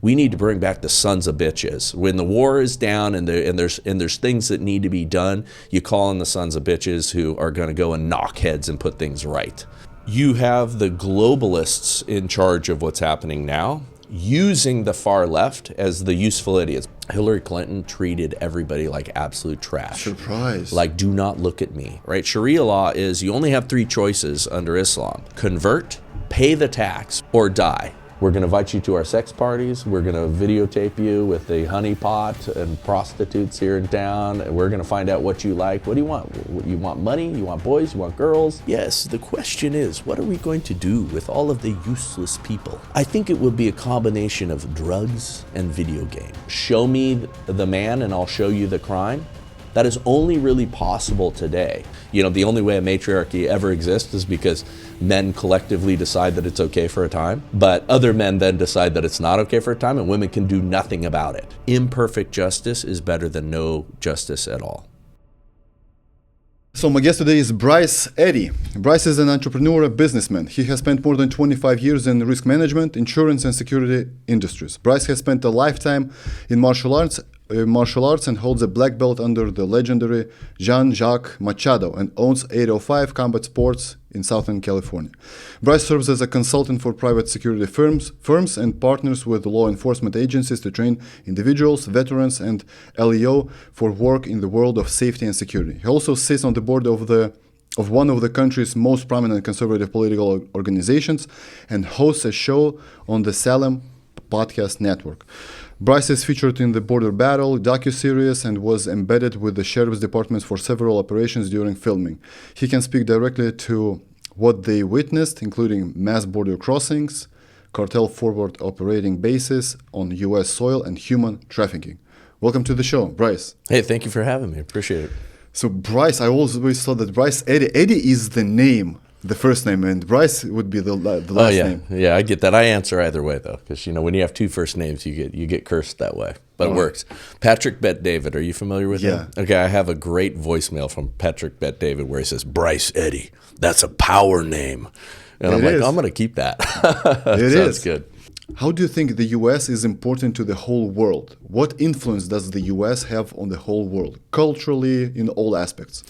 We need to bring back the sons of bitches. When the war is down and there's things that need to be done, you call in the sons of bitches who are going to go and knock heads and put things right. You have the globalists in charge of what's happening now, using the far left as the useful idiots. Hillary Clinton treated everybody like absolute trash. Surprise. Like, do not look at me, right? Sharia law is you only have 3 choices under Islam: convert, pay the tax, or die. We're going to invite you to our sex parties. We're going to videotape you with the honeypot and prostitutes here in town. And we're going to find out what you like. What do you want? You want money? You want boys? You want girls? Yes, the question is, what are we going to do with all of the useless people? I think it would be a combination of drugs and video games. Show me the man and I'll show you the crime. That is only really possible today. You know, the only way a matriarchy ever exists is because men collectively decide that it's okay for a time, but other men then decide that it's not okay for a time, and women can do nothing about it. Imperfect justice is better than no justice at all. So my guest today is Bryce Eddy. Bryce is an entrepreneur, a businessman. He has spent more than 25 years in risk management, insurance, and security industries. Bryce has spent a lifetime in martial arts and holds a black belt under the legendary Jean-Jacques Machado and owns 805 Combat Sports in Southern California. Bryce serves as a consultant for private security firms and partners with law enforcement agencies to train individuals, veterans, and LEO for work in the world of safety and security. He also sits on the board of one of the country's most prominent conservative political organizations and hosts a show on the Salem Podcast Network. Bryce is featured in the Border Battle docuseries and was embedded with the sheriff's departments for several operations during filming. He can speak directly to what they witnessed, including mass border crossings, cartel forward operating bases on U.S. soil, and human trafficking. Welcome to the show, Bryce. Hey, thank you for having me. Appreciate it. So Bryce, I always thought that Bryce Eddy is the name, the first name, and Bryce would be the last name. Yeah, I get that. I answer either way though, because when you have 2 first names, you get cursed that way. But it works. Patrick Bet David, are you familiar with him? Okay, I have a great voicemail from Patrick Bet David where he says, "Bryce Eddy, that's a power name," and I'm like, I'm going to keep that. It Sounds is good. How do you think the U.S. is important to the whole world? What influence does the U.S. have on the whole world, culturally, in all aspects?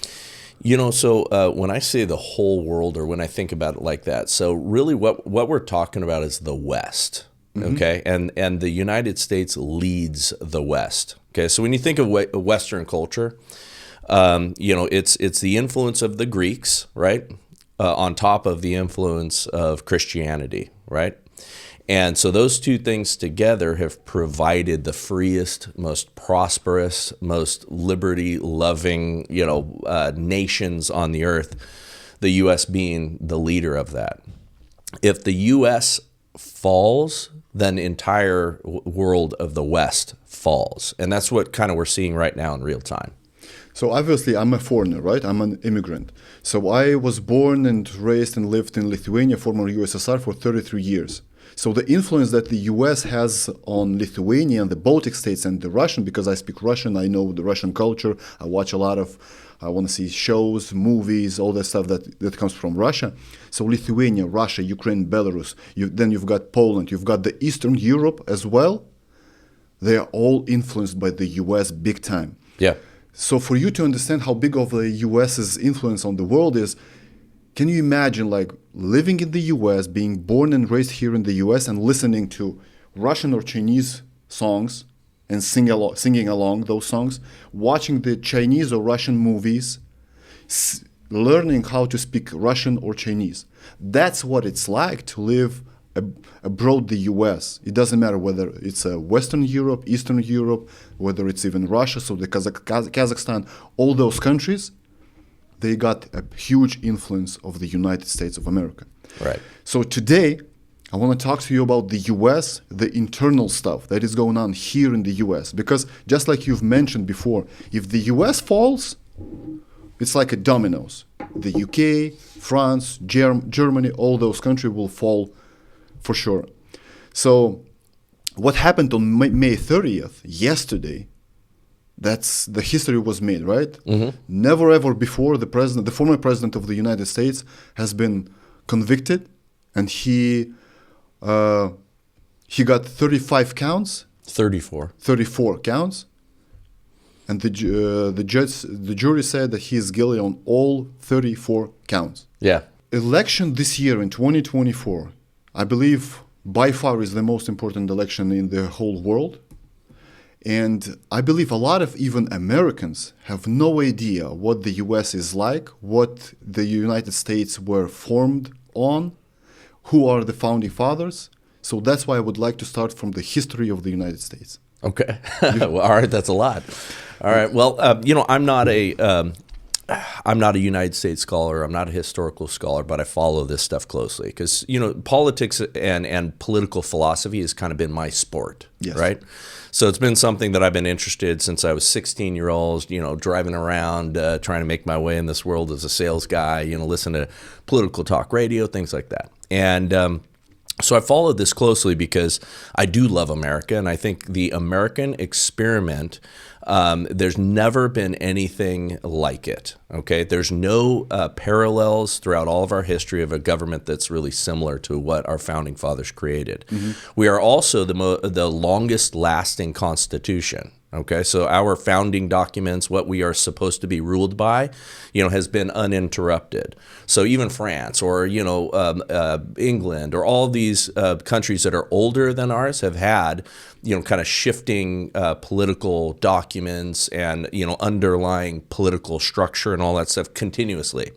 So when I say the whole world, or when I think about it like that, so really what we're talking about is the West, okay? And the United States leads the West, okay? So when you think of Western culture, it's the influence of the Greeks, right? On top of the influence of Christianity, right? And so those 2 things together have provided the freest, most prosperous, most liberty-loving, nations on the earth, the U.S. being the leader of that. If the U.S. falls, then the entire world of the West falls. And that's what kind of we're seeing right now in real time. So obviously I'm a foreigner, right? I'm an immigrant. So I was born and raised and lived in Lithuania, former USSR, for 33 years. So the influence that the US has on Lithuania and the Baltic states and the Russian, because I speak Russian, I know the Russian culture, I watch a lot of, I want to see shows, movies, all that stuff that comes from Russia. So Lithuania, Russia, Ukraine, Belarus, then you've got Poland, you've got the Eastern Europe as well. They are all influenced by the US big time. Yeah. So for you to understand how big of the US's influence on the world is, can you imagine living in the US, being born and raised here in the US and listening to Russian or Chinese songs and singing along those songs, watching the Chinese or Russian movies, learning how to speak Russian or Chinese? That's what it's like to live abroad the US. It doesn't matter whether it's Western Europe, Eastern Europe, whether it's even Russia, so the Kazakhstan, all those countries, they got a huge influence of the United States of America. Right. So today, I want to talk to you about the US, the internal stuff that is going on here in the US. Because just like you've mentioned before, if the US falls, it's like a dominoes. The UK, France, Germany, all those countries will fall for sure. So what happened on May 30th, yesterday, that's the history was made, right? Mm-hmm. Never ever before the former president of the United States has been convicted, and he He got 35 counts, 34. 34 counts, and the jury said that he is guilty on all 34 counts. Yeah. Election this year in 2024, I believe by far is the most important election in the whole world. And I believe a lot of even Americans have no idea what the US is like, what the United States were formed on, who are the founding fathers. So that's why I would like to start from the history of the United States. Okay. Well, all right. That's a lot. All right. Well, I'm not a United States scholar. I'm not a historical scholar, but I follow this stuff closely because, politics and political philosophy has kind of been my sport, Yes. right? So it's been something that I've been interested since I was 16-year-old, driving around, trying to make my way in this world as a sales guy, listen to political talk radio, things like that. And so I followed this closely because I do love America, and I think the American experiment, there's never been anything like it, okay? There's no parallels throughout all of our history of a government that's really similar to what our founding fathers created. Mm-hmm. We are also the longest lasting constitution. Okay, so our founding documents, what we are supposed to be ruled by, has been uninterrupted. So even France or, England or all these countries that are older than ours have had, kind of shifting political documents and, underlying political structure and all that stuff continuously.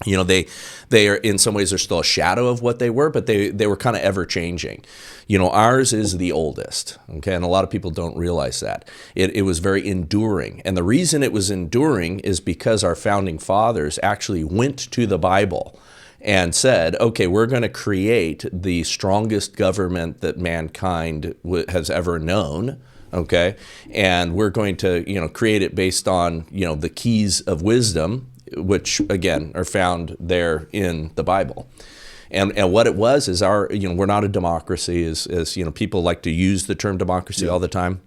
They are in some ways they're still a shadow of what they were, but they were kind of ever changing. Ours is the oldest, okay, and a lot of people don't realize that. It was very enduring, and the reason it was enduring is because our founding fathers actually went to the Bible and said, okay, we're going to create the strongest government that mankind has ever known. Okay, and we're going to create it based on the keys of wisdom, which again are found there in the Bible. And what it was is we're not a democracy, as people like to use the term democracy all the time.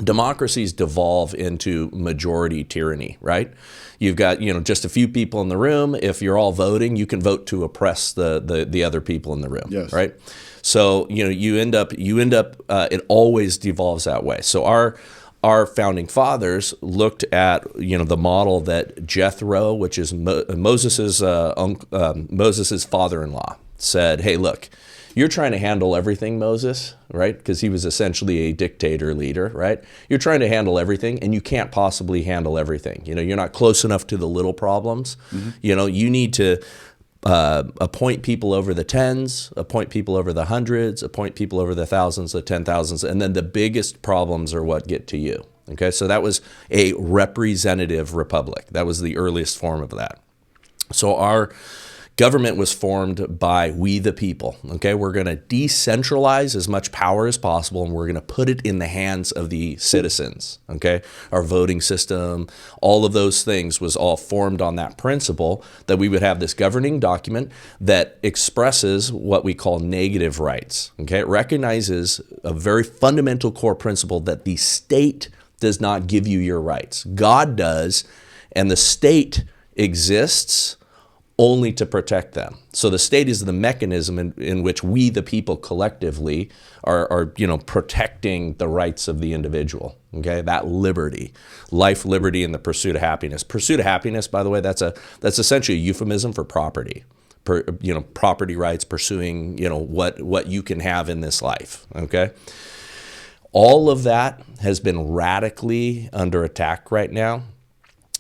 Democracies devolve into majority tyranny, right? You've got just a few people in the room. If you're all voting, you can vote to oppress the other people in the room, yes. Right? So you end up it always devolves that way. So our founding fathers looked at the model that Jethro, which is Moses's father-in-law, said, hey, look, you're trying to handle everything, Moses, right? Because he was essentially a dictator leader, right? You're trying to handle everything, and you can't possibly handle everything. You're not close enough to the little problems. Mm-hmm. You need to appoint people over the tens, appoint people over the hundreds, appoint people over the thousands, the 10,000s, and then the biggest problems are what get to you. Okay, so that was a representative republic. That was the earliest form of that. So our government was formed by we the people. Okay, we're going to decentralize as much power as possible, and we're going to put it in the hands of the citizens. Okay, our voting system, all of those things was all formed on that principle that we would have this governing document that expresses what we call negative rights. Okay, it recognizes a very fundamental core principle that the state does not give you your rights. God does, and the state exists only to protect them. So the state is the mechanism in which we, the people, collectively are protecting the rights of the individual. Okay, that liberty, life, liberty, and the pursuit of happiness. Pursuit of happiness, by the way, that's essentially a euphemism for property. Property rights, pursuing what you can have in this life. Okay. All of that has been radically under attack right now,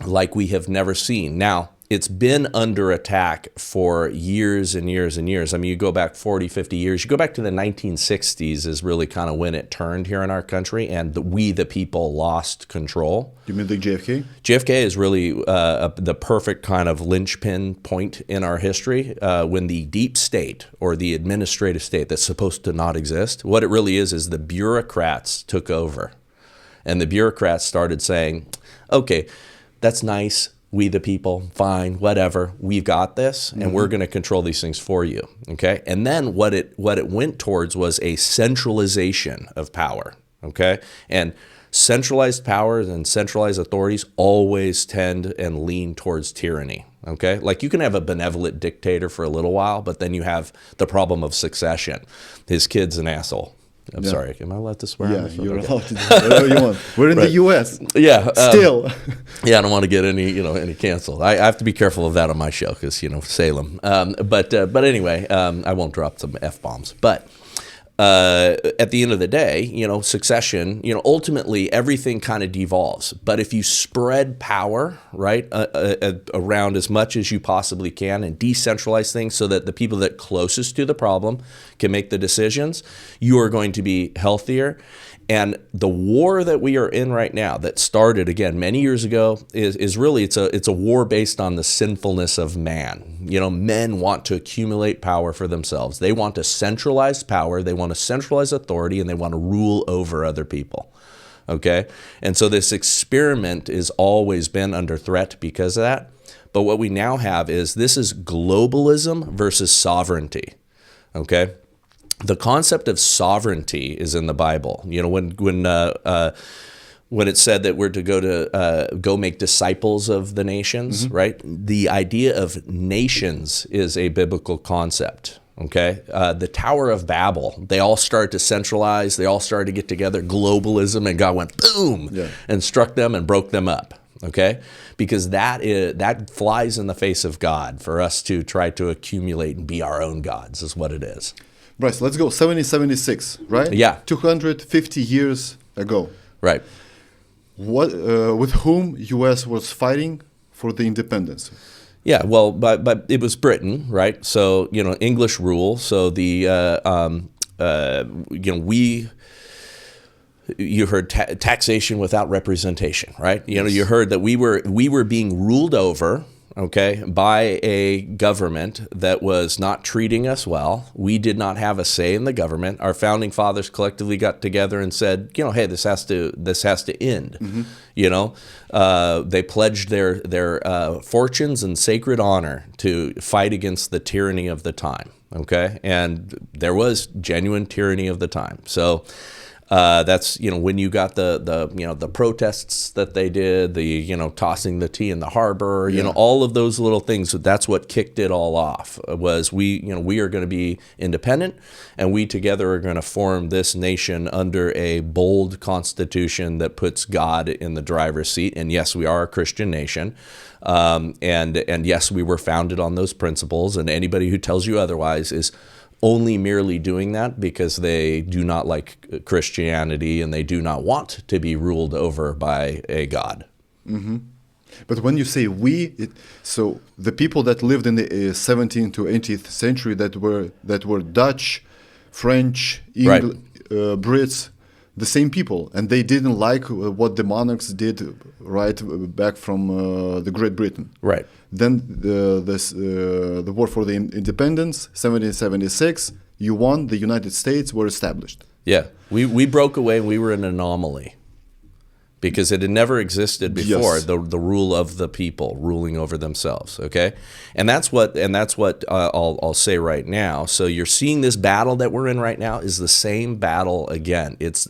like we have never seen. Now, it's been under attack for years and years and years. I mean, you go back 40, 50 years. You go back to the 1960s is really kind of when it turned here in our country, and we, the people, lost control. You mean the JFK? JFK is really the perfect kind of linchpin point in our history when the deep state or the administrative state that's supposed to not exist, what it really is the bureaucrats took over. And the bureaucrats started saying, okay, that's nice. We the people, fine, whatever, we've got this, and we're going to control these things for you, okay? And then what it went towards was a centralization of power, okay? And centralized powers and centralized authorities always tend and lean towards tyranny, okay? Like you can have a benevolent dictator for a little while, but then you have the problem of succession. His kid's an asshole. I'm Yeah. sorry. Am I allowed to swear? on Yeah, this one? you're Okay. allowed to do whatever you want. We're in Right. the U.S. Yeah. Still. Yeah, I don't want to get any canceled. I have to be careful of that on my show because Salem. But anyway, I won't drop some f-bombs. But at the end of the day, succession, ultimately everything kind of devolves. But if you spread power, right, around as much as you possibly can and decentralize things so that the people that closest to the problem can make the decisions, you are going to be healthier. And the war that we are in right now, that started again many years ago, is really it's a war based on the sinfulness of man. Men want to accumulate power for themselves. They want to centralize power. They want to centralize authority, and they want to rule over other people. Okay, and so this experiment has always been under threat because of that. But what we now have this is globalism versus sovereignty. Okay. The concept of sovereignty is in the Bible. When it said that we're to go make disciples of the nations, right? The idea of nations is a biblical concept. Okay, the Tower of Babel, they all started to centralize. They all started to get together. Globalism, and God went boom and struck them and broke them up. Okay, because that flies in the face of God for us to try to accumulate and be our own gods is what it is. Bryce, let's go 1776, right? Yeah. 250 years ago. Right. What with whom U.S. was fighting for the independence? Yeah, well, but it was Britain, right? So English rule. So you heard taxation without representation, right? You heard that we were being ruled over. Okay, by a government that was not treating us well. We did not have a say in the government. Our founding fathers collectively got together and said, hey, this has to end. They pledged their fortunes and sacred honor to fight against the tyranny of the time. Okay, and there was genuine tyranny of the time. So. That's when you got the protests that they did, the tossing the tea in the harbor, all of those little things. That's what kicked it all off. Was we are going to be independent, and we together are going to form this nation under a bold constitution that puts God in the driver's seat. And yes, we are a Christian nation. And yes, we were founded on those principles. And anybody who tells you otherwise is only merely doing that because they do not like Christianity and they do not want to be ruled over by a God. Mm-hmm. But when you say so the people that lived in the 17th to 18th century that were Dutch, French, Brits, the same people, and they didn't like what the monarchs did right back from the Great Britain. Right. Then the war for the independence, 1776, you won. The United States were established. Yeah, we broke away. We were an anomaly because it had never existed before. Yes. The rule of the people ruling over themselves. Okay, and that's what I'll say right now. So you're seeing this battle that we're in right now is the same battle again. It's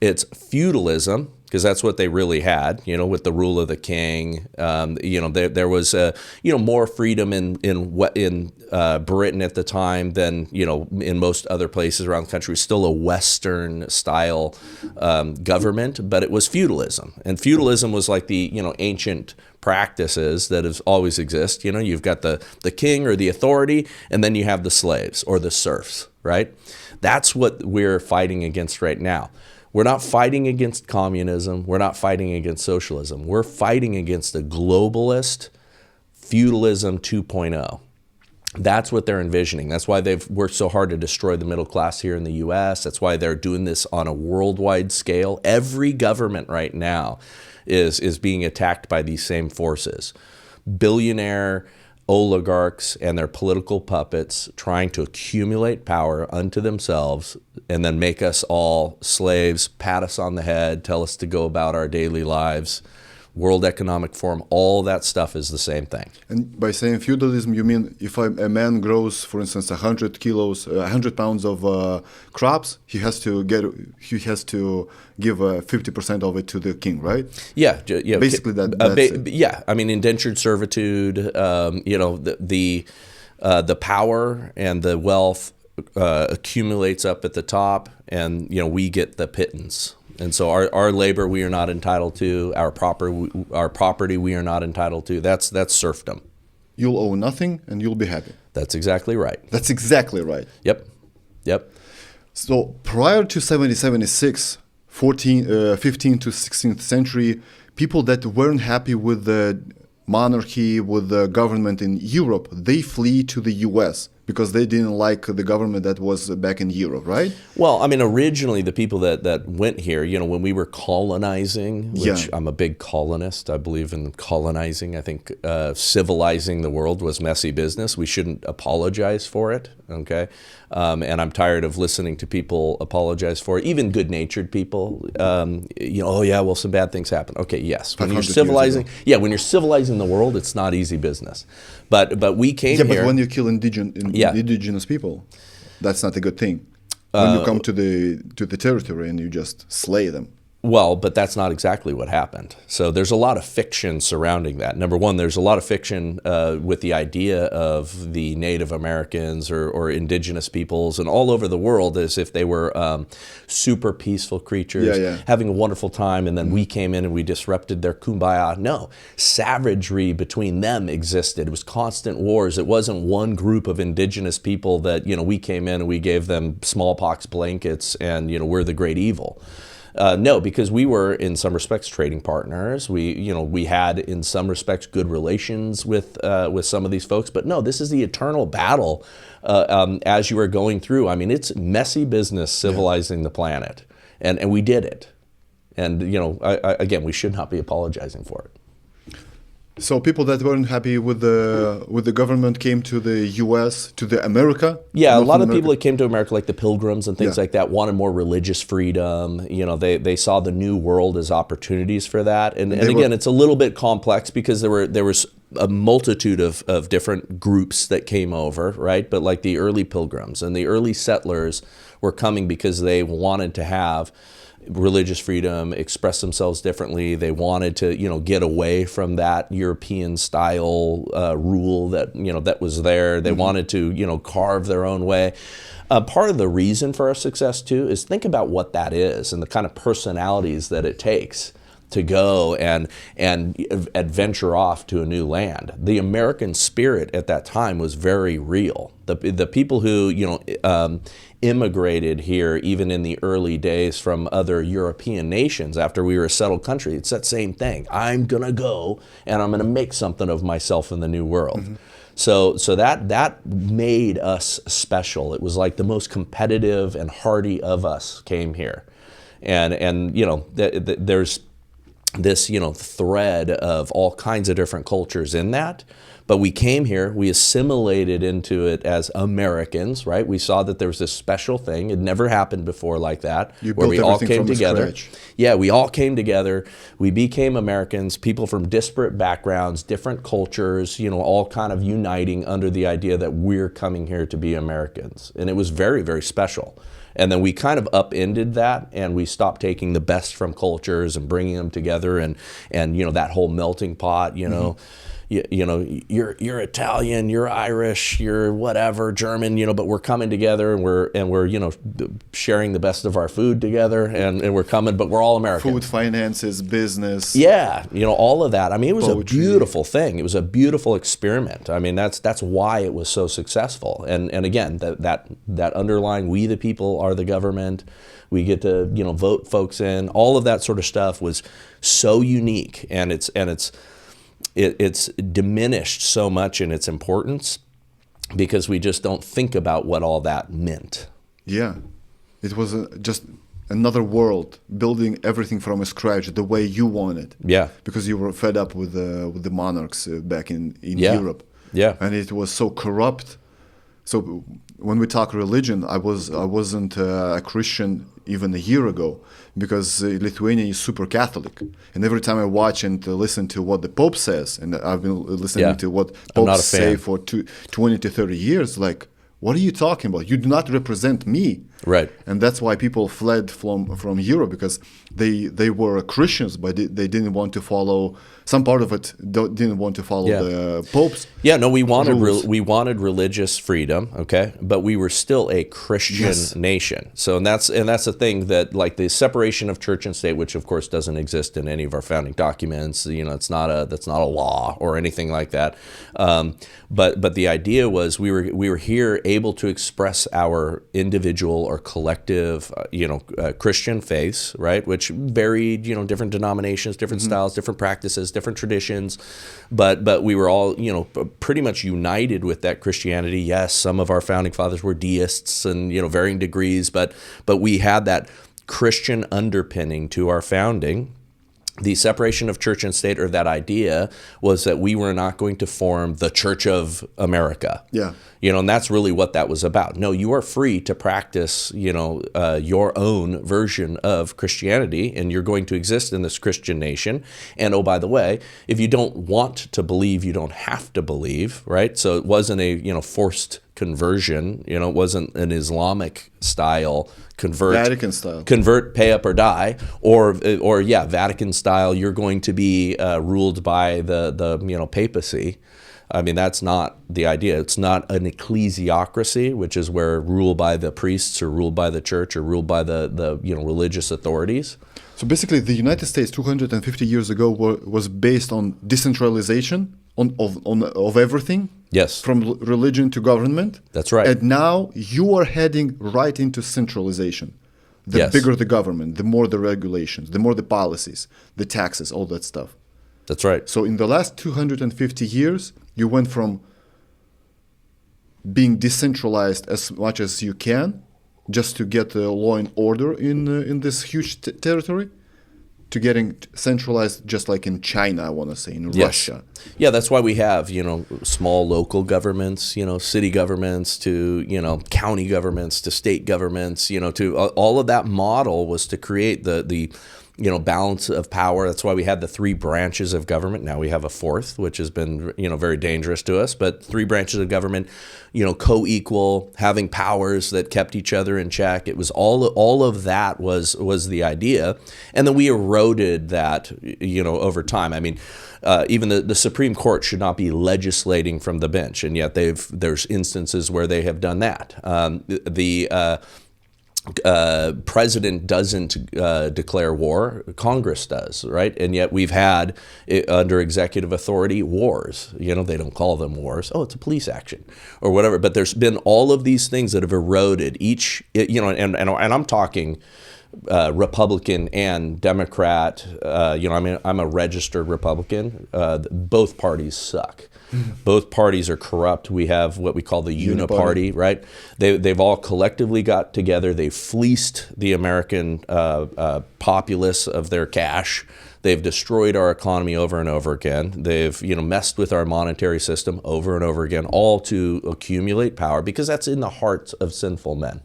feudalism. Because that's what they really had, with the rule of the king. There was more freedom in Britain at the time than in most other places around the country. It was still a Western style government, but it was feudalism, and feudalism was like the ancient practices that have always exist. You've got the king or the authority, and then you have the slaves or the serfs. Right? That's what we're fighting against right now. We're not fighting against communism. We're not fighting against socialism. We're fighting against a globalist feudalism 2.0. That's what they're envisioning. That's why they've worked so hard to destroy the middle class here in the U.S. That's why they're doing this on a worldwide scale. Every government right now is being attacked by these same forces. Billionaire oligarchs and their political puppets trying to accumulate power unto themselves and then make us all slaves, pat us on the head, tell us to go about our daily lives. World Economic Forum, all that stuff is the same thing. And by saying feudalism, you mean if a man grows, for instance, 100 pounds of crops, he has to give 50% of it to the king, right? Yeah. Basically, that's it. Yeah, I mean, indentured servitude. The power and the wealth accumulates up at the top, and we get the pittance. And so our labor we are not entitled to, our property we are not entitled to. That's serfdom. You'll owe nothing and you'll be happy. That's exactly right. That's exactly right. Yep. So prior to 1776, 15th to 16th century, people that weren't happy with the monarchy, with the government in Europe, they flee to the US because they didn't like the government that was back in Europe, right? Well, I mean, originally the people that went here, when we were colonizing, which I'm a big colonist, I believe in colonizing. I think civilizing the world was messy business. We shouldn't apologize for it, okay? And I'm tired of listening to people apologize for it, even good-natured people. Oh yeah, well, some bad things happen. Okay, yes. When you're civilizing, when you're civilizing the world, it's not easy business. But we came here. Yeah, but when you kill indigenous people, that's not a good thing. When you come to the territory and you just slay them. Well, but that's not exactly what happened. So there's a lot of fiction surrounding that. Number one, there's a lot of fiction with the idea of the Native Americans or indigenous peoples and all over the world as if they were super peaceful creatures, having a wonderful time, and then we came in and we disrupted their kumbaya. No, savagery between them existed. It was constant wars. It wasn't one group of indigenous people that, we came in and we gave them smallpox blankets and, we're the great evil. No, because we were in some respects trading partners. We had in some respects good relations with some of these folks. But no, this is the eternal battle as you are going through. I mean, it's messy business civilizing the planet, and we did it. And again, we should not be apologizing for it. So people that weren't happy with the government came to the U.S., to the America? Yeah, a lot of people that came to America, like the Pilgrims and things like that, wanted more religious freedom. They saw the new world as opportunities for that. And again, it's a little bit complex because there was a multitude of different groups that came over, right? But like the early Pilgrims and the early settlers were coming because they wanted to have religious freedom, express themselves differently. They wanted to, get away from that European style rule that was there. They wanted to, carve their own way. Part of the reason for our success too is think about what that is and the kind of personalities that it takes to go and adventure off to a new land. The American spirit at that time was very real. The people who immigrated here, even in the early days from other European nations after we were a settled country, it's that same thing. I'm gonna go and I'm gonna make something of myself in the new world. So that made us special. It was like the most competitive and hardy of us came here, and there's this thread of all kinds of different cultures in that. But we came here, we assimilated into it as Americans, right? We saw that there was this special thing. It never happened before like that, where we all came together. Yeah, we all came together. We became Americans, people from disparate backgrounds, different cultures, all kind of uniting under the idea that we're coming here to be Americans. And it was very, very special. And then we kind of upended that, and we stopped taking the best from cultures and bringing them together, and that whole melting pot, you're Italian, you're Irish, you're whatever, German, but we're coming together and we're sharing the best of our food together, and we're coming, but we're all American. Food, finances, business. Yeah, all of that. I mean, it was poetry. A beautiful thing. It was a beautiful experiment. I mean, that's why it was so successful. And again, that underlying, we the people are the government. We get to vote folks in. All of that sort of stuff was so unique, and it's diminished so much in its importance because we just don't think about what all that meant. Yeah, it was just another world, building everything from scratch the way you want it. Yeah, because you were fed up with the monarchs back in Europe. Yeah, and it was so corrupt. So when we talk religion, I wasn't a Christian even a year ago, because Lithuania is super Catholic, and every time I watch and listen to what the Pope says, and I've been listening to what popes say for 20 to 30 years, like, what are you talking about? You do not represent me. Right. And that's why people fled from Europe, because they were Christians, but they didn't want to follow. Some part of it didn't want to follow the popes. Yeah, no, we rules. wanted religious freedom, okay, but we were still a Christian nation. So and that's the thing, that like the separation of church and state, which of course doesn't exist in any of our founding documents. That's not a law or anything like that. But the idea was we were here able to express our individual or collective, Christian faiths, right, which varied, different denominations, different styles, different practices, different traditions, but we were all, pretty much united with that Christianity. Yes, some of our founding fathers were deists and, varying degrees, but we had that Christian underpinning to our founding. The separation of church and state, or that idea, was that we were not going to form the Church of America. Yeah. And that's really what that was about. No, you are free to practice, your own version of Christianity, and you're going to exist in this Christian nation. And oh, by the way, if you don't want to believe, you don't have to believe, right? So it wasn't a, forced conversion. It wasn't an Islamic style Vatican style. Convert, pay up or die, or Vatican style. You're going to be ruled by the papacy. I mean, that's not the idea. It's not an ecclesiocracy, which is where ruled by the priests or ruled by the church or ruled by the religious authorities. So basically, the United States 250 years ago was based on decentralization of everything. Yes. From religion to government. That's right. And now you are heading right into centralization. The bigger the government, the more the regulations, the more the policies, the taxes, all that stuff. That's right. So in the last 250 years, you went from being decentralized as much as you can, just to get law and order in this huge territory, to getting centralized, just like in China, I want to say, in Russia. Yeah, that's why we have, small local governments, city governments, to, county governments, to state governments, to all of that model was to create the balance of power. That's why we had the three branches of government. Now we have a fourth, which has been, very dangerous to us, but three branches of government, co-equal, having powers that kept each other in check. It was all of that was the idea. And then we eroded that, over time. I mean, even the Supreme Court should not be legislating from the bench, and yet there's instances where they have done that. President doesn't declare war, Congress does, right? And yet we've had, under executive authority, wars. They don't call them wars. Oh, it's a police action or whatever. But there's been all of these things that have eroded each, and I'm talking Republican and Democrat. I'm a registered Republican. Both parties suck. Both parties are corrupt. We have what we call the Uniparty, right? They've all collectively got together. They've fleeced the American populace of their cash. They've destroyed our economy over and over again. They've messed with our monetary system over and over again, all to accumulate power, because that's in the hearts of sinful men,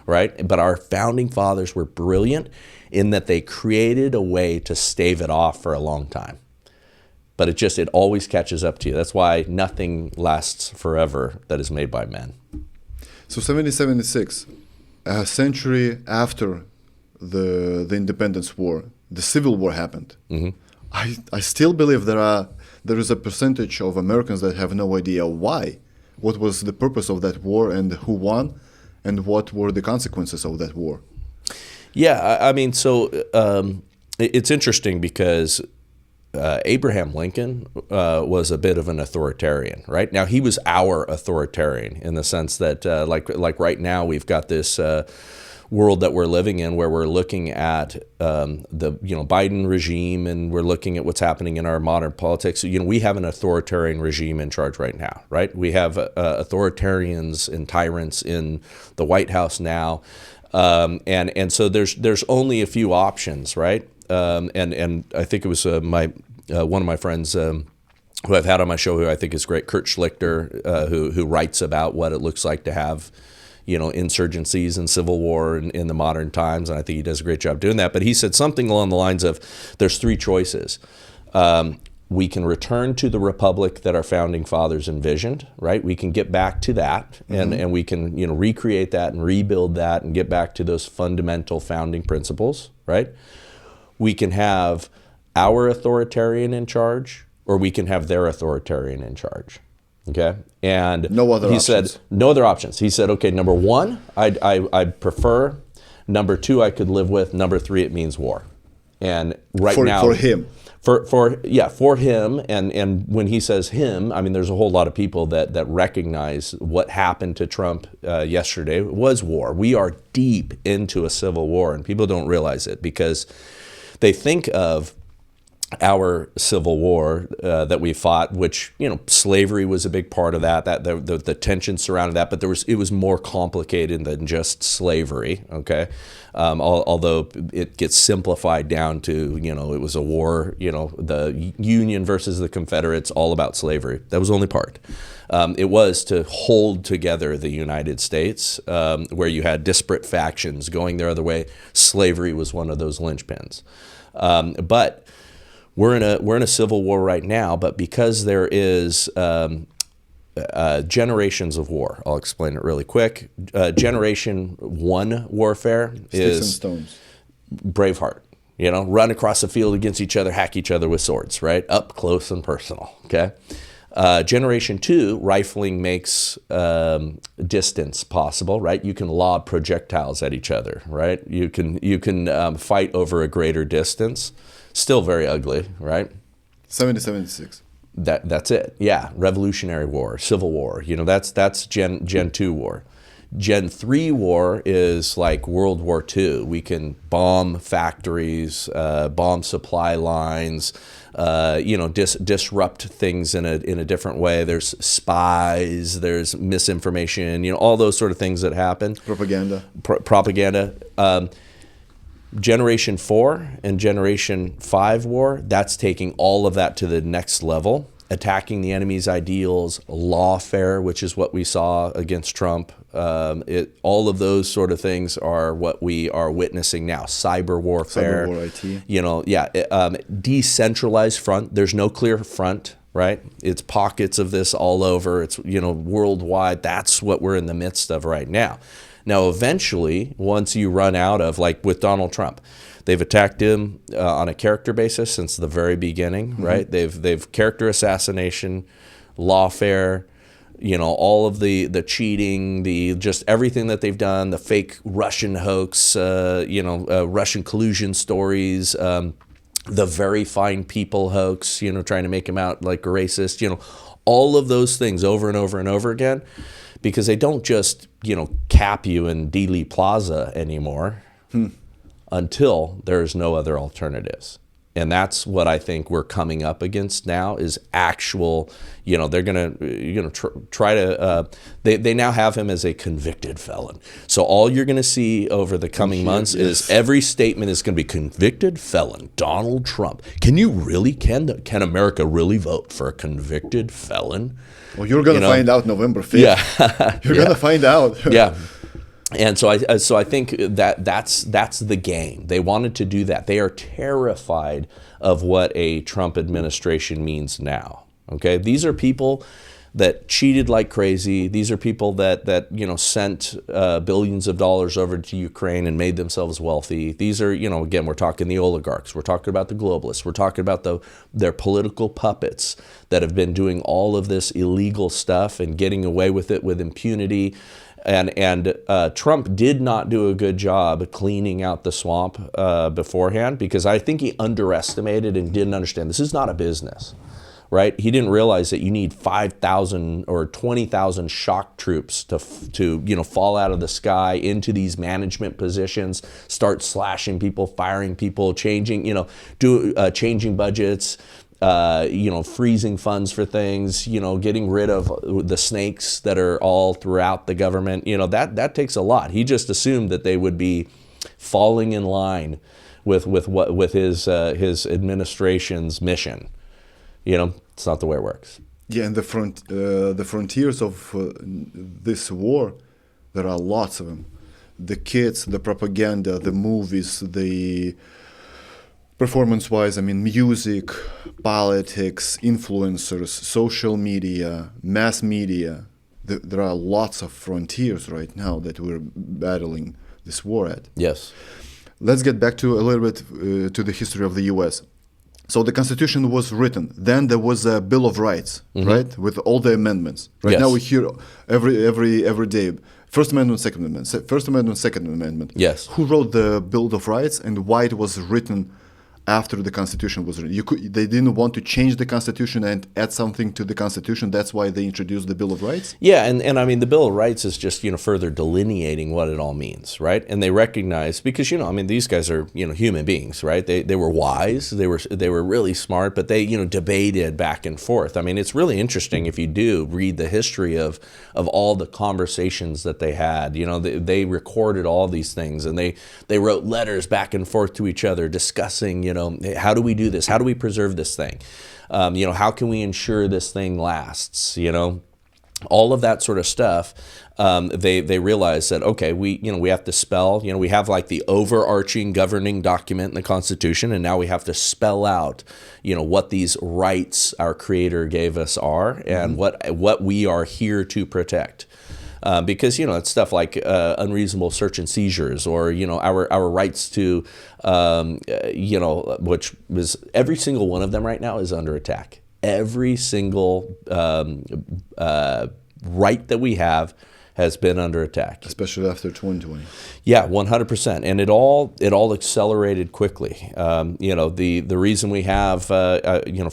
right? But our founding fathers were brilliant in that they created a way to stave it off for a long time. But it always catches up to you. That's why nothing lasts forever that is made by men. So 1776, a century after the Independence War, the Civil War happened. Mm-hmm. I still believe there is a percentage of Americans that have no idea why. What was the purpose of that war, and who won, and what were the consequences of that war? Yeah, I mean, so it's interesting because Abraham Lincoln was a bit of an authoritarian, right? Now, he was our authoritarian in the sense that, like right now, we've got this world that we're living in where we're looking at the Biden regime, and we're looking at what's happening in our modern politics. We have an authoritarian regime in charge right now, right? We have authoritarians and tyrants in the White House now, and so there's only a few options, right? And I think it was one of my friends who I've had on my show, who I think is great, Kurt Schlichter, who writes about what it looks like to have, insurgencies and civil war in the modern times, and I think he does a great job doing that. But he said something along the lines of, there's three choices. we can return to the republic that our founding fathers envisioned, right? We can get back to that, and we can, you know, recreate that and rebuild that and get back to those fundamental founding principles, right? We can have our authoritarian in charge, or we can have their authoritarian in charge, okay? And no other options. said, no other options. He said, okay, number one, I'd prefer. Number two, I could live with. Number three, it means war. And now for him. For him, and when he says him, I mean, there's a whole lot of people that recognize what happened to Trump yesterday was war. We are deep into a civil war, and people don't realize it because they think of our civil war that we fought, which, you know, slavery was a big part of that the tension surrounded that, but it was more complicated than just slavery, okay? Although it gets simplified down to, you know, it was a war, you know, the Union versus the Confederates, all about slavery. That was only part. It was to hold together the United States, where you had disparate factions going their other way. Slavery was one of those linchpins. But we're in a civil war right now, but because there is generations of war, I'll explain it really quick. Generation one warfare is Sticks and stones. Braveheart. You know, run across the field against each other, hack each other with swords, right? Up close and personal, okay? Generation two, rifling makes distance possible, right? You can lob projectiles at each other, right? You can fight over a greater distance. Still very ugly, right? 76. That's it. Yeah, Revolutionary War, Civil War. You know, that's Gen 2 war. Gen 3 war is like World War II. We can bomb factories, bomb supply lines, you know, disrupt things in a different way. There's spies, there's misinformation, you know, all those sort of things that happen. Propaganda. Propaganda. Generation 4 and Generation 5 war, that's taking all of that to the next level, attacking the enemy's ideals, lawfare, which is what we saw against Trump. All of those sort of things are what we are witnessing now. Cyber warfare, Cyber war, IT. You know, yeah, decentralized front. There's no clear front, right? It's pockets of this all over. It's, you know, worldwide. That's what we're in the midst of right now. Now, eventually, once you run out of, like with Donald Trump, they've attacked him on a character basis since the very beginning, right? They've character assassination, lawfare, you know, all of the cheating, just everything that they've done, the fake Russian hoax, you know, Russian collusion stories, the very fine people hoax, you know, trying to make him out like a racist, you know, all of those things over and over and over again. Because they don't just, you know, cap you in Dealey Plaza anymore until there's no other alternatives. And that's what I think we're coming up against now is actual, you know, they're going to try to, they now have him as a convicted felon. So all you're going to see over the coming months is every statement is going to be convicted felon, Donald Trump. Can America really vote for a convicted felon? Well, you're going to find out November 5th. Yeah. You're going to find out. Yeah. And so I think that's the game. They wanted to do that. They are terrified of what a Trump administration means now. Okay? These are people that cheated like crazy. These are people that you know, sent billions of dollars over to Ukraine and made themselves wealthy. These are, you know, again, we're talking the oligarchs. We're talking about the globalists. We're talking about their political puppets that have been doing all of this illegal stuff and getting away with it with impunity. And Trump did not do a good job cleaning out the swamp beforehand, because I think he underestimated and didn't understand this is not a business. Right? He didn't realize that you need 5,000 or 20,000 shock troops to you know, fall out of the sky into these management positions, start slashing people, firing people, changing, you know, changing budgets, you know, freezing funds for things, you know, getting rid of the snakes that are all throughout the government. You know, that takes a lot. He just assumed that they would be falling in line with his administration's mission. You know, it's not the way it works. Yeah, and the frontiers of this war, there are lots of them. The kids, the propaganda, the movies, the Performance-wise, I mean, music, politics, influencers, social media, mass media. There are lots of frontiers right now that we're battling this war at. Yes. Let's get back to a little bit to the history of the U.S. So the Constitution was written. Then there was a Bill of Rights, right, with all the amendments. Right Yes. now we hear every day First Amendment, Second Amendment, First Amendment, Second Amendment. Yes. Who wrote the Bill of Rights and why it was written after the Constitution was written? They didn't want to change the Constitution and add something to the Constitution. That's why they introduced the Bill of Rights. Yeah, and I mean the Bill of Rights is just further delineating what it all means, right? And they recognize, because I mean these guys are human beings, right? They were wise, they were really smart, but they debated back and forth. I mean it's really interesting if you do read the history of all the conversations that they had. They recorded all these things, and they wrote letters back and forth to each other discussing how do we do this? How do we preserve this thing? How can we ensure this thing lasts? All of that sort of stuff. They realize that, okay, we have to spell, we have like the overarching governing document in the Constitution, and now we have to spell out, what these rights our Creator gave us are, and what we are here to protect. Because it's stuff like unreasonable search and seizures, or our rights to which was, every single one of them right now is under attack. Every single right that we have has been under attack, especially after 2020. Yeah, 100%, and it all accelerated quickly. The reason we have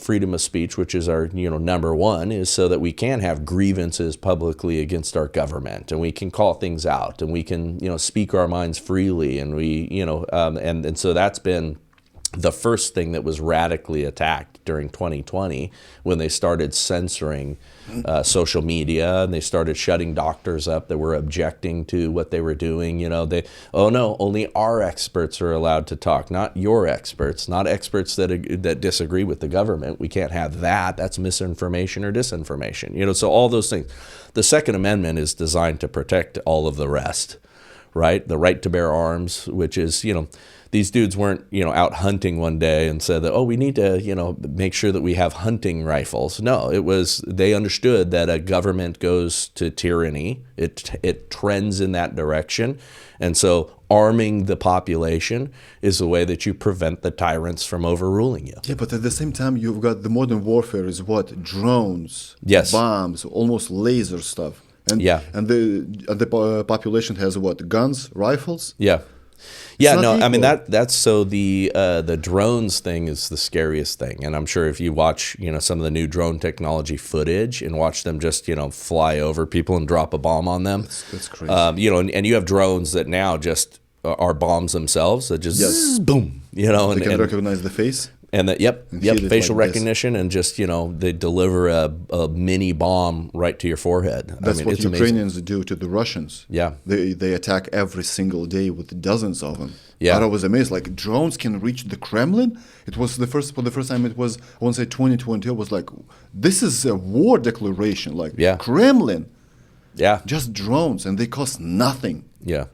freedom of speech, which is our number one, is so that we can have grievances publicly against our government, and we can call things out, and we can speak our minds freely, and we and so that's been the first thing that was radically attacked during 2020 when they started censoring social media, and they started shutting doctors up that were objecting to what they were doing. Only our experts are allowed to talk, not your experts, not experts that disagree with the government. We can't have that. That's misinformation or disinformation. So all those things. The Second Amendment is designed to protect all of the rest, right? The right to bear arms, which is, these dudes weren't, out hunting one day and said that, oh, we need to, make sure that we have hunting rifles. No, it was, they understood that a government goes to tyranny. It trends in that direction. And so arming the population is the way that you prevent the tyrants from overruling you. Yeah, but at the same time, you've got the modern warfare is what? Drones, yes, bombs, almost laser stuff. And, yeah. And the population has what? Guns, rifles? Yeah. Yeah, no, equal. I mean that's so the drones thing is the scariest thing, and I'm sure if you watch some of the new drone technology footage and watch them just fly over people and drop a bomb on them, that's crazy. And you have drones that now just are bombs themselves that just zzz, boom, they can recognize the face. And that, yep, facial like recognition, and just they deliver a mini bomb right to your forehead. That's what it's Ukrainians amazing. do to the Russians. Yeah, they attack every single day with dozens of them. Yeah, I was amazed. Like drones can reach the Kremlin. It was for the first time. It was, I want to say 2020. I was like, this is a war declaration. Like Kremlin. Yeah, just drones, and they cost nothing. Yeah,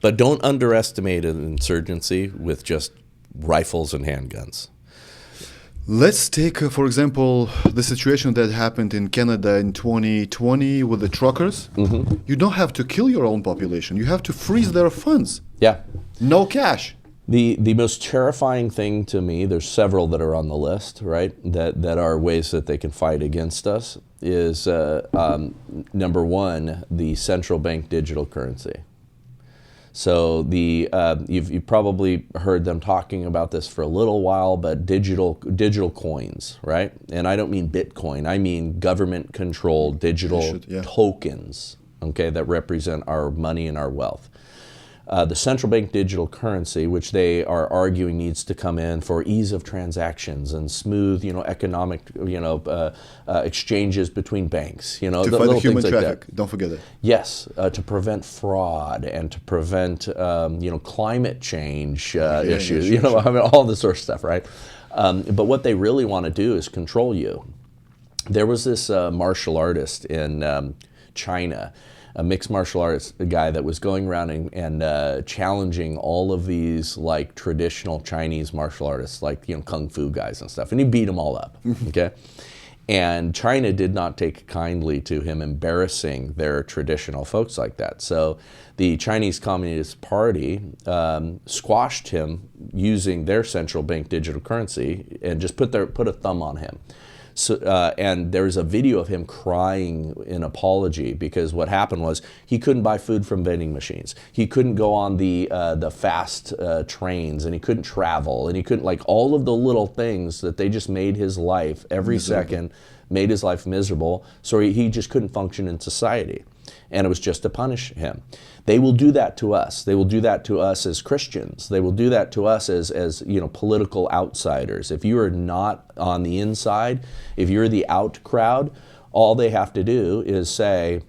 but don't underestimate an insurgency with just rifles and handguns. Let's take, for example, the situation that happened in Canada in 2020 with the truckers. Mm-hmm. You don't have to kill your own population. You have to freeze their funds. Yeah. No cash. The most terrifying thing to me, there's several that are on the list, right, that are ways that they can fight against us, is number one, the central bank digital currency. So you've probably heard them talking about this for a little while, but digital coins, right? And I don't mean Bitcoin. I mean government-controlled digital tokens, okay, that represent our money and our wealth. The central bank digital currency, which they are arguing needs to come in for ease of transactions and smooth, economic, exchanges between banks, to fight the human traffic. Like don't forget it. Yes, to prevent fraud and to prevent, climate change issues. Sure. I mean, all this sort of stuff, right? But what they really want to do is control you. There was this martial artist in China. a mixed martial arts guy that was going around and challenging all of these like traditional Chinese martial artists, like kung fu guys and stuff, and he beat them all up. Okay, and China did not take kindly to him embarrassing their traditional folks like that. So the Chinese Communist Party squashed him using their central bank digital currency and just put a thumb on him. So, and there's a video of him crying in apology because what happened was he couldn't buy food from vending machines. He couldn't go on the fast trains, and he couldn't travel, and he couldn't, like, all of the little things that they just made his life every second, made his life miserable. So he just couldn't function in society. And it was just to punish him. They will do that to us. They will do that to us as Christians. They will do that to us as political outsiders. If you are not on the inside, if you're the out crowd, all they have to do is say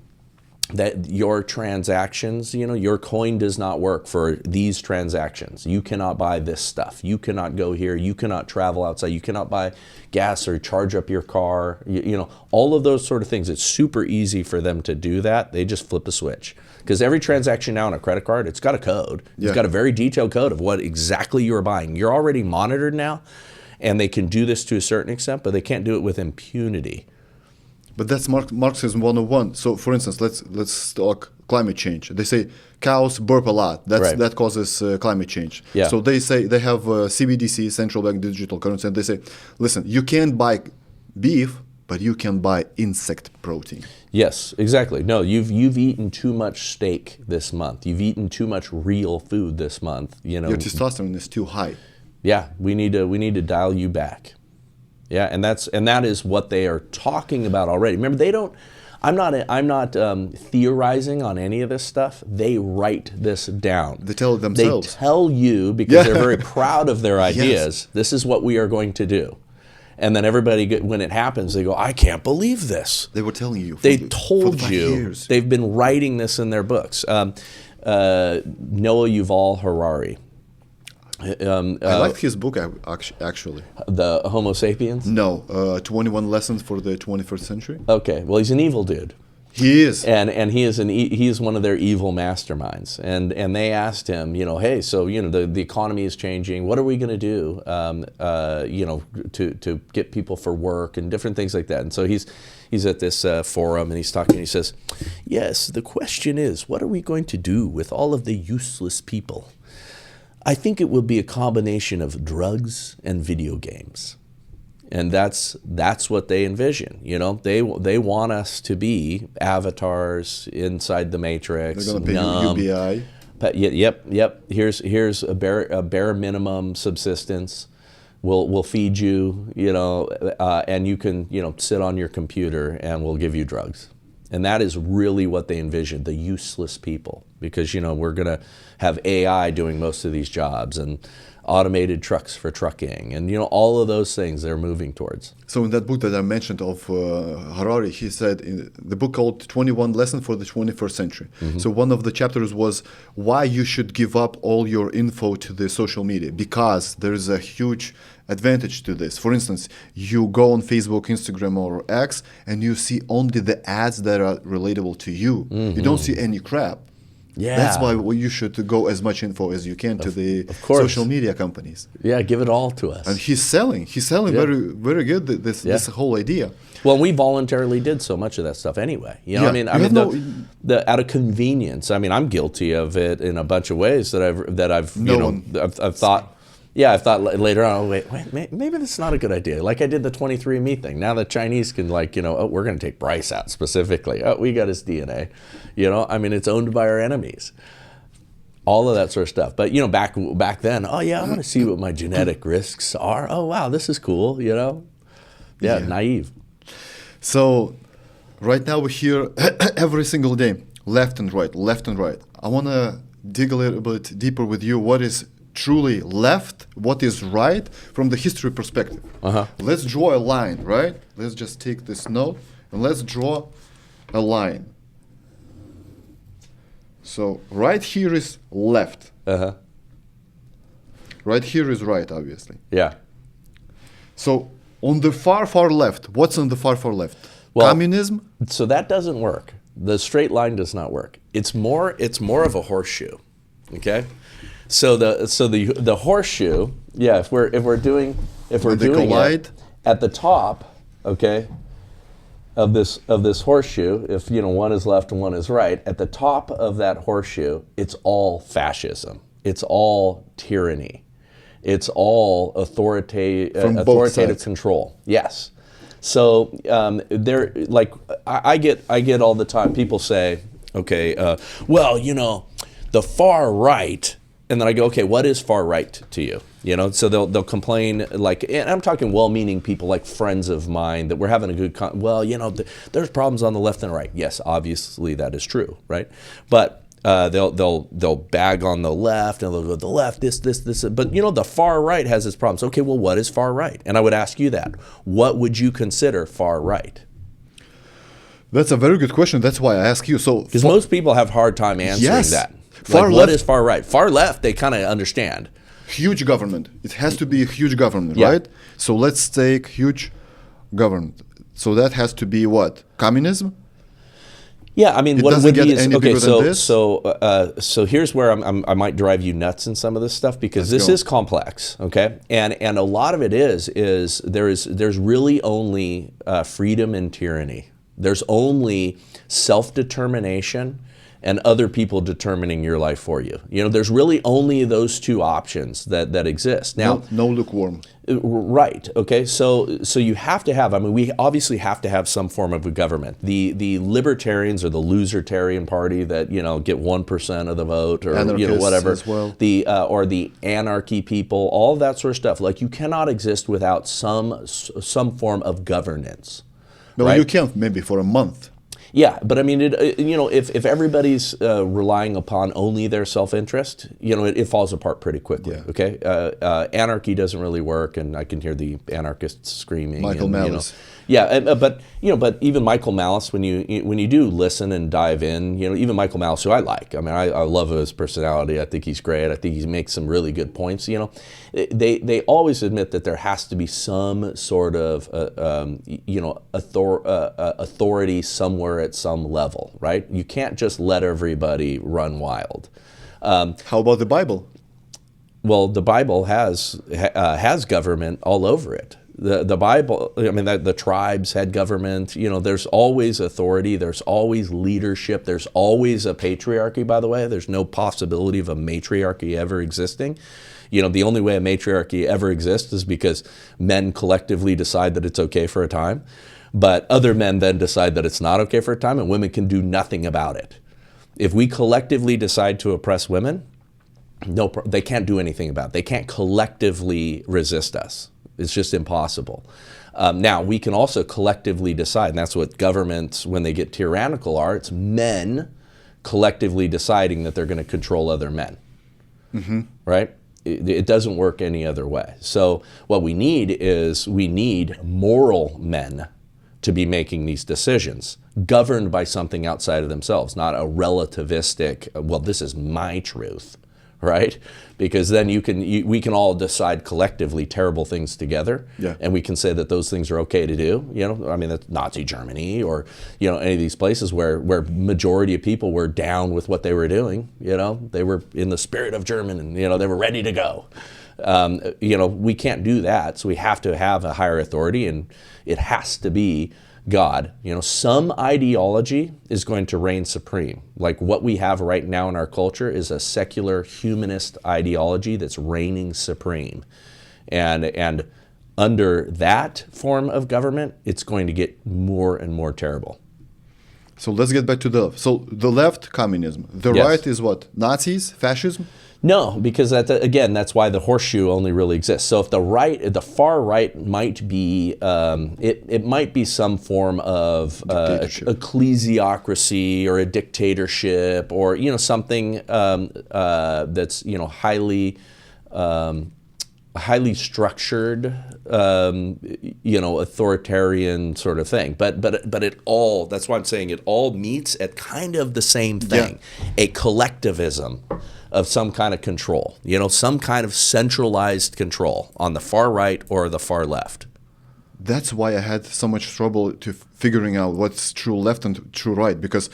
that your transactions, your coin does not work for these transactions. You cannot buy this stuff. You cannot go here. You cannot travel outside. You cannot buy gas or charge up your car. All of those sort of things. It's super easy for them to do that. They just flip a switch. Because every transaction now on a credit card, it's got a code. It's got a very detailed code of what exactly you're buying. You're already monitored now, and they can do this to a certain extent, but they can't do it with impunity. But that's Marxism 101. So, for instance, let's talk climate change. They say cows burp a lot. That causes climate change. Yeah. So they say they have CBDC, central bank digital currency, and they say, listen, you can't buy beef, but you can buy insect protein. Yes, exactly. No, you've eaten too much steak this month. You've eaten too much real food this month. Your testosterone is too high. Yeah, we need to dial you back. Yeah, and that is what they are talking about already. Remember, they don't. I'm not theorizing on any of this stuff. They write this down. They tell it themselves. They tell you because they're very proud of their ideas. Yes. This is what we are going to do, and then everybody, when it happens, they go, "I can't believe this." They were telling you. They told for you. Years. They've been writing this in their books. Noah Yuval Harari. I liked his book, actually. The Homo Sapiens? No, 21 Lessons for the 21st Century. Okay, well, he's an evil dude. He is. And he is one of their evil masterminds. And they asked him, hey, so, the economy is changing. What are we going to do, to get people for work and different things like that. And so he's at this forum and he's talking and he says, yes, the question is, what are we going to do with all of the useless people? I think it will be a combination of drugs and video games. And that's what they envision. They want us to be avatars inside the Matrix. They're going to pay you UBI. Yep. Here's a bare minimum subsistence. We'll feed you, and you can, sit on your computer and we'll give you drugs. And that is really what they envision, the useless people. Because, we're going to have AI doing most of these jobs and automated trucks for trucking and, all of those things they're moving towards. So in that book that I mentioned of Harari, he said in the book called 21 Lessons for the 21st Century. Mm-hmm. So one of the chapters was why you should give up all your info to the social media, because there is a huge advantage to this. For instance, you go on Facebook, Instagram, or X, and you see only the ads that are relatable to you. Mm-hmm. You don't see any crap. Yeah. That's why you should go as much info as you can to the social media companies. Yeah, give it all to us. And he's selling very, very good this whole idea. Well, we voluntarily did so much of that stuff anyway. Out of convenience. I'm guilty of it in a bunch of ways I've thought. Yeah, I thought later on, wait, maybe this is not a good idea. Like I did the 23andMe thing. Now the Chinese can we're going to take Bryce out specifically. Oh, we got his DNA. It's owned by our enemies. All of that sort of stuff. But, back then, I want to see what my genetic risks are. Oh, wow, this is cool, naive. So right now we hear every single day, left and right. I want to dig a little bit deeper with you. What is truly left, what is right from the history perspective. Let's draw a line, right? Let's just take this note and let's draw a line. So right here is left. Right here is right, obviously. Yeah. So on the far left, what's on the far left? Well, communism? So that doesn't work. The straight line does not work. It's more of a horseshoe. Okay? So the horseshoe, yeah, if we're doing collide? it at the top, okay, of this horseshoe, if one is left and one is right, at the top of that horseshoe, it's all fascism. It's all tyranny. It's all authoritative control. Yes. So I get all the time. People say, okay, well, the far right, and then I go, okay, what is far right to you? So they'll complain, and I'm talking well-meaning people, like friends of mine, that we're having a good there's problems on the left and right. Yes, obviously that is true, right? But they'll bag on the left, and they'll go, the left, this. But the far right has its problems. Okay, well, what is far right? And I would ask you that. What would you consider far right? That's a very good question. That's why I ask you. So, because most people have a hard time answering that. What is far right? Far left, they kind of understand. Huge government. It has to be a huge government, yeah. right? So let's take huge government. So that has to be what? Communism? Yeah, I mean, it what doesn't would get be any okay. bigger than this? So here's where I might drive you nuts in some of this stuff, because this is complex. Okay, and a lot of it is there's really only freedom and tyranny. There's only self-determination and other people determining your life for you. There's really only those two options that exist. Now, no lukewarm. Right. Okay. So you have to have. I mean, we obviously have to have some form of a government. The libertarians or the losertarian party that get 1% of the vote, or Anarchists whatever. As well. Or the anarchy people, all of that sort of stuff. Like, you cannot exist without some form of governance. No, right? you can maybe for a month. Yeah, but I mean, if everybody's relying upon only their self-interest, it falls apart pretty quickly. Yeah. Okay, anarchy doesn't really work, and I can hear the anarchists screaming. Michael Malice. Yeah, but even Michael Malice, when you do listen and dive in, even Michael Malice, who I like. I mean, I love his personality. I think he's great. I think he makes some really good points. They always admit that there has to be some sort of authority somewhere at some level, right? You can't just let everybody run wild. How about the Bible? Well, the Bible has government all over it. The Bible, I mean, the tribes had government. There's always authority. There's always leadership. There's always a patriarchy, by the way. There's no possibility of a matriarchy ever existing. The only way a matriarchy ever exists is because men collectively decide that it's okay for a time, but other men then decide that it's not okay for a time, and women can do nothing about it. If we collectively decide to oppress women, they can't do anything about it. They can't collectively resist us. It's just impossible. Now, we can also collectively decide, and that's what governments, when they get tyrannical, are. It's men collectively deciding that they're going to control other men, right? It doesn't work any other way. So what we need moral men to be making these decisions, governed by something outside of themselves, not a relativistic, well, this is my truth, right? Because then we can all decide collectively terrible things together, and we can say that those things are okay to do. I mean, that's Nazi Germany, or any of these places where majority of people were down with what they were doing. They were in the spirit of German, and they were ready to go. We can't do that, so we have to have a higher authority, and it has to be God. Some ideology is going to reign supreme. Like what we have right now in our culture is a secular humanist ideology that's reigning supreme. And under that form of government, it's going to get more and more terrible. So let's get back to the left. So the left, communism. The right is what? Nazis? Fascism? No, because that's why the horseshoe only really exists. So if the far right might be, it might be some form of ecclesiocracy or a dictatorship, or something that's highly structured, authoritarian sort of thing. But it all, that's why I'm saying it all meets at kind of the same thing, a collectivism of some kind of control, some kind of centralized control on the far right or the far left. That's why I had so much trouble to figuring out what's true left and true right, because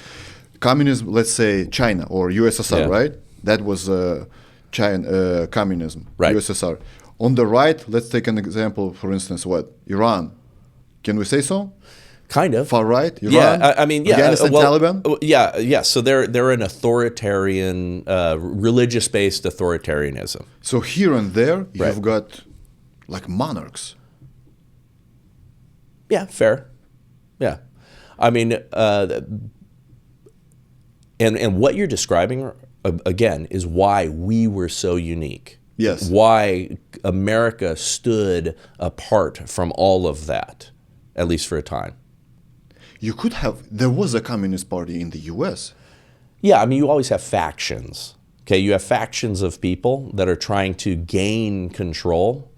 communism, let's say China or USSR, Yeah. right? That was China communism, Right. USSR. On the right, let's take an example, for instance, what? Iran. Can we say so? Kind of. Far right, Iran, Yeah, I mean, yeah. Afghanistan, Taliban. Yeah. So they're an authoritarian, religious-based authoritarianism. So here and there, Right. you've got like monarchs. Yeah, fair. Yeah, I mean, and what you're describing again is why we were so unique. Yes. Why America stood apart from all of that, at least for a time. You could have, there was a communist party in the US. Yeah, I mean, you always have factions. Okay, you have factions of people that are trying to gain control,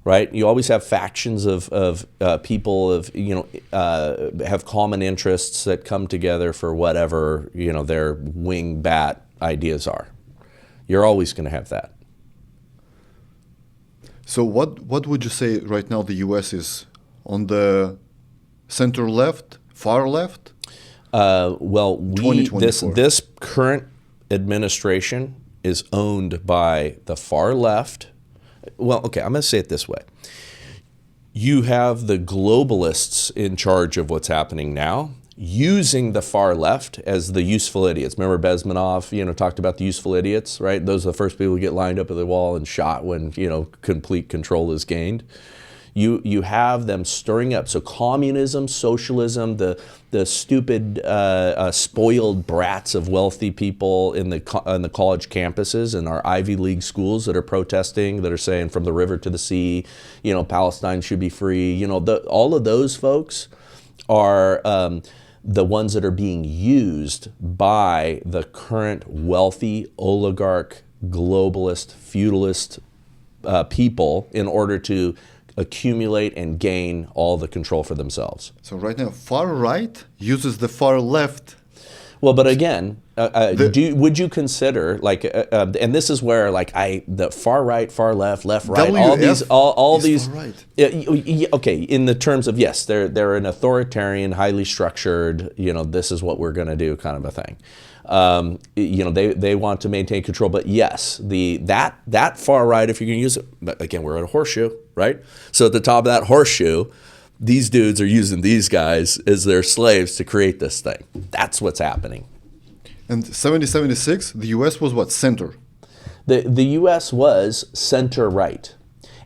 right? You always have factions of people have common interests that come together for whatever their wing bat ideas are. You're always going to have that. So what would you say right now the US is on the center left, far left? Well, 2024. this current administration is owned by the far left. Well, okay, I'm going to say it this way. You have the globalists in charge of what's happening now, using the far left as the useful idiots. Remember Bezmenov, talked about the useful idiots, right? Those are the first people who get lined up at the wall and shot when, complete control is gained. You have them stirring up. So communism, socialism, the stupid spoiled brats of wealthy people in the college campuses and our Ivy League schools that are protesting, that are saying from the river to the sea, Palestine should be free. All of those folks are the ones that are being used by the current wealthy oligarch, globalist, feudalist people in order to accumulate and gain all the control for themselves. So right now, far right uses the far left. Well, but again, would you consider and this is where the far right, far left, left, right, all these, far right. Okay, in the terms of yes, they're an authoritarian, highly structured. This is what we're going to do, kind of a thing. They want to maintain control, but yes, that far right, if you're going to use it, again, we're at a horseshoe, right? So at the top of that horseshoe, these dudes are using these guys as their slaves to create this thing. That's what's happening. And 76, the US was what? Center. The U.S. was center right,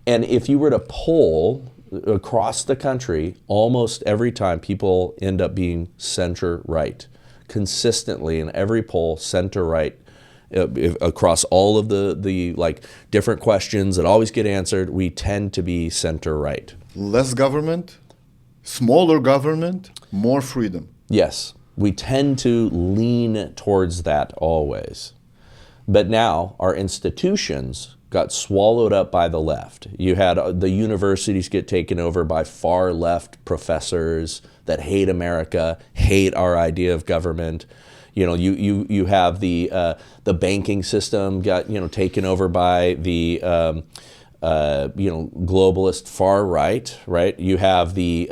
and if you were to poll across the country, almost every time people end up being center right. Consistently in every poll, center right, across all of the different questions that always get answered, we tend to be center right. Less government, smaller government, more freedom. Yes, we tend to lean towards that always. But now our institutions got swallowed up by the left. You had the universities get taken over by far left professors that hate America, hate our idea of government. You have the banking system got taken over by the globalist far right, right? You have the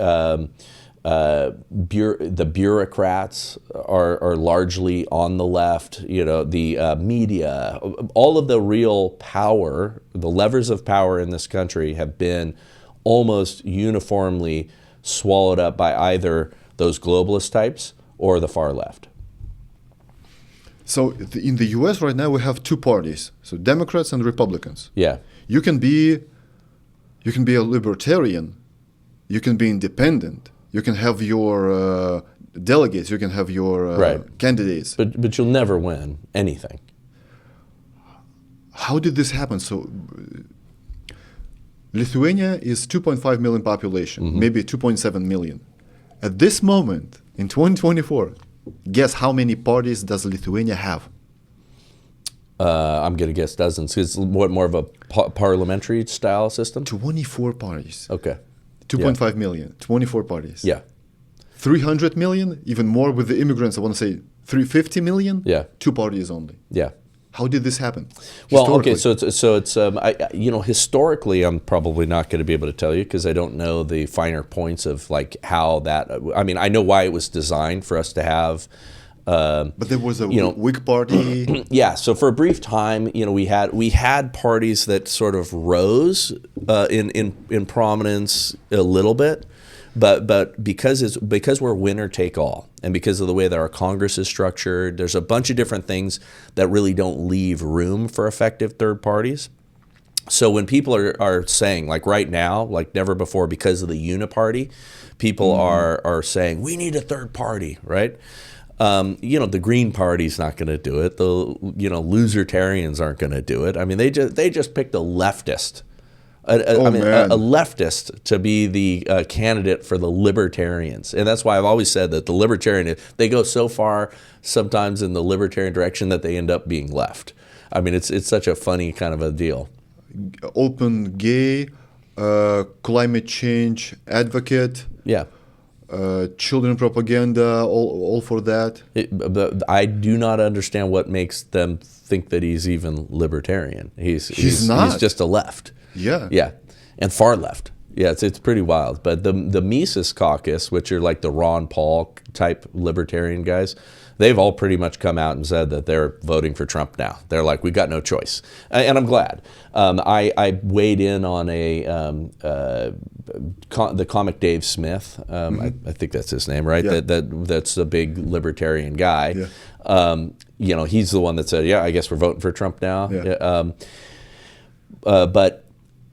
bureaucrats are largely on the left. The media, all of the real power, the levers of power in this country have been almost uniformly swallowed up by either those globalist types or the far left. So in the US right now we have two parties, so Democrats and Republicans. Yeah. You can be a libertarian, you can be independent, you can have your delegates, you can have your candidates. But you'll never win anything. How did this happen? So Lithuania is 2.5 million population, maybe 2.7 million. At this moment, in 2024, guess how many parties does Lithuania have? I'm going to guess dozens. It's more of a parliamentary style system? 24 parties. Okay. 2.5 million, 24 parties. Yeah. 300 million, even more with the immigrants, I want to say 350 million, Yeah. 2 parties only. Yeah. How did this happen? Well, okay, historically? so it's historically, I'm probably not going to be able to tell you because I don't know the finer points of like how that. I mean, I know why it was designed for us to have. But there was a Whig party. Yeah, so for a brief time, we had parties that sort of rose in prominence a little bit, but because we're winner take all, and because of the way that our Congress is structured, there's a bunch of different things that really don't leave room for effective third parties. So when people are saying, like right now, like never before, because of the Uniparty, people are saying we need a third party, right? The Green Party's not going to do it. The Losertarians aren't going to do it. I mean, they just picked a leftist. A leftist to be the candidate for the libertarians. And that's why I've always said that the libertarian, they go so far sometimes in the libertarian direction that they end up being left. I mean, it's such a funny kind of a deal. Open gay, climate change advocate. Yeah. Children propaganda, all for that. But I do not understand what makes them think that he's even libertarian. He's not. He's just a left. Yeah. Yeah, and far left. Yeah, it's pretty wild. But the Mises caucus, which are like the Ron Paul type libertarian guys, they've all pretty much come out and said that they're voting for Trump now. They're like, we got no choice, and I'm glad. I weighed in on the comic Dave Smith. I think that's his name, right? Yeah. That's a big libertarian guy. Yeah. He's the one that said, yeah, I guess we're voting for Trump now. Yeah. But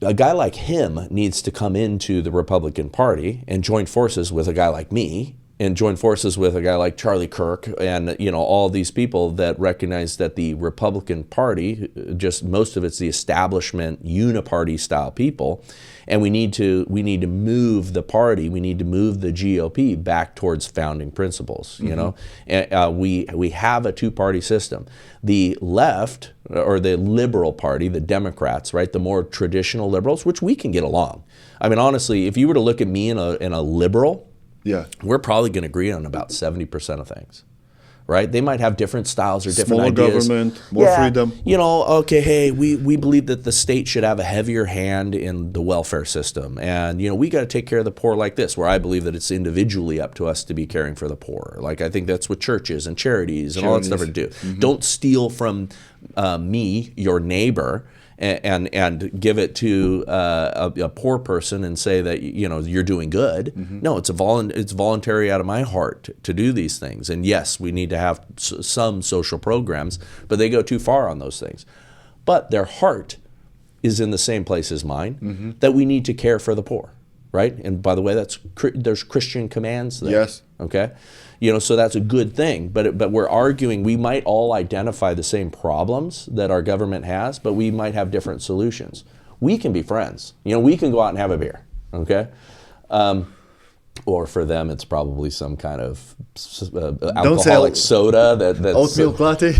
a guy like him needs to come into the Republican Party and join forces with a guy like me and join forces with a guy like Charlie Kirk and all these people that recognize that the Republican Party, just most of it's the establishment Uniparty style people, and we need to move the party, we need to move the GOP back towards founding principles. And we have a two-party system. The left, or the liberal party, the Democrats, right, the more traditional liberals, which we can get along. I mean, honestly, if you were to look at me in a liberal, yeah, we're probably going to agree on about 70% of things, right? They might have different styles or different smaller ideas. government, more freedom. Okay, hey, we believe that the state should have a heavier hand in the welfare system, and we got to take care of the poor like this. Where I believe that it's individually up to us to be caring for the poor. Like I think that's what churches and charities and all that stuff are to do. Don't steal from me, your neighbor, and give it to a poor person and say that you're doing good. No, it's voluntary out of my heart to do these things. And yes, we need to have some social programs, but they go too far on those things. But their heart is in the same place as mine, that we need to care for the poor, right? And by the way, there's Christian commands there. Yes. Okay. So that's a good thing, but we're arguing we might all identify the same problems that our government has, but we might have different solutions. We can be friends. We can go out and have a beer, okay? Or for them, it's probably some kind of alcoholic soda that's oat milk latte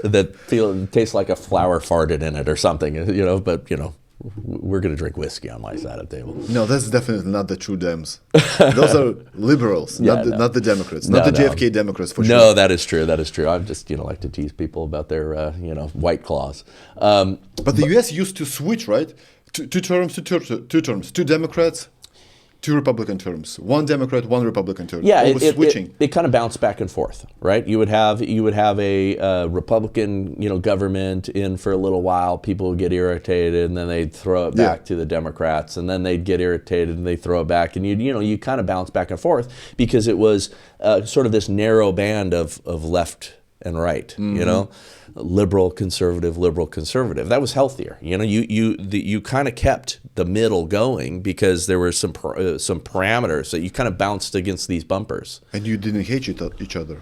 that tastes like a flower farted in it or something, But we're going to drink whiskey on my side of the table. No, that's definitely not the true Dems. Those are liberals, not the Democrats, not the JFK Democrats for sure. No, that is true. That is true. I just like to tease people about their White Claws. But the U.S. used to switch, right? Two terms, two Democrats, two Republican terms, one Democrat, one Republican term. Yeah, switching. It kind of bounced back and forth, right? You would have a Republican, government in for a little while. People would get irritated, and then they'd throw it back to the Democrats, and then they'd get irritated, and they throw it back, and you kind of bounce back and forth because it was sort of this narrow band of left and right, liberal, conservative. That was healthier. You kind of kept the middle going because there were some parameters that you kind of bounced against these bumpers. And you didn't hate each other.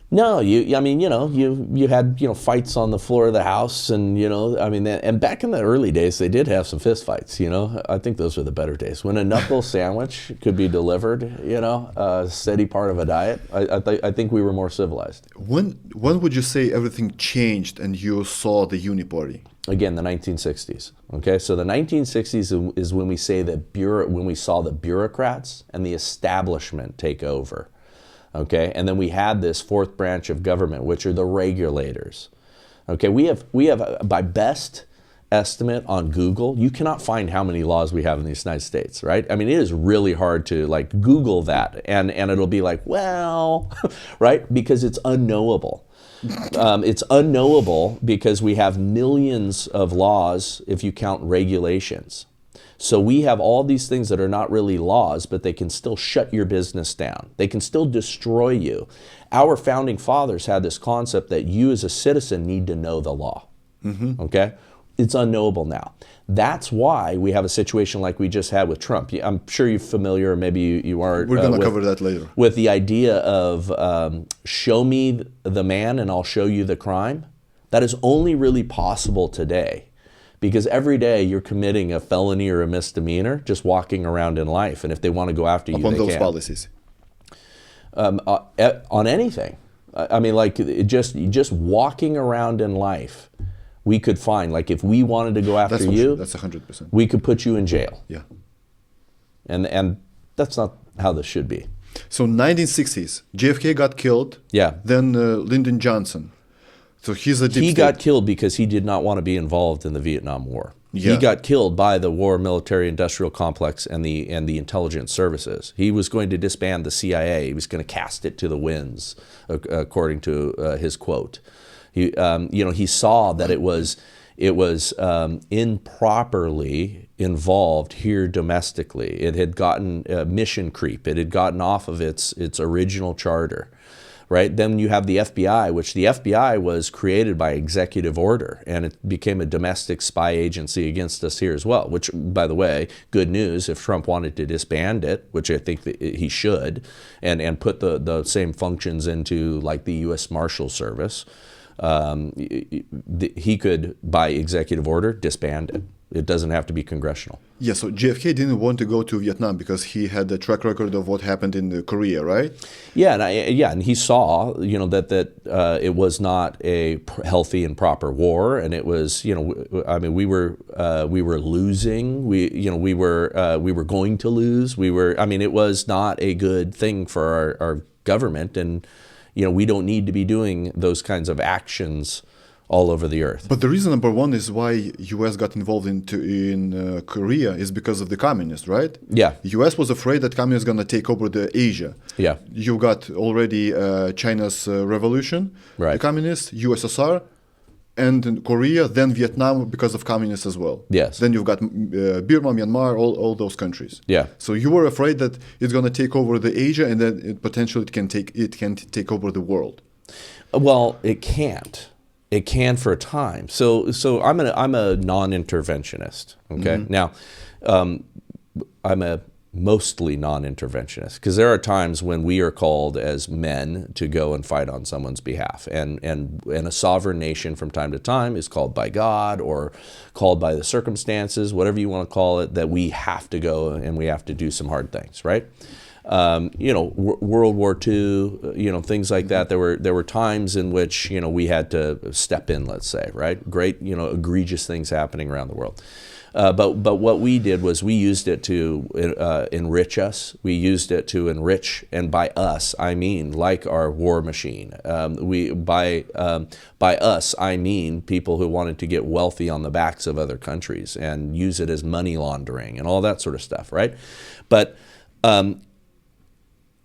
No, you had fights on the floor of the house, and and back in the early days they did have some fist fights. I think those were the better days when a knuckle sandwich could be delivered. A steady part of a diet. I think we were more civilized. When would you say everything changed and you saw the Uniparty? Again, the 1960s. Okay, so the 1960s is when we say when we saw the bureaucrats and the establishment take over. Okay, and then we had this fourth branch of government, which are the regulators. Okay, we have by best estimate on Google, you cannot find how many laws we have in the United States, right? I mean, it is really hard to like Google that, and it'll be like, well, right, because it's unknowable. It's unknowable because we have millions of laws if you count regulations. So we have all these things that are not really laws, but they can still shut your business down. They can still destroy you. Our founding fathers had this concept that you as a citizen need to know the law. Okay? It's unknowable now. That's why we have a situation like we just had with Trump. I'm sure you're familiar, or maybe you aren't. We're going to cover that later. With the idea of show me the man and I'll show you the crime. That is only really possible today. Because every day you're committing a felony or a misdemeanor just walking around in life. And if they want to go after you, upon they those can. policies. On anything. I mean, like just walking around in life, we could find, like if we wanted to go after you, that's 100%. we could put you in jail. Yeah. And that's not how this should be. So 1960s, JFK got killed. Yeah. Then Lyndon Johnson. So he's a deep He state. got killed because he did not want to be involved in the Vietnam War. Yeah. He got killed by the war military-industrial complex and the intelligence services. He was going to disband the CIA. He was going to cast it to the winds, according to his quote. He saw that it was improperly involved here domestically. It had gotten mission creep. It had gotten off of its original charter. Right? Then you have the FBI, which the FBI was created by executive order, and it became a domestic spy agency against us here as well, which, by the way, good news, if Trump wanted to disband it, which I think that he should, and put the same functions into like the U.S. Marshal Service, he could, by executive order, disband it. It doesn't have to be congressional. Yeah, so JFK didn't want to go to Vietnam because he had a track record of what happened in Korea, right? Yeah, and he saw, that it was not a healthy and proper war, and it was, I mean, we were losing. We were going to lose. It was not a good thing for our government, and we don't need to be doing those kinds of actions all over the earth. But the reason number one is why U.S. got involved in Korea is because of the communists, right? Yeah. U.S. was afraid that communists going to take over the Asia. Yeah. You got already China's revolution, right. The communists, USSR, and Korea, then Vietnam because of communists as well. Yes. Then you've got Burma, Myanmar, all those countries. Yeah. So you were afraid that it's going to take over the Asia, and then it can take over the world. Well, it can't. It can for a time. So I'm a non-interventionist. Okay. Now, I'm a mostly non-interventionist because there are times when we are called as men to go and fight on someone's behalf, and a sovereign nation from time to time is called by God or called by the circumstances, whatever you want to call it, that we have to go and we have to do some hard things, right? World War II, things like that. There were times in which, we had to step in, let's say, right? Great, egregious things happening around the world. But what we did was we used it to enrich us. We used it to enrich, and by us, I mean like our war machine. By us, I mean people who wanted to get wealthy on the backs of other countries and use it as money laundering and all that sort of stuff, right? But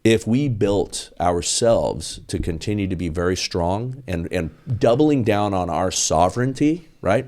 if we built ourselves to continue to be very strong and doubling down on our sovereignty, right?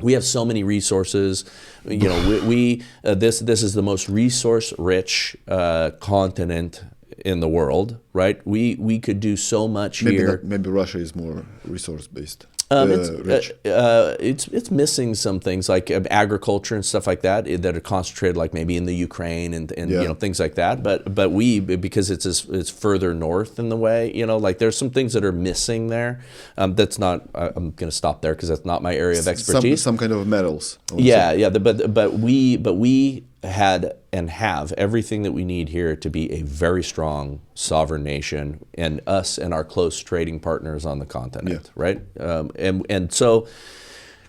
We have so many resources. This is the most resource-rich continent in the world, right? We could do so much here. Maybe Russia is more resource-based. Rich. It's missing some things like agriculture and stuff like that are concentrated, like maybe in the Ukraine and things like that. But we, because it's further north in the way, like there's some things that are missing there. That's not. I'm going to stop there because that's not my area of expertise. Some kind of metals. Yeah. But we had and have everything that we need here to be a very strong sovereign nation, and us and our close trading partners on the continent, right? And so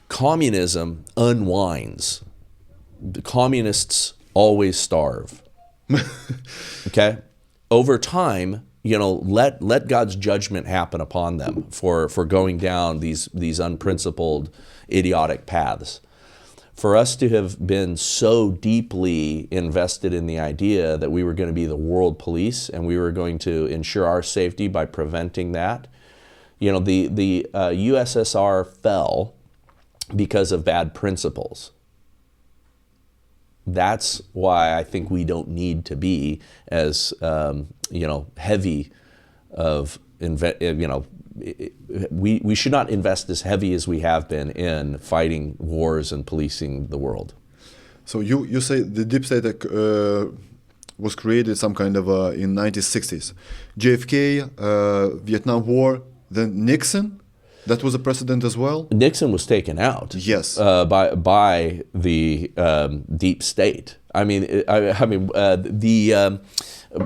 communism unwinds. The communists always starve. Okay? Over time, let God's judgment happen upon them for going down these unprincipled, idiotic paths. For us to have been so deeply invested in the idea that we were going to be the world police and we were going to ensure our safety by preventing that. The USSR fell because of bad principles. That's why I think we don't need to be as heavy of we should not invest as heavy as we have been in fighting wars and policing the world. So you say the deep state was created some kind of in 1960s. JFK, Vietnam War, then Nixon. That was a precedent as well. Nixon was taken out. Yes. By the deep state. The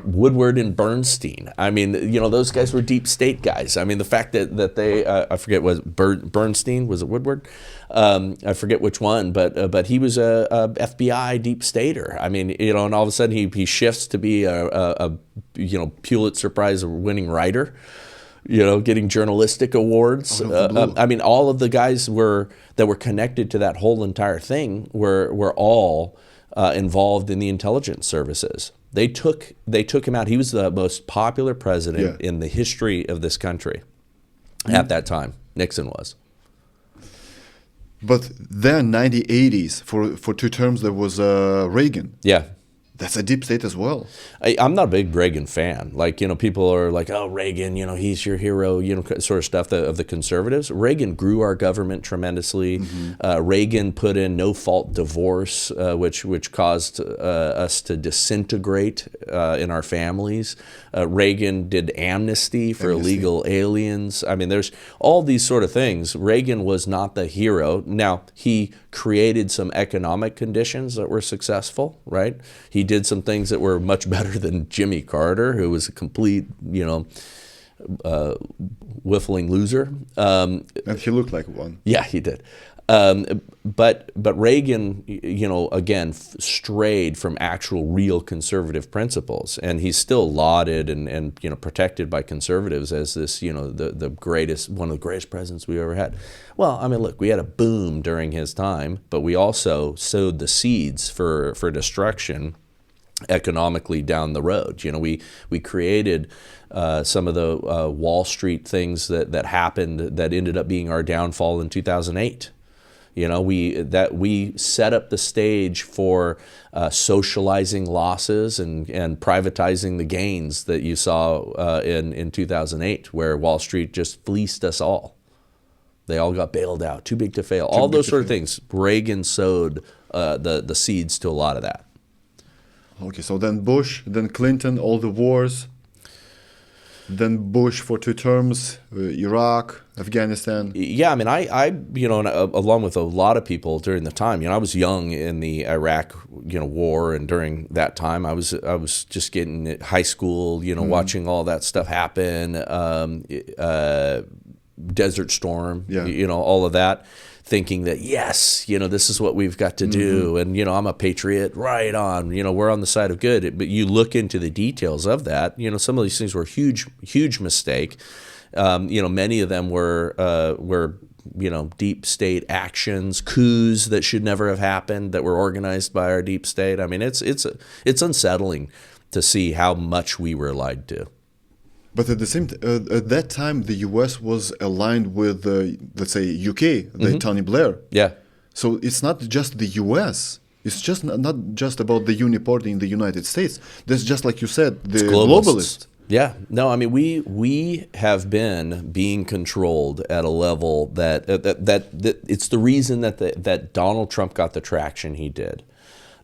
Woodward and Bernstein. Those guys were deep state guys. The fact that they I forget, was Bernstein, was it Woodward? I forget which one, but he was a FBI deep stater. And all of a sudden he shifts to be a Pulitzer Prize winning writer. Getting journalistic awards. All of the guys that were connected to that whole entire thing were all involved in the intelligence services. They took him out. He was the most popular president in the history of this country at that time. Nixon was. But then 1980s, for 2 terms, there was Reagan. Yeah. That's a deep state as well. I'm not a big Reagan fan. People are like, oh, Reagan, he's your hero, sort of stuff of the conservatives. Reagan grew our government tremendously. Mm-hmm. Reagan put in no-fault divorce, which caused us to disintegrate in our families. Reagan did amnesty for illegal aliens. There's all these sort of things. Reagan was not the hero. Now, he created some economic conditions that were successful, right? He did some things that were much better than Jimmy Carter, who was a complete, whiffling loser. And he looked like one. Yeah, he did. But Reagan, again, strayed from actual real conservative principles, and he's still lauded and protected by conservatives as this, the greatest, one of the greatest presidents we ever had. Well, look, we had a boom during his time, but we also sowed the seeds for destruction economically down the road. We created some of the Wall Street things that happened that ended up being our downfall in 2008. We set up the stage for socializing losses and privatizing the gains that you saw in 2008, where Wall Street just fleeced us all. They all got bailed out, too big to fail. All those sort of things. Reagan sowed the seeds to a lot of that. Okay, so then Bush, then Clinton, all the wars. Then Bush for 2 terms, Iraq, Afghanistan. Yeah, I along with a lot of people during the time, I was young in the Iraq, war, and during that time, I was just getting at high school, watching all that stuff happen, Desert Storm, all of that, thinking that, yes, this is what we've got to do. And, I'm a patriot, right on, we're on the side of good. But you look into the details of that, some of these things were huge mistake. Many of them were deep state actions, coups that should never have happened, that were organized by our deep state. It's unsettling to see how much we were lied to. But at the same at that time, the U.S. was aligned with, let's say, UK, Tony Blair. Yeah. So it's not just the U.S. It's just not just about the Uniparty in the United States. There's just, like you said, the globalists. Yeah. No, we have been being controlled at a level that it's the reason that Donald Trump got the traction he did.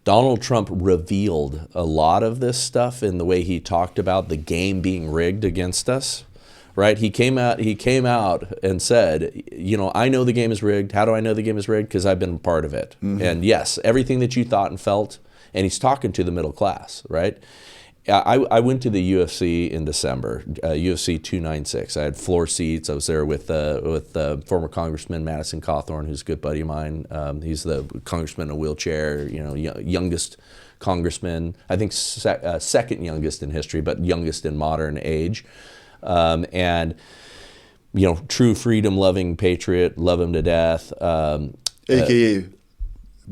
Donald Trump revealed a lot of this stuff in the way he talked about the game being rigged against us, right? He came out and said, I know the game is rigged. How do I know the game is rigged? Because I've been a part of it. Mm-hmm. And yes, everything that you thought and felt, and he's talking to the middle class, right? Yeah, I went to the UFC in December, UFC 296. I had floor seats. I was there with former Congressman Madison Cawthorn, who's a good buddy of mine. He's the congressman in a wheelchair, youngest congressman, I think second youngest in history, but youngest in modern age. And true freedom-loving patriot, love him to death. AKA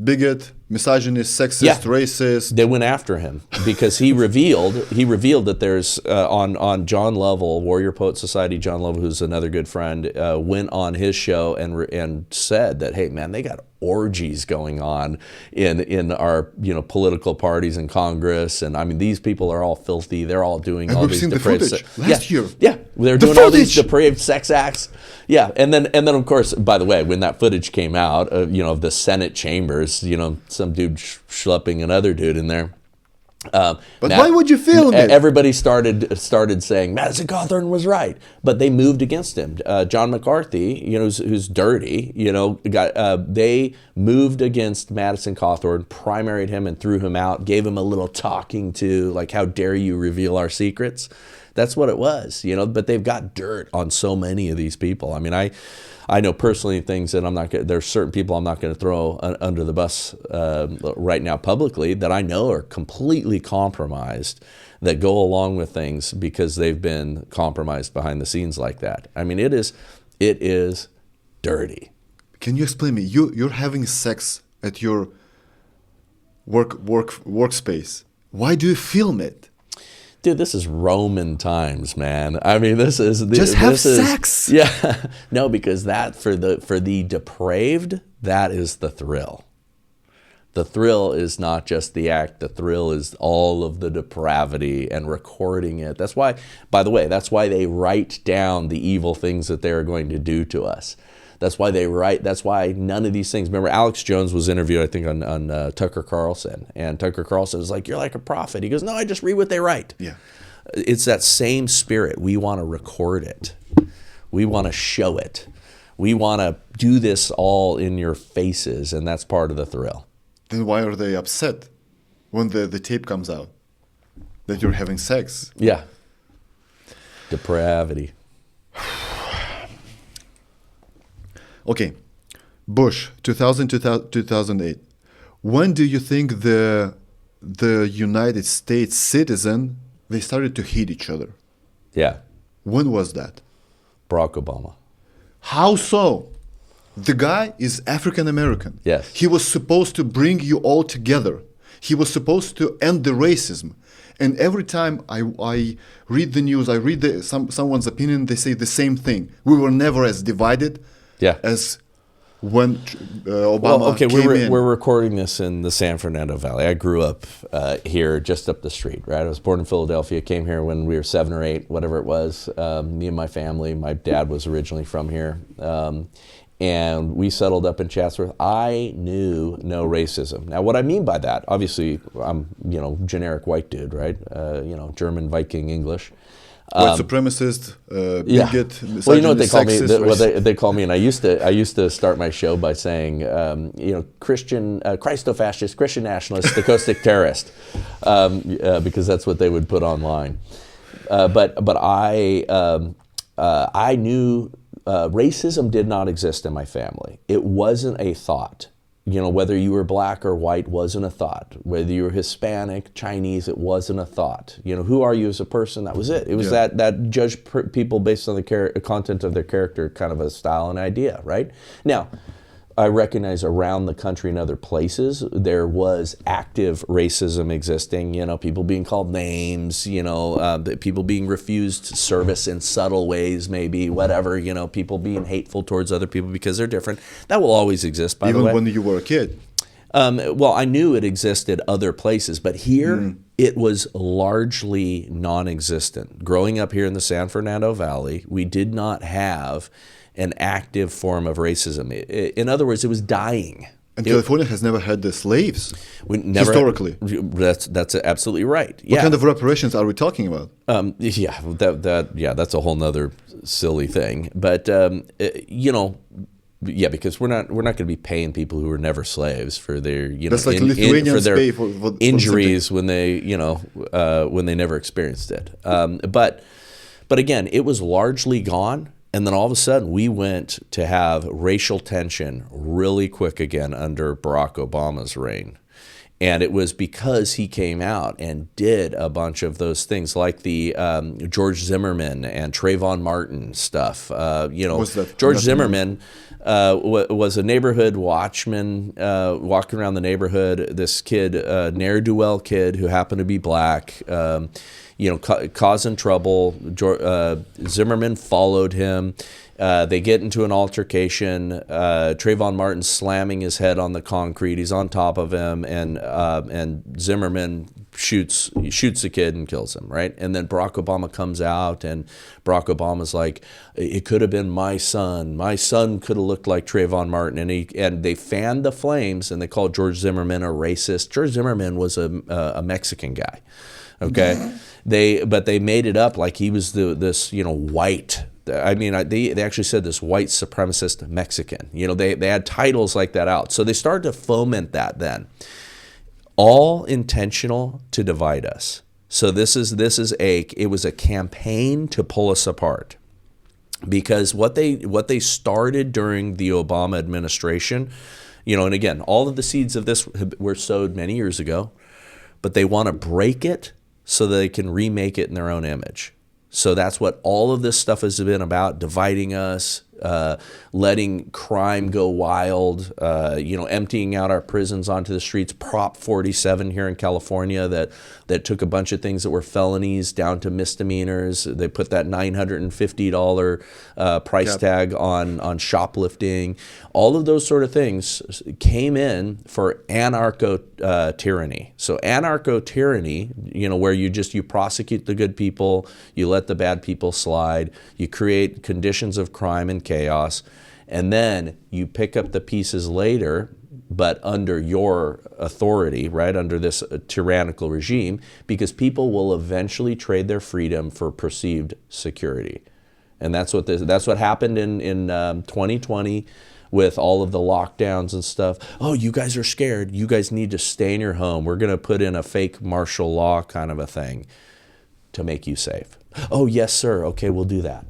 bigot, misogynist, sexist, racist. They went after him because he revealed that there's on John Lovell, Warrior Poet Society. John Lovell, who's another good friend, went on his show and said that, hey man, they got orgies going on in our political parties in Congress, and I mean these people are all filthy. They're all doing all these depraved last year. Yeah, they're doing all these depraved sex acts. Yeah, and then of course, by the way, when that footage came out, of the Senate chambers, some dude schlepping another dude in there. But why would you film it? Everybody started saying Madison Cawthorn was right, but they moved against him. John McCarthy, who's dirty, they moved against Madison Cawthorn, primaried him and threw him out, gave him a little talking to, like, how dare you reveal our secrets? That's what it was, But they've got dirt on so many of these people. I mean, I know personally things that there's certain people I'm not going to throw under the bus right now publicly that I know are completely compromised, that go along with things because they've been compromised behind the scenes like that. I mean, it is dirty. Can you explain me? You're having sex at your workspace. Why do you film it? Dude, this is Roman times, man. I mean, this is sex. Yeah, no, because that for the depraved, that is the thrill. The thrill is not just the act. The thrill is all of the depravity and recording it. That's why, by the way, that's why they write down the evil things that they are going to do to us. That's why that's why none of these things. Remember, Alex Jones was interviewed, I think, on Tucker Carlson. And Tucker Carlson was like, you're like a prophet. He goes, no, I just read what they write. Yeah. It's that same spirit. We want to record it. We want to show it. We want to do this all in your faces, and that's part of the thrill. Then why are they upset when the tape comes out that you're having sex? Yeah. Depravity. Okay, Bush, 2008. When do you think the United States citizen, they started to hate each other? Yeah. When was that? Barack Obama. How so? The guy is African American. Yes. He was supposed to bring you all together. He was supposed to end the racism. And every time I read the news, I read someone's opinion, they say the same thing. We were never as divided. Yeah. As when Obama came in. We're recording this in the San Fernando Valley. I grew up here just up the street, right? I was born in Philadelphia, came here when we were 7 or 8, whatever it was. Me and my family, my dad was originally from here. And we settled up in Chatsworth. I knew no racism. Now, what I mean by that, obviously, I'm, generic white dude, right? German, Viking, English. White supremacist, bigot, misogynist, well, you know what they call me? sexist, They call me, and I used to start my show by saying, Christian, Christo-fascist, Christian nationalist, stochastic terrorist, because that's what they would put online. But I knew racism did not exist in my family. It wasn't a thought. Whether you were black or white wasn't a thought. Whether you were Hispanic, Chinese, it wasn't a thought. Who are you as a person? That was it. It was that judge people based on the content of their character, kind of a style and idea, right? Now, I recognize around the country and other places, there was active racism existing, people being called names, people being refused service in subtle ways, maybe, whatever, people being hateful towards other people because they're different. That will always exist, by the way. Even when you were a kid? Well, I knew it existed other places, but here it was largely non-existent. Growing up here in the San Fernando Valley, we did not have an active form of racism. In other words, it was dying. And California has never had the slaves, historically. That's absolutely right. What kind of reparations are we talking about? That's a whole nother silly thing. But Yeah, because we're not going to be paying people who were never slaves for their That's like Lithuanians for their pay for injuries when they when they never experienced it. But again, it was largely gone, and then all of a sudden we went to have racial tension really quick again under Barack Obama's reign. And it was because he came out and did a bunch of those things, like the George Zimmerman and Trayvon Martin stuff. George Zimmerman was a neighborhood watchman walking around the neighborhood. This kid, ne'er-do-well kid who happened to be black, causing trouble. Zimmerman followed him. They get into an altercation. Trayvon Martin slamming his head on the concrete. He's on top of him, and Zimmerman shoots the kid and kills him. Right, and then Barack Obama comes out, and Barack Obama's like, "It could have been my son. My son could have looked like Trayvon Martin." And they fanned the flames, and they called George Zimmerman a racist. George Zimmerman was a Mexican guy. Okay, but they made it up like he was this white. I mean, they actually said this white supremacist Mexican. They had titles like that out. So they started to foment that then. All intentional to divide us. So it was a campaign to pull us apart. Because what they started during the Obama administration, and again, all of the seeds of this were sowed many years ago, but they want to break it so that they can remake it in their own image. So that's what all of this stuff has been about, dividing us, letting crime go wild, emptying out our prisons onto the streets. Prop 47 here in California that took a bunch of things that were felonies down to misdemeanors. They put that $950 price tag on shoplifting. All of those sort of things came in for anarcho-tyranny. So anarcho-tyranny, where you prosecute the good people, you let the bad people slide, you create conditions of crime and chaos, and then you pick up the pieces later, but under your authority, right, under this tyrannical regime, because people will eventually trade their freedom for perceived security. And that's what happened in 2020 with all of the lockdowns and stuff. Oh, you guys are scared. You guys need to stay in your home. We're going to put in a fake martial law kind of a thing to make you safe. Oh, yes, sir. Okay, we'll do that.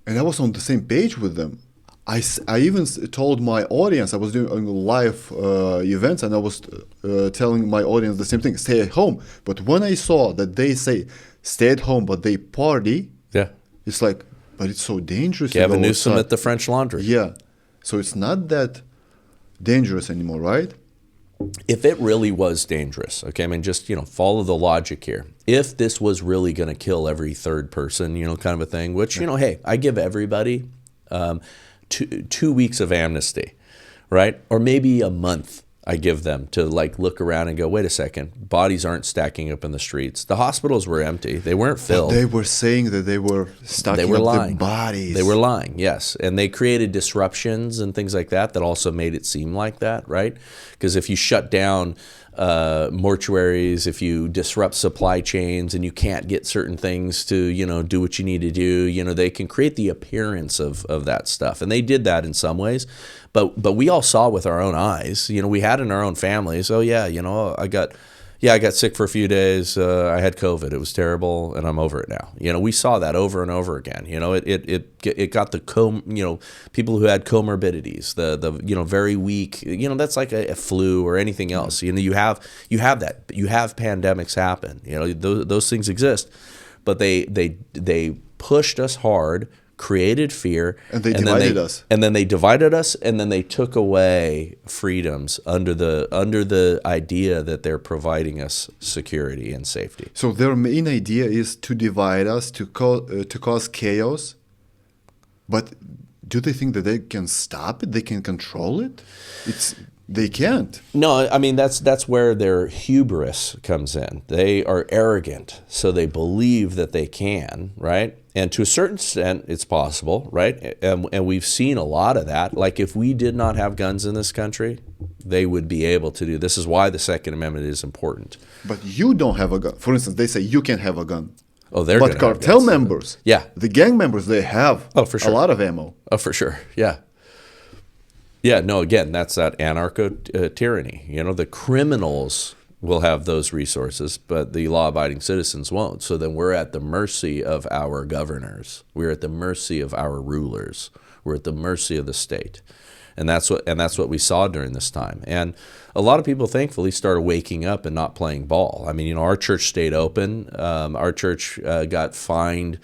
And I was on the same page with them. I even told my audience, I was doing live events, and I was telling my audience the same thing, stay at home. But when I saw that they say, stay at home, but they party, yeah, it's like, but it's so dangerous. Gavin Newsom at the French Laundry. Yeah. So it's not that dangerous anymore, right? If it really was dangerous, okay, I mean, just, follow the logic here. If this was really going to kill every third person, kind of a thing, which, hey, I give everybody 2 weeks of amnesty, right? Or maybe a month I give them to look around and go, wait a second, bodies aren't stacking up in the streets. The hospitals were empty. They weren't filled. But they were saying that they were stacking up lying. the bodies. They were lying, yes. And they created disruptions and things like that also made it seem like that, right? Because if you shut down mortuaries, if you disrupt supply chains and you can't get certain things to, do what you need to do, they can create the appearance of that stuff. And they did that in some ways. But we all saw with our own eyes, we had in our own families, oh yeah, I got sick for a few days, I had COVID, it was terrible, and I'm over it now. We saw that over and over again. It got the people who had comorbidities, the very weak, that's like a flu or anything else. You have that. You have pandemics happen. Those things exist, but they pushed us hard, created fear, and they divided us. And then they divided us, and then they took away freedoms under the idea that they're providing us security and safety. So their main idea is to divide us, to cause chaos. But do they think that they can stop it? They can control it? They can't. No, I mean, that's where their hubris comes in. They are arrogant, so they believe that they can, right? And to a certain extent, it's possible, right? And we've seen a lot of that. Like, if we did not have guns in this country, they would be able to do. This is why the Second Amendment is important. But you don't have a gun. For instance, they say you can have a gun. Oh, but cartel members, yeah, the gang members, they have for sure. a lot of ammo. Oh, for sure, yeah. Yeah, no, again, that's that anarcho-tyranny. The criminals will have those resources, but the law-abiding citizens won't. So then we're at the mercy of our governors. We're at the mercy of our rulers. We're at the mercy of the state. And that's what we saw during this time. And a lot of people, thankfully, started waking up and not playing ball. I mean, our church stayed open. Our church got fined.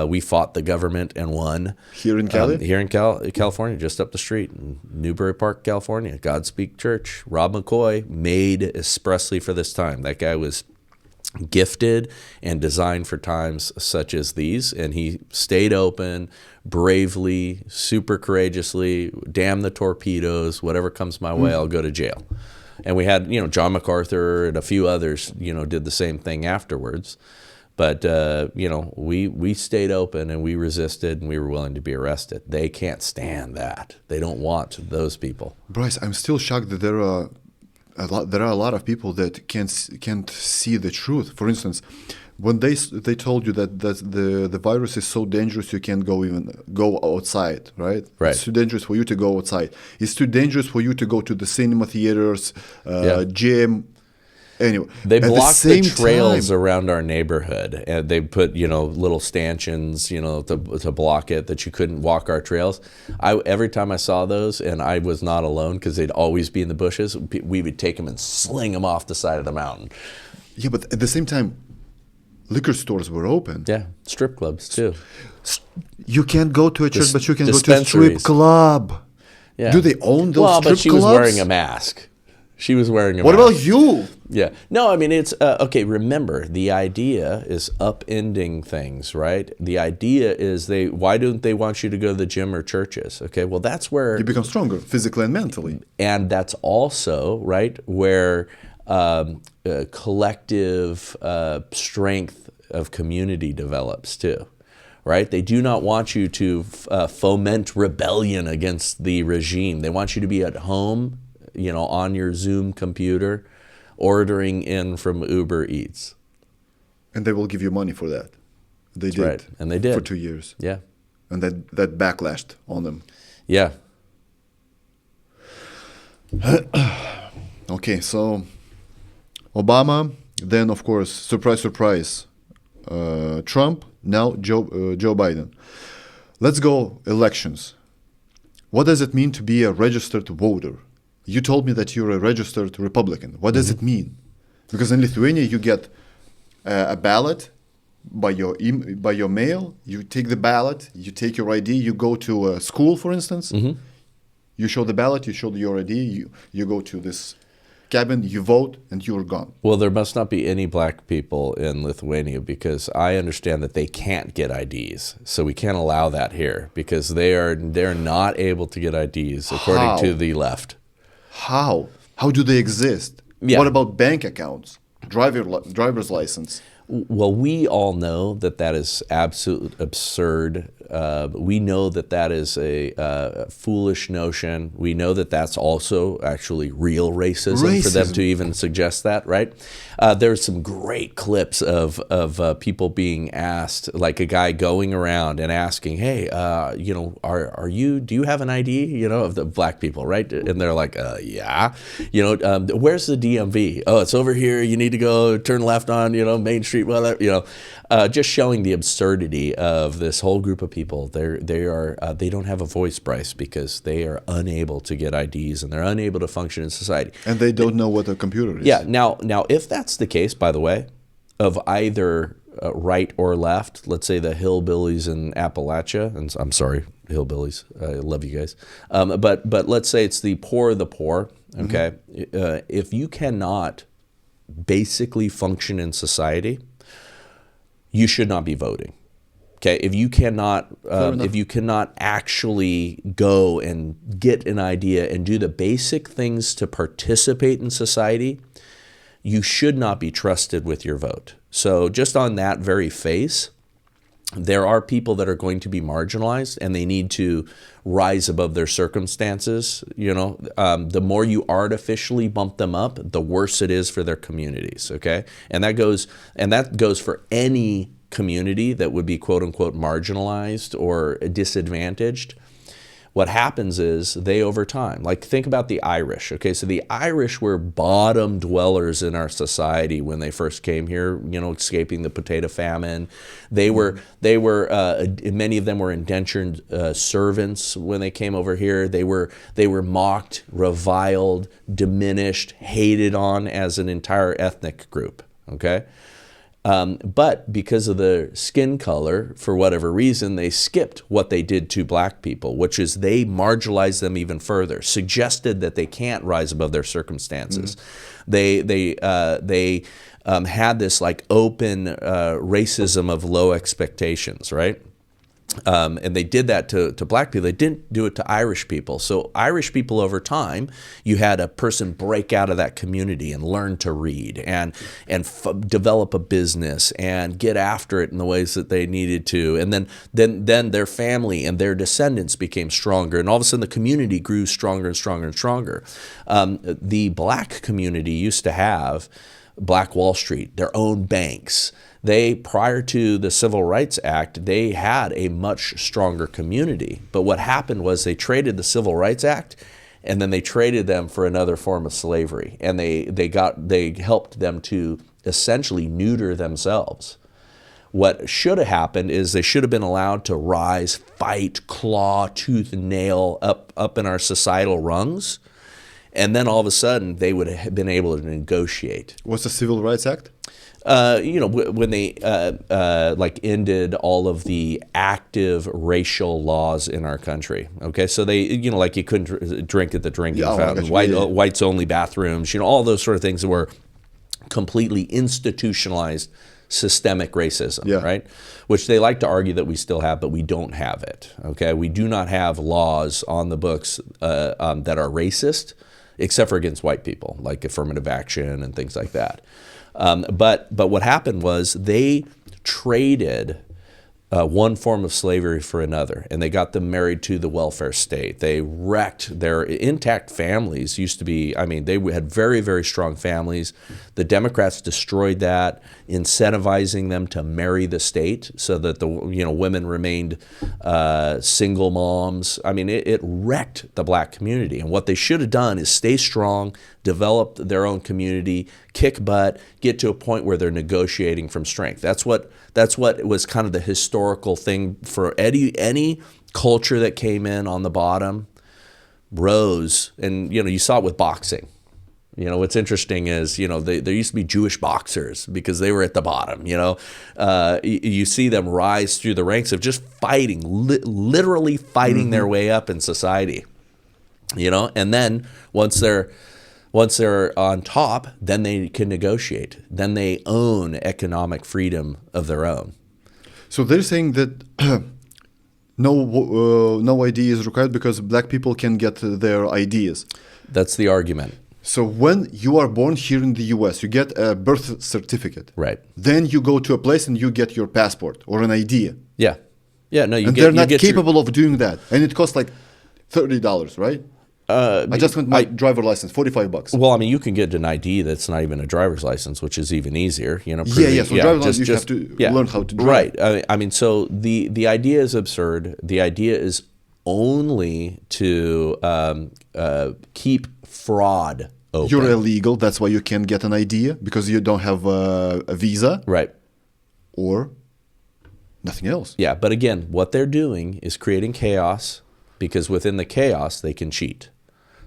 We fought the government and won. Here in Cali? Here in California, just up the street in Newbury Park, California. Godspeak Church. Rob McCoy, made expressly for this time. That guy was gifted and designed for times such as these, and he stayed open bravely, super courageously. Damn the torpedoes, whatever comes my way, I'll go to jail. And we had, John MacArthur and a few others, did the same thing afterwards. But we stayed open and we resisted and we were willing to be arrested. They can't stand that. They don't want those people. Bryce, I'm still shocked that there are a lot of people that can't see the truth. For instance, when they told you that the virus is so dangerous you can't go outside, right? Right. It's too dangerous for you to go outside. It's too dangerous for you to go to the cinema theaters, gym. Anyway, they blocked the trails around our neighborhood, and they put little stanchions to block it, that you couldn't walk our trails. Every time I saw those, and I was not alone because they'd always be in the bushes, we would take them and sling them off the side of the mountain. Yeah, but at the same time, liquor stores were open. Yeah, strip clubs too. You can't go to a church, but you can go to a strip club. Yeah. Do they own those strip clubs? Well, but she was wearing a mask. She was wearing a mask. What about you? Yeah. No, I mean, it's, okay, remember, the idea is upending things, right? The idea is why don't they want you to go to the gym or churches? Okay, well, that's where... You become stronger, physically and mentally. And that's also, right, where collective strength of community develops too, right? They do not want you to foment rebellion against the regime. They want you to be at home, on your Zoom computer, ordering in from Uber Eats. And they will give you money for that. They did. Right. And they did. For 2 years. Yeah. And that backlashed on them. Yeah. Okay, so Obama, then of course, surprise, surprise, Trump, now Joe Biden. Let's go elections. What does it mean to be a registered voter? You told me that you're a registered Republican. What does it mean? Because in Lithuania, you get a ballot by your mail. You take the ballot, you take your ID, you go to a school, for instance. Mm-hmm. You show the ballot, you show your ID, you go to this cabin, you vote, and you're gone. Well, there must not be any black people in Lithuania, because I understand that they can't get IDs. So we can't allow that here, because they're not able to get IDs according to the left. How? How do they exist? Yeah. What about bank accounts, driver's license? Well, we all know that is absolute absurd. We know that is a foolish notion. We know that that's also actually real racism for them to even suggest that, right? There's some great clips of people being asked, like a guy going around and asking, "Hey, do you have an ID?" Of the black people, right? And they're like, "Yeah." Where's the DMV? Oh, it's over here. You need to go turn left on, Main Street. Well, just showing the absurdity of this whole group of people. They don't have a voice, Bryce, because they are unable to get IDs and they're unable to function in society. And they don't know what a computer is. Yeah. Now, if that's the case, by the way, of either right or left, let's say the hillbillies in Appalachia, and I'm sorry, hillbillies, I love you guys, but let's say it's the poor of the poor. Okay, if you cannot basically function in society, you should not be voting. Okay, if you cannot actually go and get an idea and do the basic things to participate in society, you should not be trusted with your vote. So just on that very face, there are people that are going to be marginalized and they need to rise above their circumstances. The more you artificially bump them up, the worse it is for their communities. Okay, and that goes for any community that would be quote unquote marginalized or disadvantaged. what happens is they over time, like think about the Irish. Okay, so the Irish were bottom dwellers in our society when they first came here, escaping the potato famine. They were many of them were indentured servants when they came over here. They were mocked, reviled, diminished, hated on as an entire ethnic group. Okay. But because of their skin color, for whatever reason, they skipped what they did to black people, which is they marginalized them even further, suggested that they can't rise above their circumstances. They had this like open racism of low expectations, right? And they did that to black people. They didn't do it to Irish people. So Irish people over time, you had a person break out of that community and learn to read and develop a business and get after it in the ways that they needed to. And then their family and their descendants became stronger. And all of a sudden the community grew stronger and stronger and stronger. The black community used to have Black Wall Street, their own banks. Prior to the Civil Rights Act, they had a much stronger community. But what happened was they traded the Civil Rights Act, and then they traded them for another form of slavery. And they helped them to essentially neuter themselves. What should have happened is they should have been allowed to rise, fight, claw, tooth, and nail up in our societal rungs. And then all of a sudden, they would have been able to negotiate. What's the Civil Rights Act? When they ended all of the active racial laws in our countray. Okay, so they, like you couldn't drink at the drinking fountain, whites only bathrooms, all those sort of things that were completely institutionalized systemic racism, right? Which they like to argue that we still have, but we don't have it. Okay, we do not have laws on the books that are racist, except for against white people, like affirmative action and things like that. But what happened was they traded one form of slavery for another, and they got them married to the welfare state. They wrecked their intact families. Used to be, they had very, very strong families. The Democrats destroyed that, incentivizing them to marry the state so that the women remained single moms. It wrecked the black community. And what they should have done is stay strong, develop their own community, kick butt, get to a point where they're negotiating from strength. That's what was kind of the historical thing for any culture that came in on the bottom, rose. And you saw it with boxing. What's interesting is there used to be Jewish boxers because they were at the bottom. You see them rise through the ranks of just fighting, literally fighting their way up in society. And then once they're on top, then they can negotiate. Then they own economic freedom of their own. So they're saying that no ID is required because black people can get their IDs. That's the argument. So when you are born here in the US, you get a birth certificate. Right. Then you go to a place and you get your passport or an ID. Yeah. Yeah, no, they're not capable of doing that. And it costs like $30, right? I just got my driver license, $45. Well, you can get an ID that's not even a driver's license, which is even easier. So driver's license, you have to learn how to drive. Right. So the idea is absurd. The idea is only to keep fraud open. You're illegal. That's why you can't get an ID because you don't have a visa. Right. Or nothing else. Yeah, but again, what they're doing is creating chaos because within the chaos, they can cheat.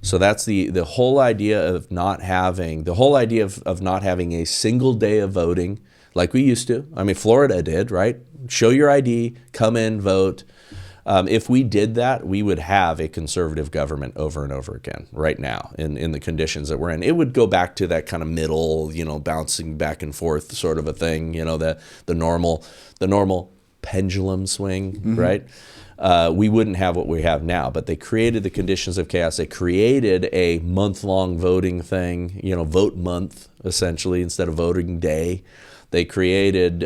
So that's the whole idea of not having a single day of voting like we used to. Florida did, right? Show your ID, come in, vote. If we did that, we would have a conservative government over and over again right now in the conditions that we're in. It would go back to that kind of middle, bouncing back and forth sort of a thing, the normal pendulum swing, right? We wouldn't have what we have now, but they created the conditions of chaos. They created a month-long voting thing, vote month, essentially, instead of voting day. They created,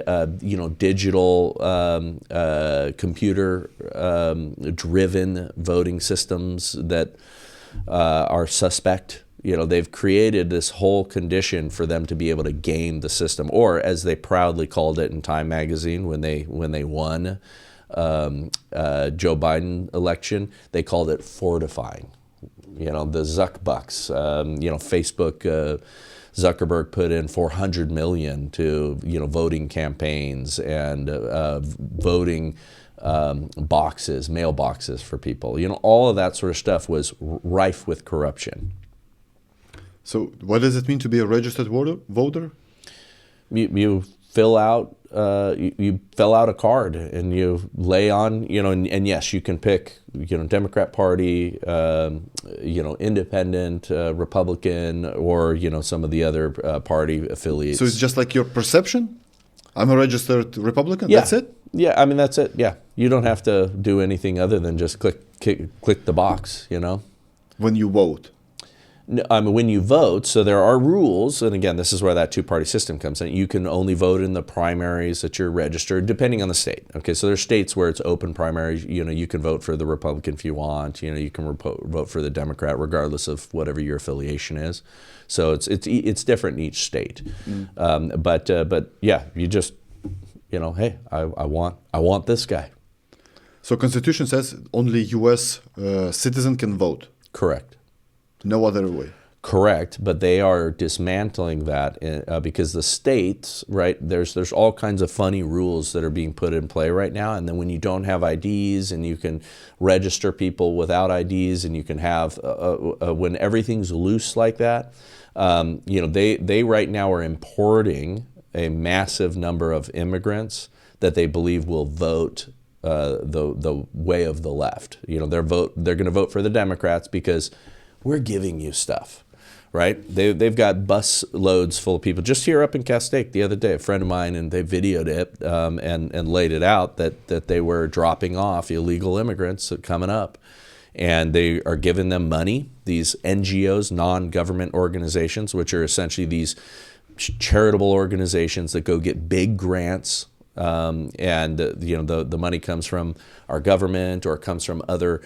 digital, computer-driven voting systems that are suspect. They've created this whole condition for them to be able to game the system, or as they proudly called it in Time magazine when they won Joe Biden election, they called it fortifying. The Zuck bucks, Facebook, Zuckerberg put in $400 million to, voting campaigns and voting boxes, mailboxes for people. All of that sort of stuff was rife with corruption. So what does it mean to be a registered voter? You fill out you fill out a card and you lay on, and yes, you can pick, Democrat Party, Independent, Republican, or some of the other party affiliates. So it's just like your perception? I'm a registered Republican. Yeah. That's it? Yeah, I mean, that's it. Yeah, you don't have to do anything other than just click the box. When you vote. No, I mean, when you vote, so there are rules, and again, this is where that two-party system comes in. You can only vote in the primaries that you're registered, depending on the state. Okay, so there's states where it's open primaries. You can vote for the Republican if you want. You can vote for the Democrat, regardless of whatever your affiliation is. So it's different in each state. But yeah, you just hey, I want this guy. So Constitution says only U.S. Citizen can vote. Correct. No other way. Correct, but they are dismantling that because the states, right? There's all kinds of funny rules that are being put in play right now, and then when you don't have IDs and you can register people without IDs, and you can have when everything's loose like that, they right now are importing a massive number of immigrants that they believe will vote the way of the left. They're going to vote for the Democrats because we're giving you stuff, right? They've got bus loads full of people. Just here up in Castaic the other day, a friend of mine, and they videoed it and laid it out that they were dropping off illegal immigrants coming up. And they are giving them money, these NGOs, non-government organizations, which are essentially these charitable organizations that go get big grants. The money comes from our government or it comes from other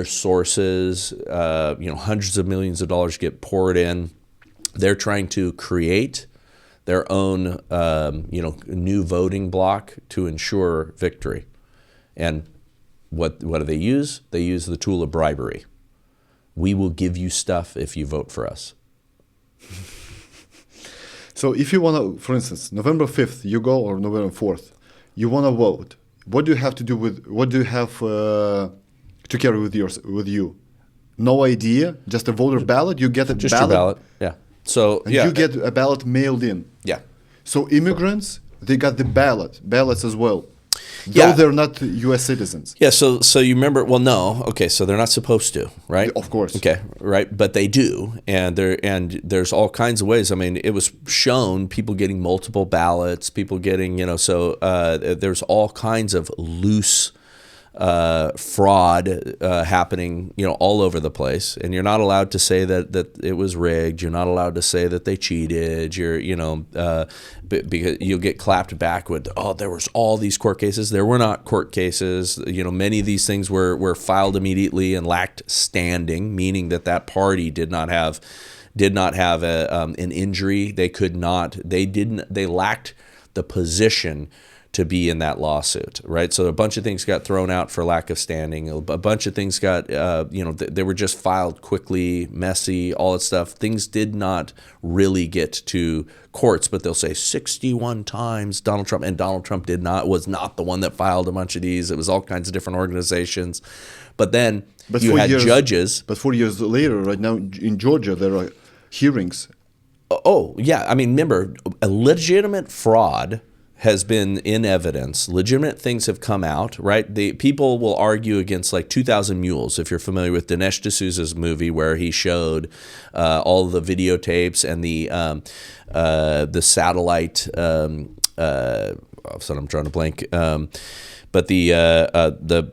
sources. Hundreds of millions of dollars get poured in. They're trying to create their own, new voting bloc to ensure victory. And what do they use? They use the tool of bribery. We will give you stuff if you vote for us. So if you want to, for instance, November 5th, you go, or November 4th, you want to vote. What do you have to do what do you have to carry with you? No idea, just a voter ballot. You get a just ballot. Your ballot, yeah. So and yeah, you get a ballot mailed in. Yeah. So immigrants, they got the ballots as well. Yeah. Though they're not U.S. citizens. Yeah, so you remember, well, no, okay, so they're not supposed to, right? Of course. Okay, right, but they do, and there's all kinds of ways. I mean, it was shown people getting multiple ballots, people getting, there's all kinds of loose fraud happening, all over the place, and you're not allowed to say that it was rigged. You're not allowed to say that they cheated. Because you'll get clapped back with, there was all these court cases. There were not court cases. Many of these things were filed immediately and lacked standing, meaning that party did not have an injury. They lacked the position to be in that lawsuit, right? So a bunch of things got thrown out for lack of standing. A bunch of things got, they were just filed quickly, messy, all that stuff. Things did not really get to courts, but they'll say 61 times Donald Trump, and Donald Trump was not the one that filed a bunch of these. It was all kinds of different organizations. But then you had judges. But 4 years later, right now in Georgia, there are hearings. Oh, yeah. I mean, remember, a legitimate fraud has been in evidence. Legitimate things have come out, right? The people will argue against like 2,000 Mules, if you're familiar with Dinesh D'Souza's movie where he showed all the videotapes and the satellite, so I'm trying to blank, but the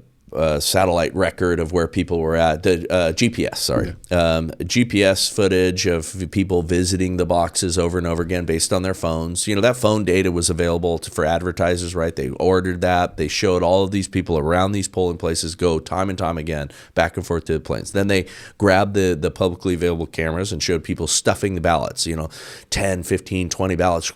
satellite record of where people were at, the GPS, sorry. GPS footage of people visiting the boxes over and over again based on their phones. You know, that phone data was available for advertisers, right? They ordered that. They showed all of these people around these polling places go time and time again, back and forth to the planes. Then they grabbed the publicly available cameras and showed people stuffing the ballots, 10, 15, 20 ballots,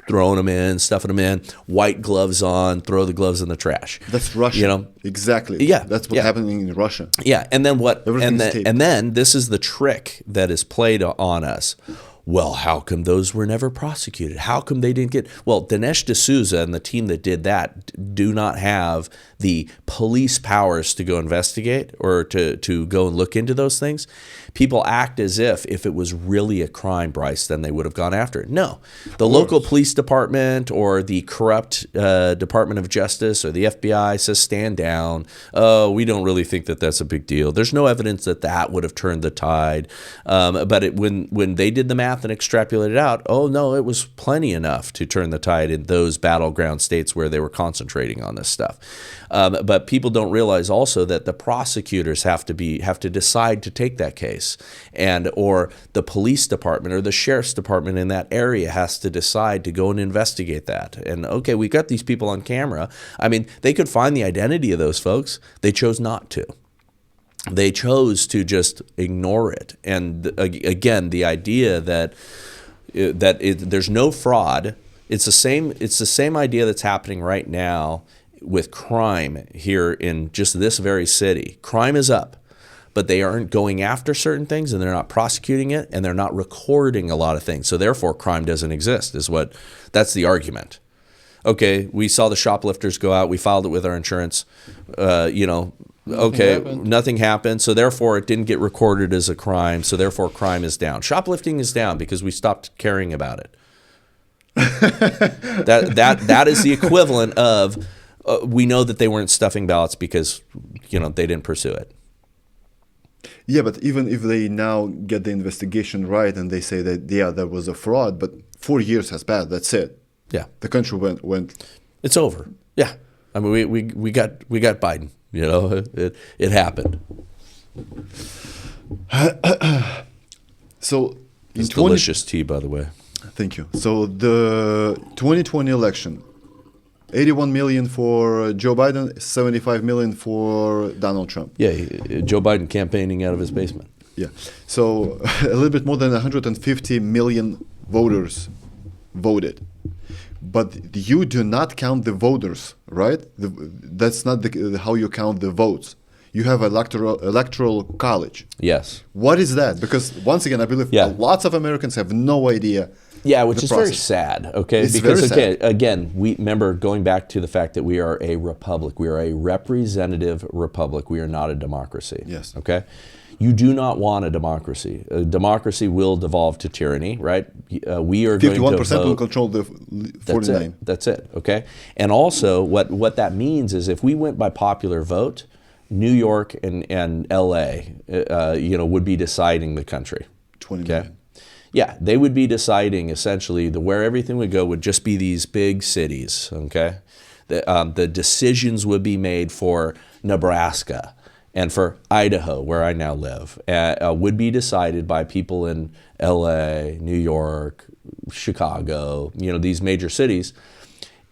throwing them in, stuffing them in, white gloves on, throw the gloves in the trash. That's Russia. Exactly. Yeah. That's what's happening in Russia. Yeah. And then what? Everything's And then this is the trick that is played on us. Well, how come those were never prosecuted? How come they didn't get? Well, Dinesh D'Souza and the team that did that do not have the police powers to go investigate or to go and look into those things. People act as if it was really a crime, Bryce, then they would have gone after it. No. The local police department or the corrupt Department of Justice or the FBI says, stand down. Oh, we don't really think that that's a big deal. There's no evidence that would have turned the tide. But when they did the math and extrapolated out, oh, no, it was plenty enough to turn the tide in those battleground states where they were concentrating on this stuff. But people don't realize also that the prosecutors have to decide to take that case, or the police department or the sheriff's department in that area has to decide to go and investigate that. And okay, we got these people on camera. I mean, they could find the identity of those folks. They chose not to. They chose to just ignore it. And again, the idea that there's no fraud. It's the same idea that's happening right now with crime here in just this very city. Crime is up, but they aren't going after certain things, and they're not prosecuting it, and they're not recording a lot of things. So therefore, crime doesn't exist. That's the argument. Okay, we saw the shoplifters go out. We filed it with our insurance. Nothing happened. So therefore, it didn't get recorded as a crime. So therefore, crime is down. Shoplifting is down because we stopped caring about it. That is the equivalent of we know that they weren't stuffing ballots because they didn't pursue it. Yeah, but even if they now get the investigation right and they say that there was a fraud, but 4 years has passed. That's it. Yeah, the country went. It's over. Yeah, I mean we got Biden. It happened. So it's delicious tea, by the way. Thank you. So the 2020 election, 81 million for Joe Biden, 75 million for Donald Trump. Yeah, Joe Biden campaigning out of his basement. Yeah. So a little bit more than 150 million voters voted. But you do not count the voters, right? That's not how you count the votes. You have electoral college. Yes. What is that? Because once again, I believe lots of Americans have no idea. Yeah, which is very sad, okay? It's because, very sad. Again, we remember going back to the fact that we are a republic. We are a representative republic. We are not a democracy. Yes. Okay? You do not want a democracy. A democracy will devolve to tyranny, right? We are 51% will control the 49%. That's it, okay? And also, what that means is if we went by popular vote, New York and L.A., would be deciding the country. 20 okay? million. Yeah, they would be deciding essentially where everything would go would just be these big cities, okay? The decisions would be made for Nebraska and for Idaho, where I now live, would be decided by people in L.A., New York, Chicago, these major cities.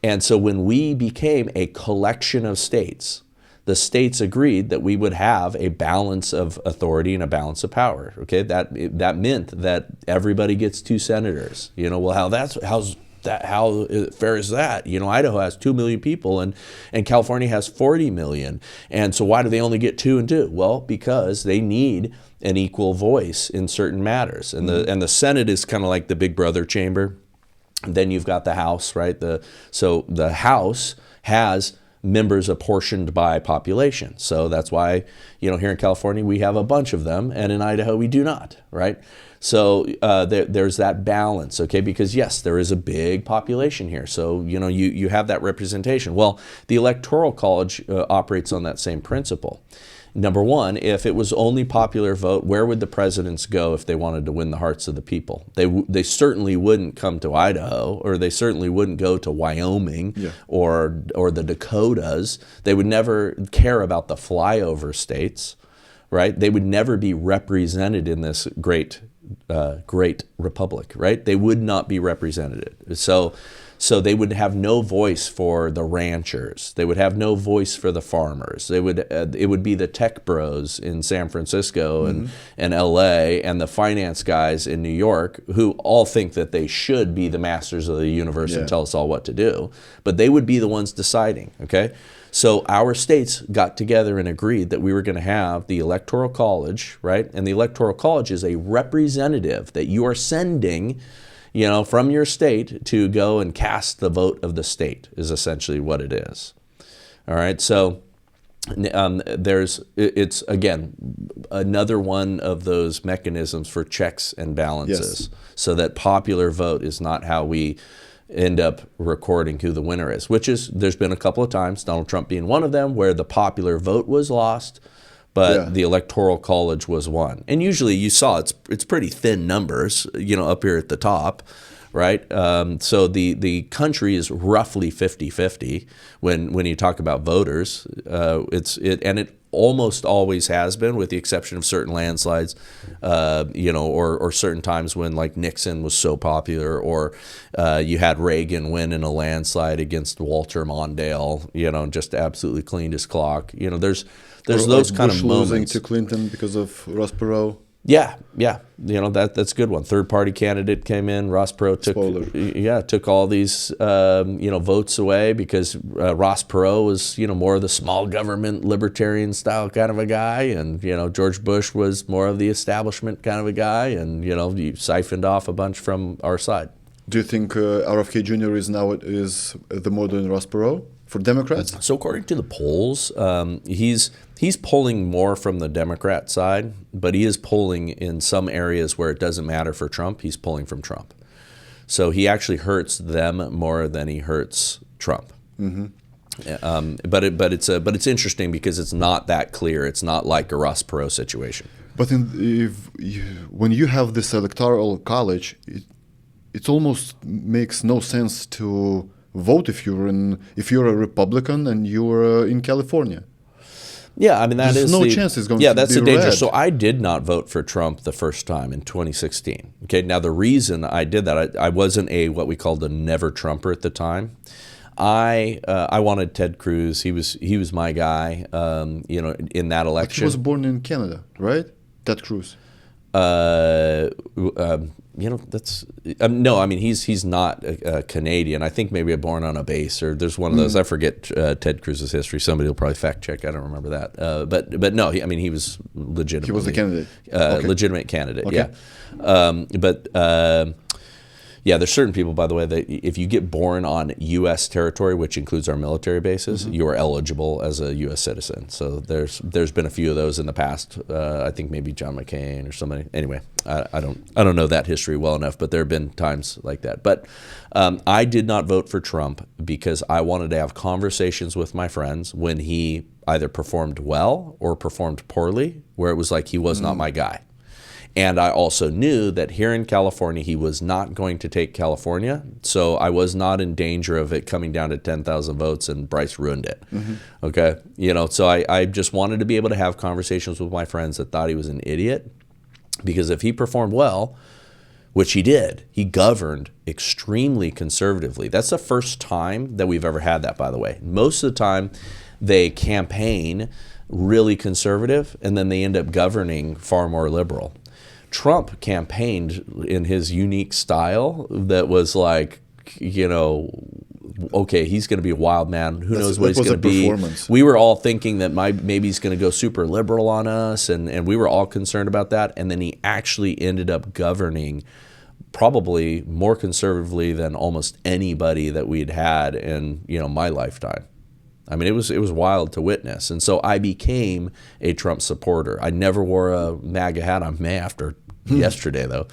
And so when we became a collection of states, the states agreed that we would have a balance of authority and a balance of power. Okay, that meant that everybody gets 2 senators. Well, how fair is that? Idaho has 2 million people and California has 40 million. And so why do they only get 2 and 2? Well, because they need an equal voice in certain matters. And the Senate is kind of like the big brother chamber. And then you've got the House, right? So the House has members apportioned by population. So that's why, here in California, we have a bunch of them, and in Idaho, we do not, right? So there's that balance, okay? Because yes, there is a big population here. So, you have that representation. Well, the Electoral College operates on that same principle. Number one, if it was only popular vote, where would the presidents go if they wanted to win the hearts of the people? They certainly wouldn't come to Idaho, or they certainly wouldn't go to Wyoming, or the Dakotas. They would never care about the flyover states, right? They would never be represented in this great republic, right? They would not be represented. So they would have no voice for the ranchers. They would have no voice for the farmers. It would be the tech bros in San Francisco and LA and the finance guys in New York, who all think that they should be the masters of the universe and tell us all what to do. But they would be the ones deciding, okay? So our states got together and agreed that we were going to have the Electoral College, right? And the Electoral College is a representative that you are sending, from your state to go and cast the vote of the state, is essentially what it is. All right, so it's again another one of those mechanisms for checks and balances, so that popular vote is not how we end up recording who the winner is, which is, there's been a couple of times, Donald Trump being one of them, where the popular vote was lost, but the Electoral College was won. And usually you saw it's pretty thin numbers, up here at the top, right? So the country is roughly 50-50 when you talk about voters. It almost always has been, with the exception of certain landslides, or certain times when, like, Nixon was so popular, or you had Reagan win in a landslide against Walter Mondale, just absolutely cleaned his clock. There's those kind of moments. Losing to Clinton because of Ross Perot. Yeah, that's a good one. Third party candidate came in. Ross Perot took all these votes away because Ross Perot was more of the small government libertarian style kind of a guy, and George Bush was more of the establishment kind of a guy, and you siphoned off a bunch from our side. Do you think RFK Jr. is the modern Ross Perot for Democrats? So according to the polls, he's polling more from the Democrat side, but he is polling in some areas where it doesn't matter for Trump. He's pulling from Trump, so he actually hurts them more than he hurts Trump. But it's interesting because it's not that clear. It's not like a Ross Perot situation. But when you have this electoral college, it almost makes no sense to vote if you're a Republican and you're in California. Yeah, I mean, there's no chance it's going to be that's the danger. red. So I did not vote for Trump the first time in 2016. Okay, now the reason I did that, I wasn't what we called a never Trumper at the time. I wanted Ted Cruz. He was my guy. In that election. But he was born in Canada, right? Ted Cruz. That's no. I mean, he's not a Canadian. I think maybe born on a base, or there's one of those. I forget Ted Cruz's history. Somebody will probably fact check. I don't remember that. But no. He was legitimate. He was a candidate. Legitimate candidate. Okay. Yeah. Yeah, there's certain people, by the way, that if you get born on U.S. territory, which includes our military bases, you are eligible as a U.S. citizen. So there's been a few of those in the past. I think maybe John McCain or somebody. Anyway, I don't know that history well enough, but there have been times like that. But I did not vote for Trump because I wanted to have conversations with my friends when he either performed well or performed poorly, where it was like he was not my guy. And I also knew that here in California, he was not going to take California. So I was not in danger of it coming down to 10,000 votes and Bryce ruined it. Okay. So I just wanted to be able to have conversations with my friends that thought he was an idiot, because if he performed well, which he did, he governed extremely conservatively. That's the first time that we've ever had that, by the way. Most of the time they campaign really conservative and then they end up governing far more liberal. Trump campaigned in his unique style that was like, okay, he's going to be a wild man. Who knows what he's going to be. We were all thinking that maybe he's going to go super liberal on us, and we were all concerned about that. And then he actually ended up governing probably more conservatively than almost anybody that we'd had in my lifetime. I mean, it was wild to witness. And so I became a Trump supporter. I never wore a MAGA hat. I may after yesterday, though.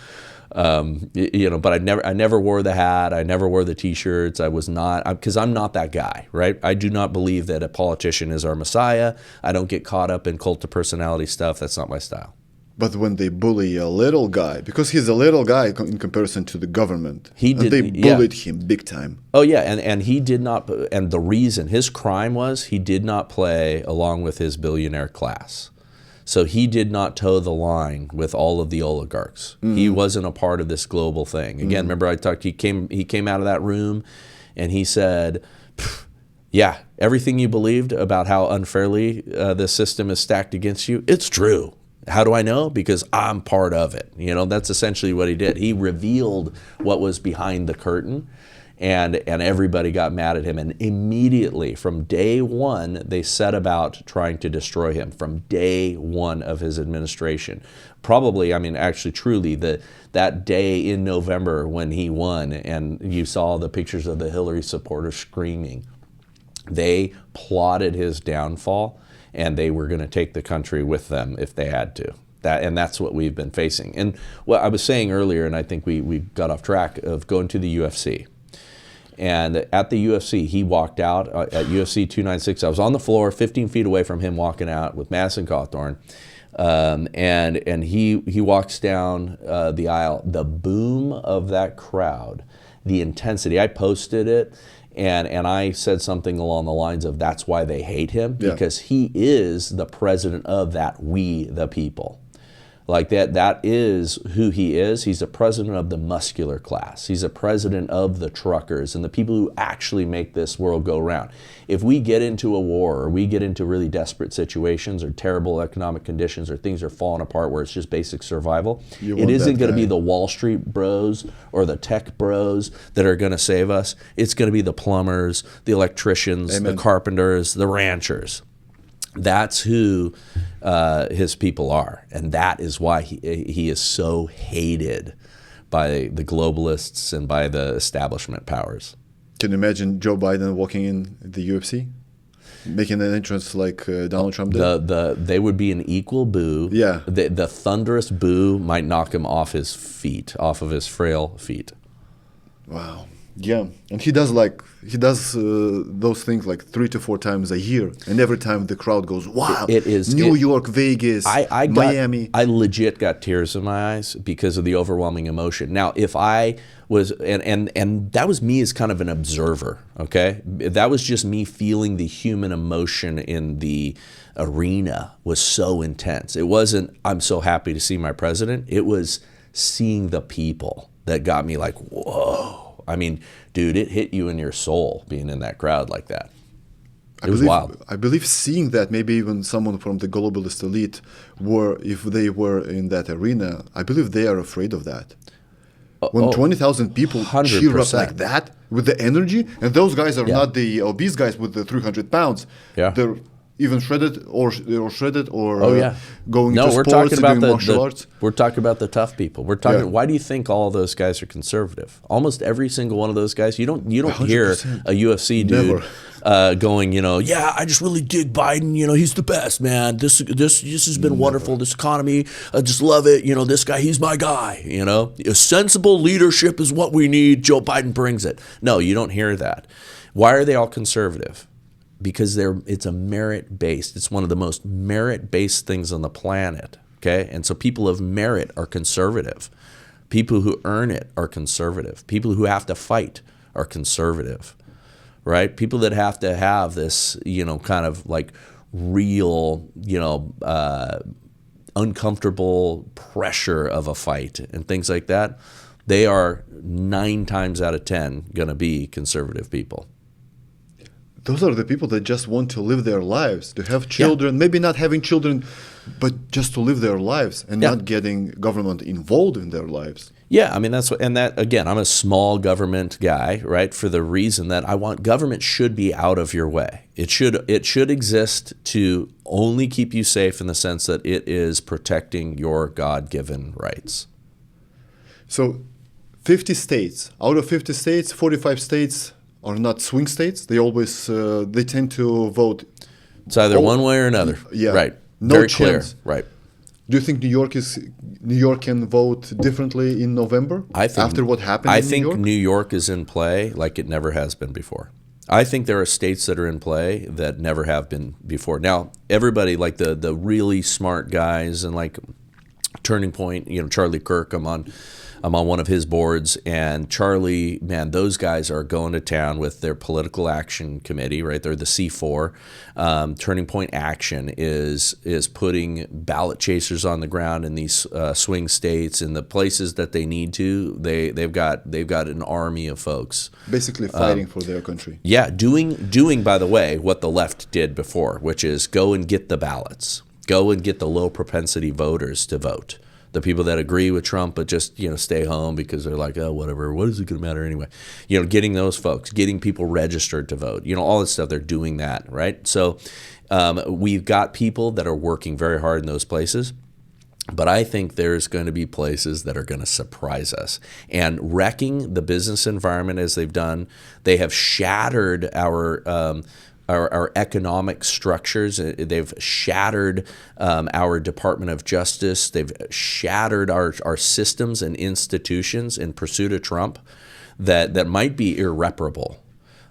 But I never wore the hat. I never wore the T-shirts. I was not, because I'm not that guy, right? I do not believe that a politician is our messiah. I don't get caught up in cult of personality stuff. That's not my style. But when they bully a little guy, because he's a little guy in comparison to the government, they bullied him big time. Oh yeah, and he did not. And the reason, his crime was he did not play along with his billionaire class. So he did not toe the line with all of the oligarchs. Mm-hmm. He wasn't a part of this global thing. Again, remember I talked. He came out of that room, and he said, "Yeah, everything you believed about how unfairly this system is stacked against you, it's true. How do I know? Because I'm part of it." That's essentially what he did. He revealed what was behind the curtain, and everybody got mad at him. And immediately, from day one, they set about trying to destroy him. From day one of his administration, probably, actually, truly, that day in November when he won, and you saw the pictures of the Hillary supporters screaming, they plotted his downfall. And they were going to take the country with them if they had to. That's what we've been facing. And what I was saying earlier, and I think we got off track, of going to the UFC. And at the UFC, he walked out at UFC 296. I was on the floor, 15 feet away from him, walking out with Madison Cawthorn. And he walks down the aisle. The boom of that crowd, the intensity. I posted it. And I said something along the lines of, that's why they hate him, because he is the president of that we the people. Like that is who he is. He's the president of the muscular class. He's the president of the truckers and the people who actually make this world go round. If we get into a war, or we get into really desperate situations, or terrible economic conditions, or things are falling apart where it's just basic survival, it isn't going to be the Wall Street bros or the tech bros that are going to save us. It's going to be the plumbers, the electricians, the carpenters, the ranchers. That's who his people are, and that is why he is so hated by the globalists and by the establishment powers. Can you imagine Joe Biden walking in the UFC, making an entrance like Donald Trump did? They would be an equal boo. Yeah. The thunderous boo might knock him off his feet, off of his frail feet. Wow. Yeah, and he does those things like 3 to 4 times a year, and every time the crowd goes, wow, New York, Vegas, Miami. I legit got tears in my eyes because of the overwhelming emotion. Now, if I was, and that was me as kind of an observer, okay? That was just me feeling the human emotion in the arena was so intense. It wasn't, I'm so happy to see my president. It was seeing the people that got me like, whoa. I mean, dude, it hit you in your soul being in that crowd like that. It was wild. I believe seeing that, maybe even someone from the globalist elite if they were in that arena, I believe they are afraid of that. When 20,000 people 100%. Cheer up like that with the energy, and those guys are not the obese guys with the 300 pounds. Yeah. They're even shredded or going into sports and doing martial arts. We're talking about the tough people. We're talking. Why do you think all of those guys are conservative? Almost every single one of those guys. You don't 100%. Hear a UFC dude going, I just really dig Biden. He's the best, man. This has been wonderful. This economy, I just love it. This guy, he's my guy. A sensible leadership is what we need. Joe Biden brings it. No, you don't hear that. Why are they all conservative? Because it's a merit-based. It's one of the most merit-based things on the planet, okay? And so people of merit are conservative. People who earn it are conservative. People who have to fight are conservative, right? People that have to have this, kind of like real, uncomfortable pressure of a fight and things like that, they are 9 times out of 10 going to be conservative people. Those are the people that just want to live their lives, to have children, maybe not having children, but just to live their lives and not getting government involved in their lives. Yeah, I mean, again, I'm a small government guy, right? For the reason that I want government should be out of your way. It should exist to only keep you safe in the sense that it is protecting your God-given rights. So 50 states, out of 50 states, 45 states are not swing states. They always they tend to vote. It's either one way or another. Yeah. Right. No Very chance. Clear. Right. Do you think New York can vote differently in November? I think, after what happened I in New think York? New York is in play like it never has been before. I think there are states that are in play that never have been before. Now, everybody, like the really smart guys and like Turning Point, Charlie Kirk, I'm on one of his boards, and Charlie, man, those guys are going to town with their political action committee, right? They're the C4. Turning Point Action is putting ballot chasers on the ground in these swing states, in the places that they need to. They've got an army of folks basically fighting for their country. Yeah, doing by the way what the left did before, which is go and get the ballots, go and get the low propensity voters to vote. The people that agree with Trump but just stay home because they're like, oh, whatever, what is it going to matter anyway? Getting those folks, getting people registered to vote, all this stuff, they're doing that, right? So we've got people that are working very hard in those places. But I think there's going to be places that are going to surprise us. And wrecking the business environment as they've done, they have shattered our economic structures. They've shattered our Department of Justice. They've shattered our systems and institutions in pursuit of Trump that might be irreparable.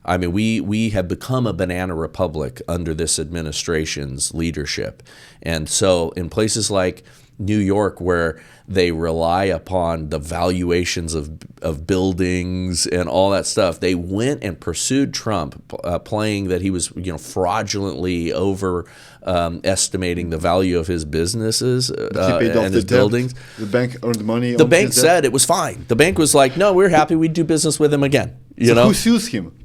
I mean, we have become a banana republic under this administration's leadership. And so in places like New York, where they rely upon the valuations of buildings and all that stuff, they went and pursued Trump, playing that he was fraudulently estimating the value of his businesses and his buildings. The bank earned money. The bank said it was fine. The bank was like, no, we're happy. We'd do business with him again. So who sues him?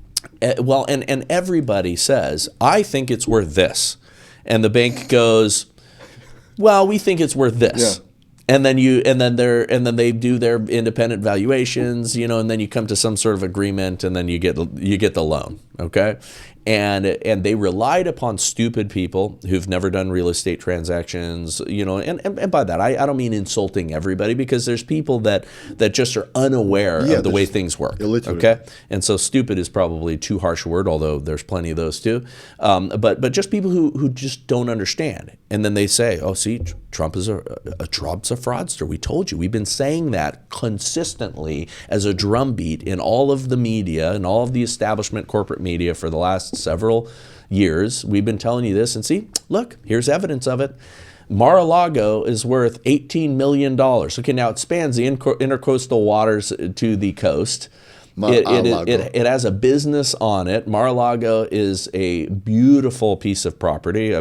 Well, and everybody says, I think it's worth this, and the bank goes, well, we think it's worth this. Yeah. And then they do their independent valuations, and then you come to some sort of agreement, and then you get the loan, okay? And they relied upon stupid people who've never done real estate transactions, and by that I don't mean insulting everybody, because there's people that just are unaware of the way things work, illiterate. Okay? And so stupid is probably too harsh a word, although there's plenty of those too. But just people who just don't understand, and then they say, oh, see, Trump's a fraudster. We told you. We've been saying that consistently as a drumbeat in all of the media and all of the establishment corporate media for the last several years. We've been telling you this, and see, look, here's evidence of it. Mar-a-Lago is worth $18 million. Okay, now it spans the intercoastal waters to the coast. It has a business on it. Mar-a-Lago is a beautiful piece of property.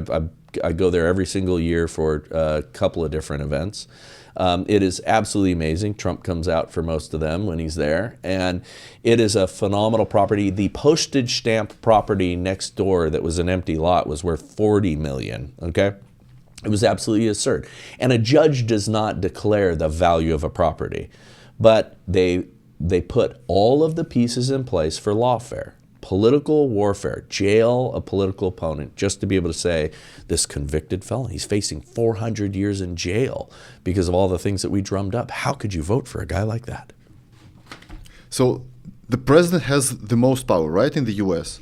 I go there every single year for a couple of different events. It is absolutely amazing. Trump comes out for most of them when he's there. And it is a phenomenal property. The postage stamp property next door that was an empty lot was worth $40 million, okay? It was absolutely absurd. And a judge does not declare the value of a property. But they put all of the pieces in place for lawfare. Political warfare, jail a political opponent, just to be able to say, this convicted felon, he's facing 400 years in jail because of all the things that we drummed up. How could you vote for a guy like that? So the president has the most power, right, in the U.S.?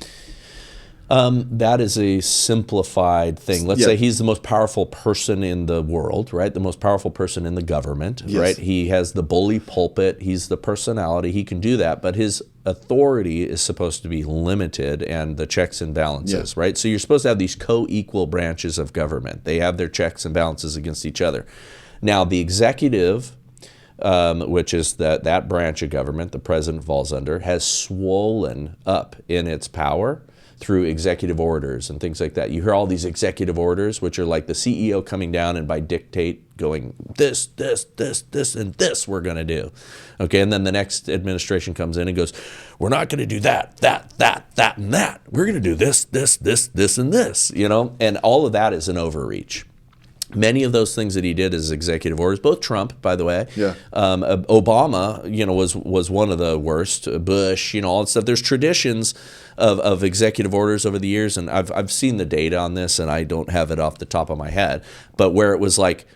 That is a simplified thing. Let's say he's the most powerful person in the world, right? The most powerful person in the government, right? He has the bully pulpit. He's the personality. He can do that, but his authority is supposed to be limited, and the checks and balances, right? So you're supposed to have these co-equal branches of government. They have their checks and balances against each other. Now, the executive, which is that branch of government the president falls under, has swollen up in its power through executive orders and things like that. You hear all these executive orders, which are like the CEO coming down and by dictate going, this, and this we're going to do. Okay, and then the next administration comes in and goes, we're not going to do that, and that. We're going to do this, and this, and all of that is an overreach. Many of those things that he did as executive orders, both Trump, by the way, Obama, was one of the worst. Bush, all that stuff. There's traditions of executive orders over the years, and I've seen the data on this, and I don't have it off the top of my head, but where it was like,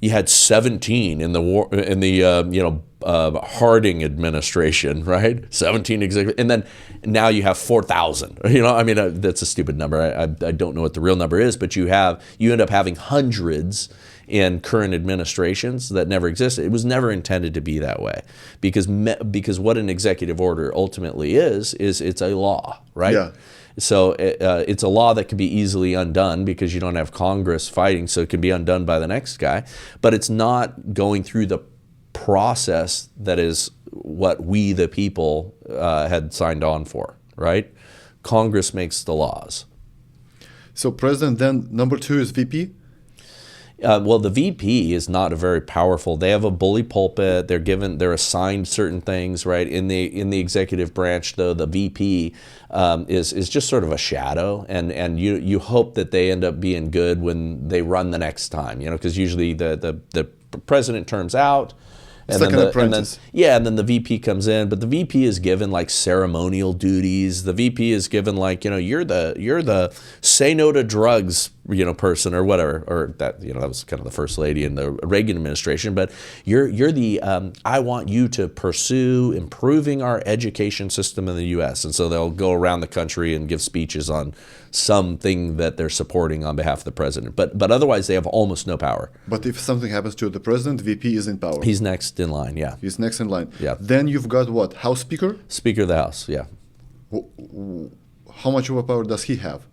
You had 17 in the war, in the Harding administration, right? 17 executive, and then now you have 4,000. I mean, that's a stupid number. I don't know what the real number is, but you end up having hundreds in current administrations that never existed. It was never intended to be that way, because what an executive order ultimately is it's a law, right? Yeah. So it's a law that can be easily undone because you don't have Congress fighting, so it can be undone by the next guy. But it's not going through the process that is what we, the people, had signed on for, right? Congress makes the laws. So president, then number 2 is VP? Well, the VP is not a very powerful. They have a bully pulpit. They're assigned certain things, right? In the executive branch, though, the VP is just sort of a shadow, and you hope that they end up being good when they run the next time, because usually the president terms out. It's like an apprentice. And then the VP comes in, but the VP is given like ceremonial duties. The VP is given like, you're the say no to drugs, person or whatever, or that, that was kind of the first lady in the Reagan administration. But you're the I want you to pursue improving our education system in the U.S. And so they'll go around the country and give speeches on something that they're supporting on behalf of the president. But otherwise, they have almost no power. But if something happens to the president, VP is in power. He's next in line, yeah. He's next in line. Yeah. Then you've got what? House Speaker? Speaker of the House, yeah. How much of a power does he have?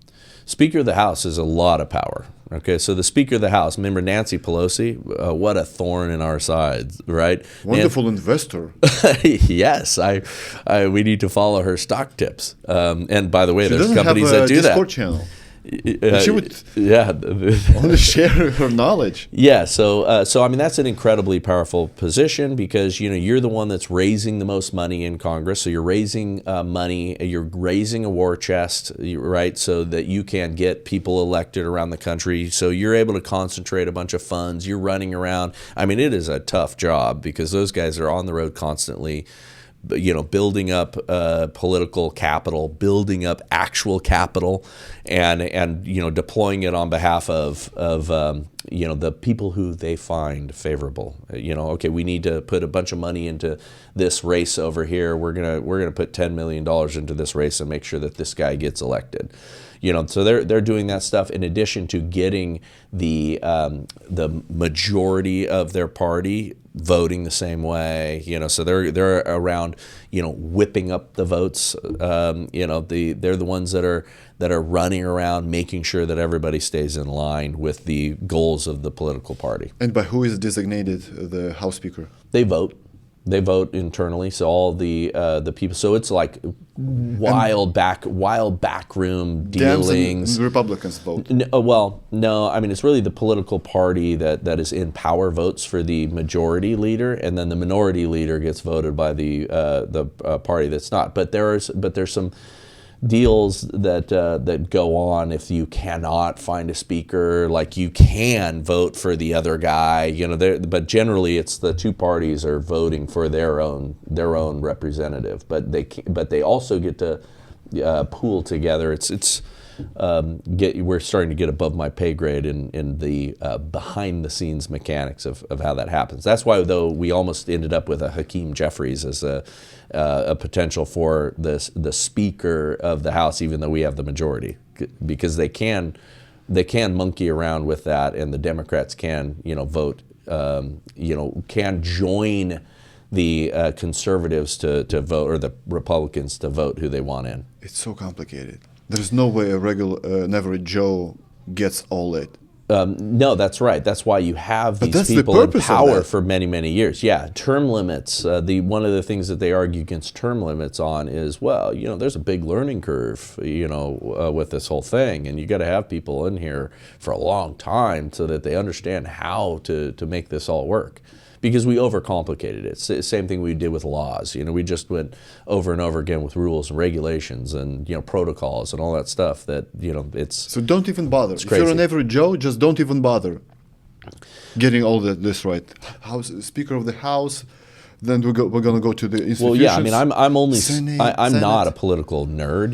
Speaker of the House is a lot of power. Okay, so the Speaker of the House, remember Nancy Pelosi? What a thorn in our sides, right? Wonderful investor. Yes, we need to follow her stock tips. And by the way, there's companies that do that. Discord channel. She would yeah. only share her knowledge. Yeah, so I mean that's an incredibly powerful position because you're the one that's raising the most money in Congress. So you're raising money, you're raising a war chest, right? So that you can get people elected around the country. So you're able to concentrate a bunch of funds. You're running around. I mean, it is a tough job because those guys are on the road constantly. Building up political capital, building up actual capital, and deploying it on behalf of the people who they find favorable. Okay, we need to put a bunch of money into this race over here. We're gonna put $10 million into this race and make sure that this guy gets elected. So they're doing that stuff in addition to getting the majority of their party voting the same way. So they're around, whipping up the votes. They're the ones that are running around making sure that everybody stays in line with the goals of the political party. And by who is designated the House Speaker? They vote. They vote internally, so all the people. So it's like wild backroom dealings. And Republicans vote. No. I mean, it's really the political party that is in power votes for the majority leader, and then the minority leader gets voted by the party that's not. But there's some deals that go on if you cannot find a speaker. Like you can vote for the other guy, but generally it's the two parties are voting for their own representative. But they also get to pool together. We're starting to get above my pay grade in the behind the scenes mechanics of how that happens. That's why though we almost ended up with a Hakeem Jeffries as a potential for the Speaker of the House, even though we have the majority, because they can monkey around with that, and the Democrats can vote, can join the conservatives to vote, or the Republicans to vote who they want in. It's so complicated. There's no way an average Joe gets all it. No, that's right. That's why you have these people in power for many, many years. Yeah, term limits. One of the things that they argue against term limits on is, there's a big learning curve, with this whole thing, and you got to have people in here for a long time so that they understand how to make this all work. Because we overcomplicated it. It's the same thing we did with laws. We just went over and over again with rules and regulations and protocols and all that stuff. That it's so don't even bother. If crazy. You're an average Joe, just don't even bother getting all this right. Speaker of the House, Then we're gonna go to the institutions. Well, yeah, I mean, I'm only I'm Senate. not a political nerd.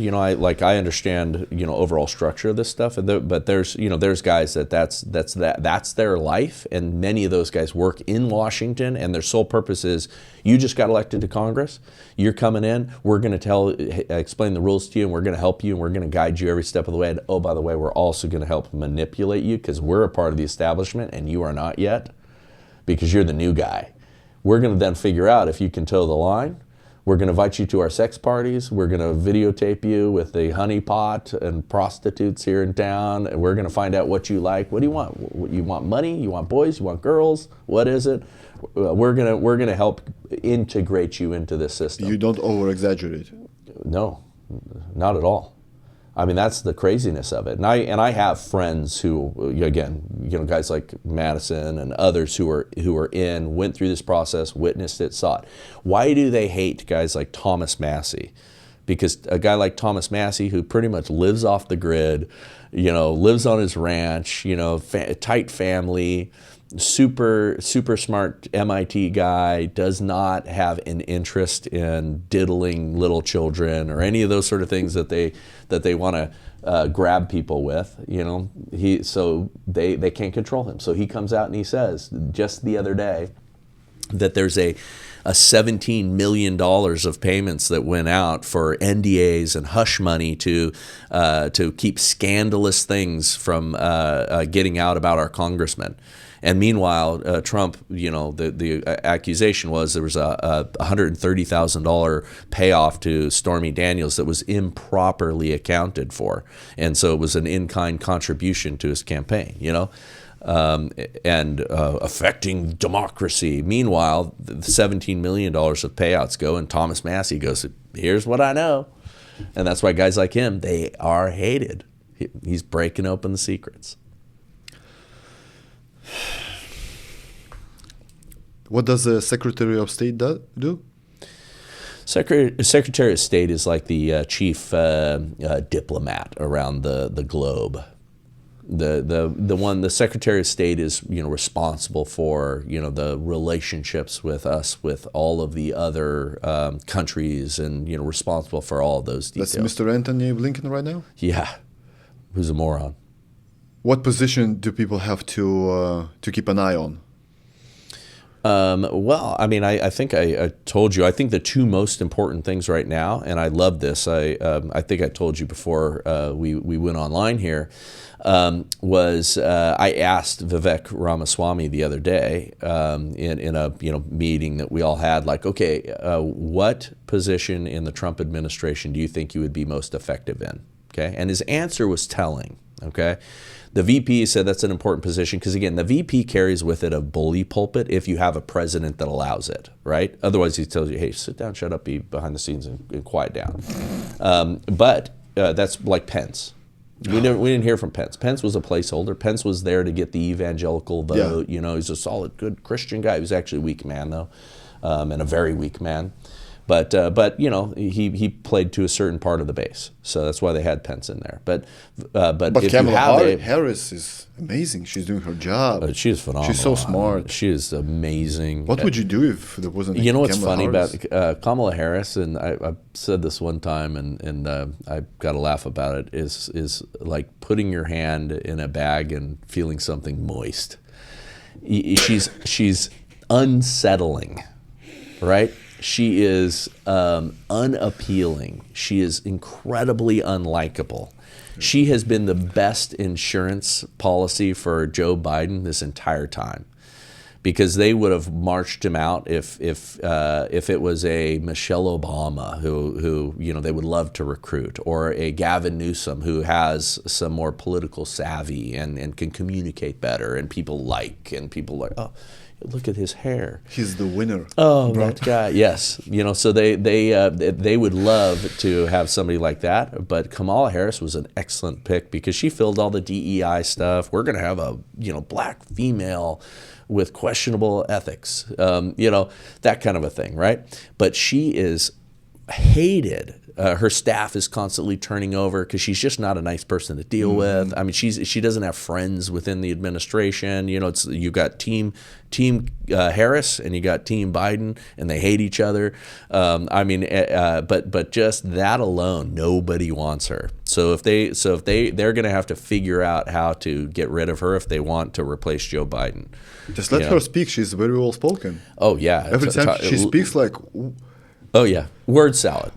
I understand overall structure of this stuff, but there's guys that's their life, and many of those guys work in Washington, and their sole purpose is you just got elected to Congress, you're coming in, we're going to explain the rules to you, and we're going to help you, and we're going to guide you every step of the way. And oh, by the way, we're also going to help manipulate you because we're a part of the establishment and you are not yet, because you're the new guy. We're going to then figure out if you can toe the line. We're going to invite you to our sex parties. We're going to videotape you with the honeypot and prostitutes here in town. And we're going to find out what you like. What do you want? You want money? You want boys? You want girls? What is it? We're going to help integrate you into this system. You don't over-exaggerate. No, not at all. I mean, that's the craziness of it. And I have friends who, again, guys like Madison and others who went through this process, witnessed it, saw it. Why do they hate guys like Thomas Massey? Because a guy like Thomas Massey, who pretty much lives off the grid, lives on his ranch, tight family, super smart MIT guy, does not have an interest in diddling little children or any of those sort of things that they want to grab people with. So they can't control him. So he comes out and he says just the other day that there's a $17 million of payments that went out for NDAs and hush money to keep scandalous things from getting out about our congressmen. And meanwhile, Trump, the accusation was there was a $130,000 payoff to Stormy Daniels that was improperly accounted for. And so it was an in-kind contribution to his campaign, and affecting democracy. Meanwhile, the $17 million of payouts go, and Thomas Massey goes, here's what I know. And that's why guys like him, they are hated. He's breaking open the secrets. What does the Secretary of State do? Secretary of State is like the chief diplomat around the globe. The Secretary of State is responsible for the relationships with us with all of the other countries, and responsible for all of those details. That's Mr. Anthony Blinken right now? Yeah, who's a moron. What position do people have to keep an eye on? Well, I mean, I think I told you. I think the two most important things right now, and I love this. I think I told you before we went online here. Was I asked Vivek Ramaswamy the other day in a meeting that we all had, like, okay, what position in the Trump administration do you think you would be most effective in? Okay, and his answer was telling. Okay. The VP said that's an important position because, again, the VP carries with it a bully pulpit if you have a president that allows it, right? Otherwise, he tells you, hey, sit down, shut up, be behind the scenes and quiet down. But that's like Pence. We didn't hear from Pence. Pence was a placeholder. Pence was there to get the evangelical vote. Yeah. He's a solid, good Christian guy. He was actually a weak man, though, and a very weak man. But he played to a certain part of the base, so that's why they had Pence in there. But if Kamala Harris is amazing. She's doing her job. She is phenomenal. She's so smart. She is amazing. What would you do if there wasn't? What's Kamala funny Harris? about Kamala Harris, and I said this one time, and I got a laugh about it. Is like putting your hand in a bag and feeling something moist. She's unsettling, right? She is unappealing. She is incredibly unlikable. She has been the best insurance policy for Joe Biden this entire time, because they would have marched him out if it was a Michelle Obama who they would love to recruit, or a Gavin Newsom who has some more political savvy and can communicate better, and people like, oh, look at his hair. He's the winner. Oh, that guy. Yes. So they would love to have somebody like that. But Kamala Harris was an excellent pick because she filled all the DEI stuff. We're going to have a black female with questionable ethics. That kind of a thing, right? But she is hated. Her staff is constantly turning over because she's just not a nice person to deal with. I mean, she doesn't have friends within the administration. You know, you got team Harris and you got team Biden, and they hate each other. But just that alone, nobody wants her. So they're going to have to figure out how to get rid of her if they want to replace Joe Biden. Just let her speak. She's very well spoken. Oh yeah, every time she speaks, like. Oh yeah, word salad.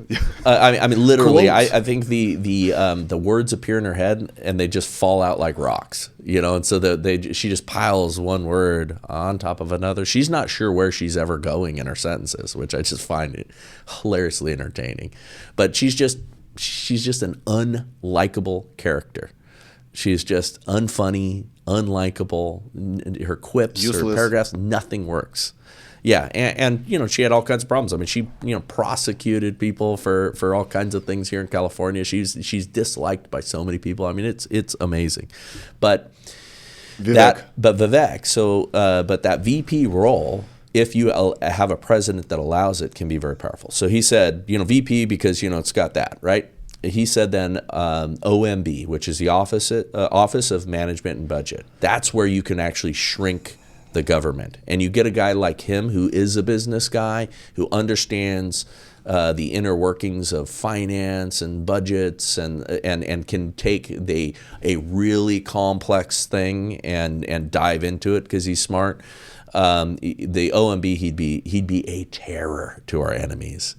I mean, literally. I think the words appear in her head and they just fall out like rocks, you know. And so she just piles one word on top of another. She's not sure where she's ever going in her sentences, which I just find it hilariously entertaining. But she's just an unlikable character. She's just unfunny, unlikable. Her quips, useless. Her paragraphs, nothing works. Yeah, and you know, she had all kinds of problems. I mean, she prosecuted people for all kinds of things here in California. She's disliked by so many people. I mean, it's amazing. But Vivek. So, but that VP role, if you have a president that allows it, can be very powerful. So he said, VP because it's got that, right? He said then OMB, which is the Office of Management and Budget. That's where you can actually shrink the government, and you get a guy like him who is a business guy who understands the inner workings of finance and budgets and can take a really complex thing and dive into it because he's smart. The OMB, he'd be a terror to our enemies,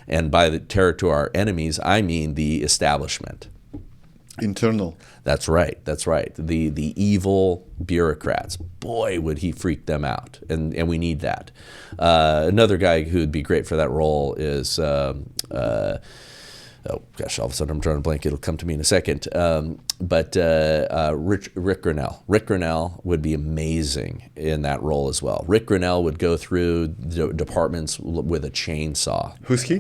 and by the terror to our enemies, I mean the establishment. Internal. That's right. The evil bureaucrats. Boy, would he freak them out, and we need that. Another guy who would be great for that role is all of a sudden I'm drawing a blank. It'll come to me in a second. But Rick Grinnell. Rick Grinnell would be amazing in that role as well. Rick Grinnell would go through the departments with a chainsaw. Who's he?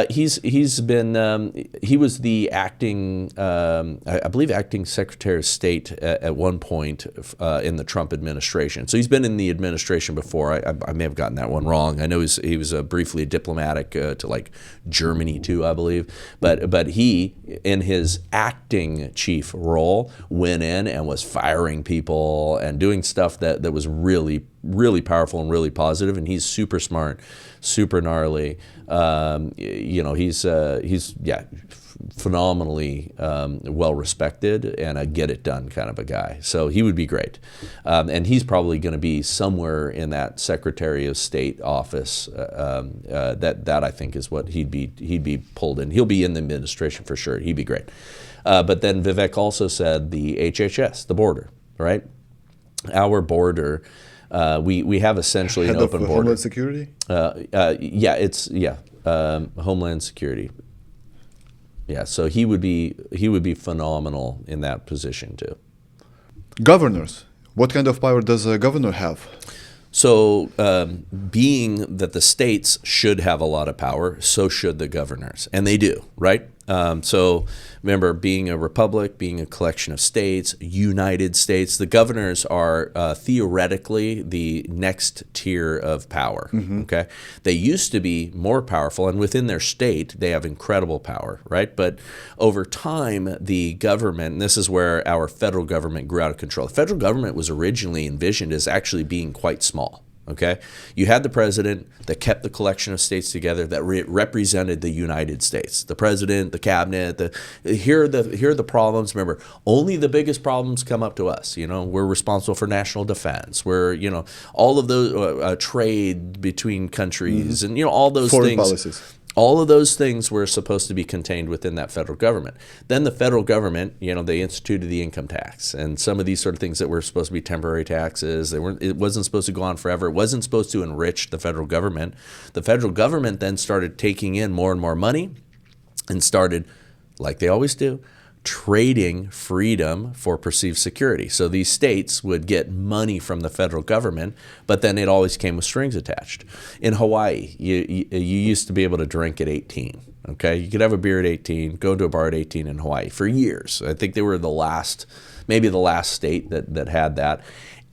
He was the acting, I believe, acting Secretary of State at one point in the Trump administration. So he's been in the administration before. I may have gotten that one wrong. I know he was briefly a diplomatic to like Germany too, I believe. But he, in his acting chief role, went in and was firing people and doing stuff that was really, really powerful and really positive. And he's super smart, super gnarly. He's phenomenally well respected and a get it done kind of a guy. So he would be great, and he's probably going to be somewhere in that Secretary of State office. That I think is what he'd be pulled in. He'll be in the administration for sure. He'd be great. But then Vivek also said the HHS, the border, right? Our border. We have essentially an open border. Homeland Security? Homeland Security. Yeah, so he would be phenomenal in that position too. Governors. What kind of power does a governor have? So being that the states should have a lot of power, so should the governors. And they do, right? So remember, being a republic, being a collection of states, United States, the governors are theoretically the next tier of power, okay? They used to be more powerful, and within their state, they have incredible power, right? But over time, the government, and this is where our federal government grew out of control. The federal government was originally envisioned as actually being quite small. Okay, you had the president that kept the collection of states together that represented the United States. The president, the cabinet. Here are the problems. Remember, only the biggest problems come up to us. We're responsible for national defense. We're all of those trade between countries and all those foreign things. Policies. All of those things were supposed to be contained within that federal government. Then the federal government, they instituted the income tax and some of these sort of things that were supposed to be temporary taxes. It wasn't supposed to go on forever. It wasn't supposed to enrich the federal government. The federal government then started taking in more and more money and started, like they always do, trading freedom for perceived security. So these states would get money from the federal government, but then it always came with strings attached. In Hawaii, you used to be able to drink at 18. Okay, you could have a beer at 18, go to a bar at 18 in Hawaii for years. I think they were maybe the last state that had that.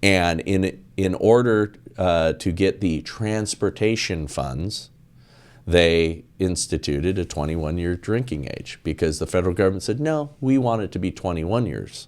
And in order to get the transportation funds they instituted a 21-year drinking age because the federal government said, no, we want it to be 21 years.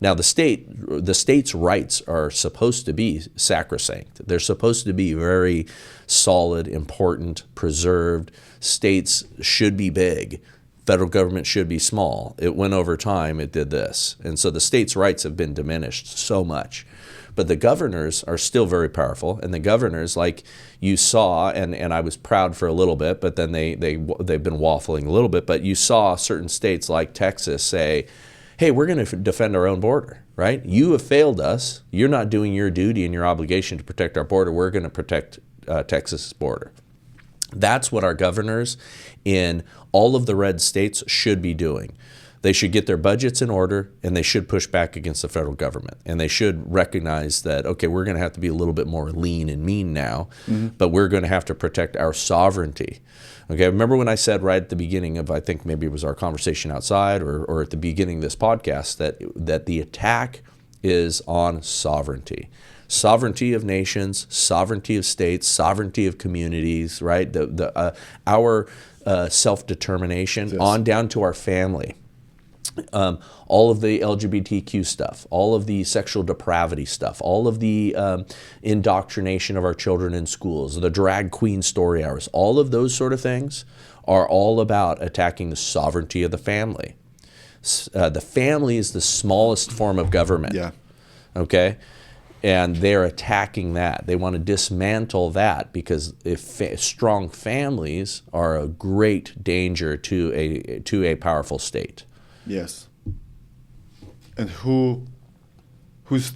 Now, the state's rights are supposed to be sacrosanct. They're supposed to be very solid, important, preserved. States should be big. Federal government should be small. It went over time, it did this. And so the state's rights have been diminished so much. But the governors are still very powerful, and the governors, like you saw, and I was proud for a little bit, but then they've been waffling a little bit, but you saw certain states like Texas say, hey, we're going to defend our own border, right? You have failed us. You're not doing your duty and your obligation to protect our border. We're going to protect Texas's border. That's what our governors in all of the red states should be doing. They should get their budgets in order, and they should push back against the federal government. And they should recognize that, okay, we're going to have to be a little bit more lean and mean now, but we're going to have to protect our sovereignty. Okay, remember when I said right at the beginning of, I think maybe it was our conversation outside or at the beginning of this podcast, that the attack is on sovereignty. Sovereignty of nations, sovereignty of states, sovereignty of communities, right? Our self-determination, yes, on down to our family. All of the LGBTQ stuff, all of the sexual depravity stuff, all of the indoctrination of our children in schools, the drag queen story hours, all of those sort of things are all about attacking the sovereignty of the family. The family is the smallest form of government. Yeah. Okay? And they're attacking that. They want to dismantle that because strong families are a great danger to a powerful state. Yes. And who's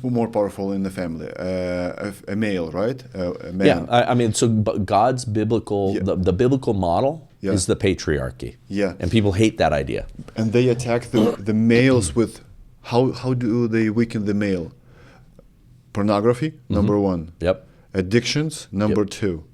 more powerful in the family? A male, right? A man. Yeah, I mean, so God's biblical, yeah, the biblical model, yeah, is the patriarchy. Yeah. And people hate that idea. And they attack the males with, how do they weaken the male? Pornography, number one. Yep. Addictions, number two.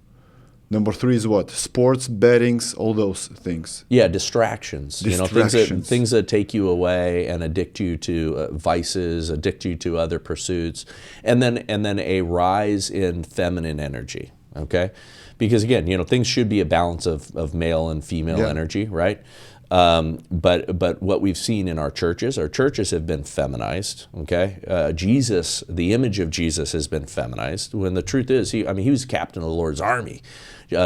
Number three is what? Sports, bettings, all those things. Yeah, distractions. Things that take you away and addict you to vices, addict you to other pursuits, and then a rise in feminine energy. Okay, because again, things should be a balance of male and female, yeah, energy, right? But what we've seen in our churches have been feminized. Okay, Jesus, the image of Jesus has been feminized. When the truth is, he was captain of the Lord's army.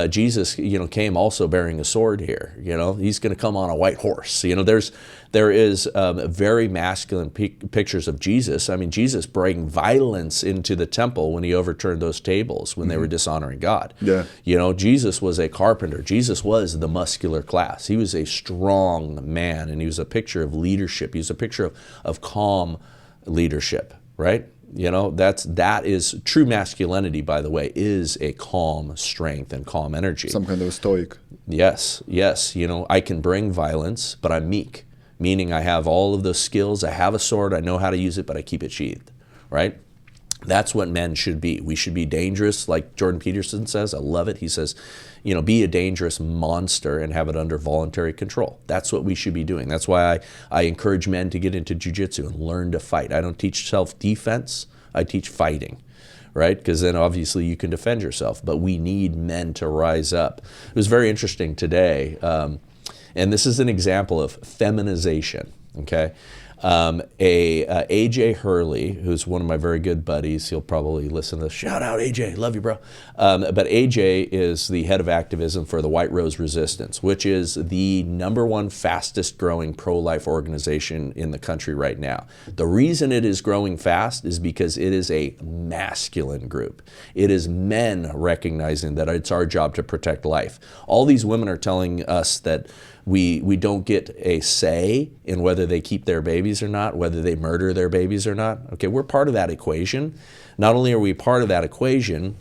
Jesus, came also bearing a sword here. He's going to come on a white horse. There is very masculine pictures of Jesus. I mean, Jesus bringing violence into the temple when he overturned those tables when they were dishonoring God. Yeah. Jesus was a carpenter. Jesus was the muscular class. He was a strong man, and he was a picture of leadership. He was a picture of calm leadership, right? That is true masculinity, by the way, is a calm strength and calm energy. Some kind of stoic. Yes. I can bring violence, but I'm meek, meaning I have all of those skills. I have a sword, I know how to use it, but I keep it sheathed, right? That's what men should be. We should be dangerous, like Jordan Peterson says. I love it. He says, be a dangerous monster and have it under voluntary control. That's what we should be doing. That's why I encourage men to get into jiu-jitsu and learn to fight. I don't teach self-defense. I teach fighting, right? Because then obviously you can defend yourself. But we need men to rise up. It was very interesting today, and this is an example of feminization, okay? AJ Hurley, who's one of my very good buddies, he'll probably listen to this. Shout out AJ, love you, bro. But AJ is the head of activism for the White Rose Resistance, which is the #1 fastest growing pro-life organization in the country right now. The reason it is growing fast is because it is a masculine group. It is men recognizing that it's our job to protect life. All these women are telling us that we don't get a say in whether they keep their babies or not, whether they murder their babies or not. Okay, we're part of that equation. Not only are we part of that equation,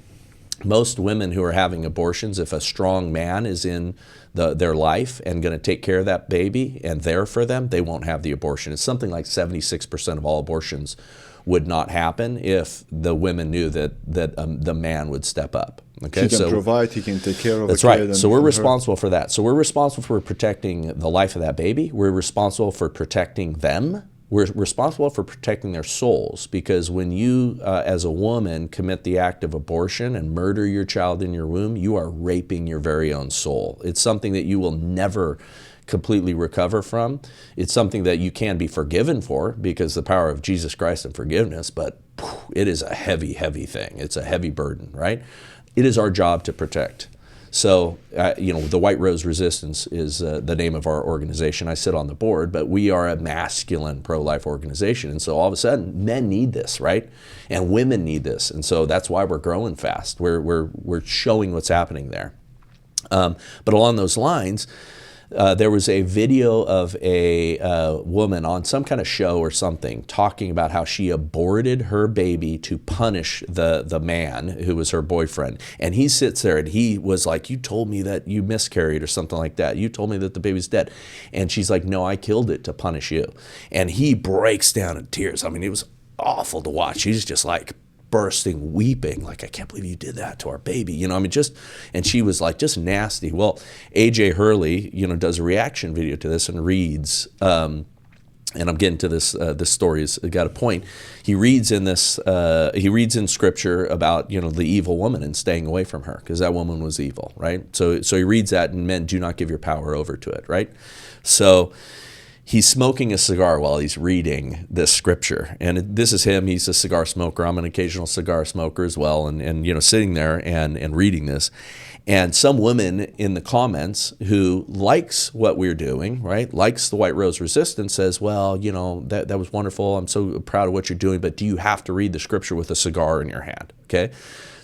most women who are having abortions, if a strong man is in their life and going to take care of that baby and there for them, they won't have the abortion. It's something like 76% of all abortions would not happen if the women knew that the man would step up. Okay, he can provide, he can take care of. That's right. So we're responsible for that. So we're responsible for protecting the life of that baby. We're responsible for protecting them, we're responsible for protecting their souls, because when you, as a woman, commit the act of abortion and murder your child in your womb, you are raping your very own soul. It's something that you will never completely recover from. It's something that you can be forgiven for because the power of Jesus Christ and forgiveness, but it is a heavy, heavy thing. It's a heavy burden, right? It is our job to protect. So, the White Rose Resistance is the name of our organization. I sit on the board, but we are a masculine pro-life organization. And so all of a sudden, men need this, right? And women need this. And so that's why we're growing fast. We're showing what's happening there. But along those lines, there was a video of a woman on some kind of show or something talking about how she aborted her baby to punish the man who was her boyfriend. And he sits there and he was like, you told me that you miscarried or something like that. You told me that the baby's dead. And she's like, no, I killed it to punish you. And he breaks down in tears. I mean, it was awful to watch. He's just like bursting, weeping, like, I can't believe you did that to our baby. And she was like, just nasty. Well, AJ Hurley, does a reaction video to this and reads, and I'm getting to this story's got a point. He reads in scripture about, the evil woman and staying away from her, because that woman was evil, right? So he reads that, and men, do not give your power over to it, right? So he's smoking a cigar while he's reading this scripture. And this is him. He's a cigar smoker. I'm an occasional cigar smoker as well. And sitting there and reading this. And some woman in the comments who likes what we're doing, right, likes the White Rose Resistance, says, well, that was wonderful. I'm so proud of what you're doing. But do you have to read the scripture with a cigar in your hand? Okay.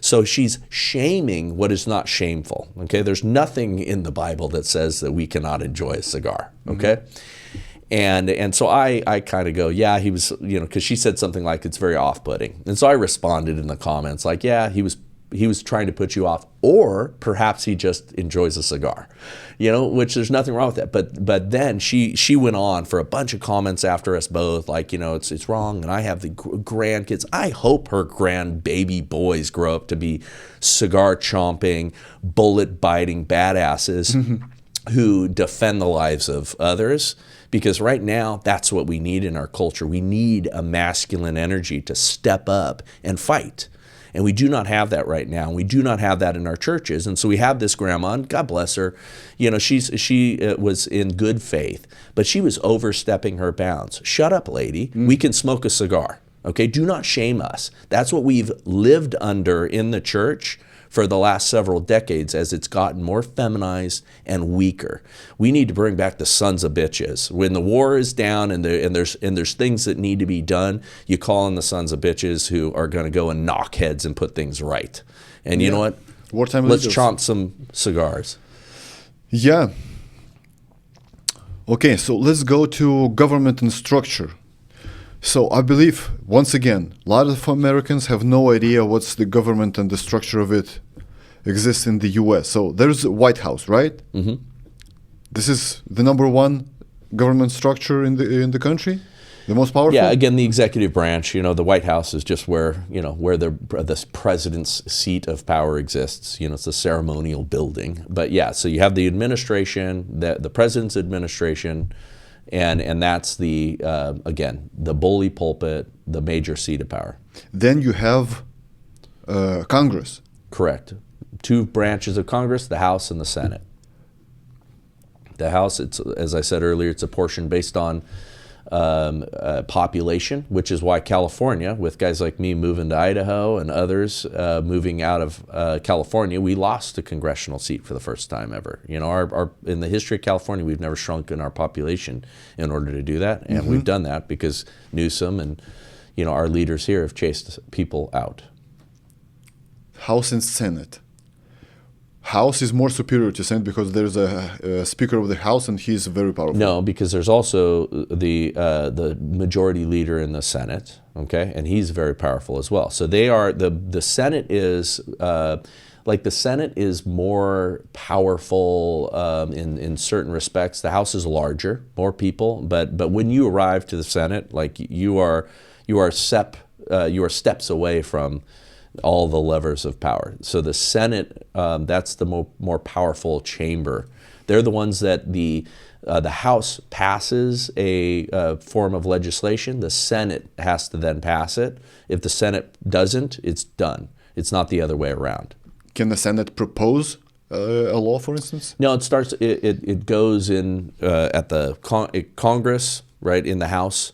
So she's shaming what is not shameful. Okay. There's nothing in the Bible that says that we cannot enjoy a cigar. Okay. Mm-hmm. And so I kind of go, yeah, he was, because she said something like, it's very off-putting. And so I responded in the comments like, yeah, he was trying to put you off, or perhaps he just enjoys a cigar, which there's nothing wrong with that. But then she went on for a bunch of comments after us both, like, it's wrong. And I have the grandkids. I hope her grandbaby boys grow up to be cigar chomping, bullet biting badasses who defend the lives of others. Because right now, that's what we need in our culture. We need a masculine energy to step up and fight. And we do not have that right now. We do not have that in our churches. And so we have this grandma, and God bless her. She was in good faith, but she was overstepping her bounds. Shut up, lady. We can smoke a cigar. Okay? Do not shame us. That's what we've lived under in the church for the last several decades as it's gotten more feminized and weaker. We need to bring back the sons of bitches. When the war is down and there's things that need to be done, you call in the sons of bitches who are going to go and knock heads and put things right. And you know what? Wartime Let's leaders. chomp some cigars. Yeah. Okay, so let's go to government and structure. So I believe, once again, a lot of Americans have no idea what's the government and the structure of it exists in the U.S. So there's the White House, right? Mm-hmm. This is the number one government structure in the country, the most powerful. Yeah, again, the executive branch. The White House is just where the president's seat of power exists. It's a ceremonial building. But yeah, so you have the administration, the president's administration. And that's again, the bully pulpit, the major seat of power. Then you have Congress. Correct. Two branches of Congress, the House and the Senate. The House, as I said earlier, it's a portion based on population, which is why California, with guys like me moving to Idaho and others moving out of California, we lost a congressional seat for the first time ever. Our in the history of California, we've never shrunken our population in order to do that, and we've done that because Newsom and our leaders here have chased people out. House and Senate. House is more superior to Senate because there's a Speaker of the House and he's very powerful. No, because there's also the majority leader in the Senate, okay, and he's very powerful as well. So they are the Senate is the Senate is more powerful in certain respects. The House is larger, more people, but when you arrive to the Senate, like you are steps away from all the levers of power. So the Senate, that's the more powerful chamber. They're the ones that the House passes a form of legislation. The Senate has to then pass it. If the Senate doesn't, it's done. It's not the other way around. Can the Senate propose a law, for instance? No, it starts. It goes in at the Congress, right, in the House,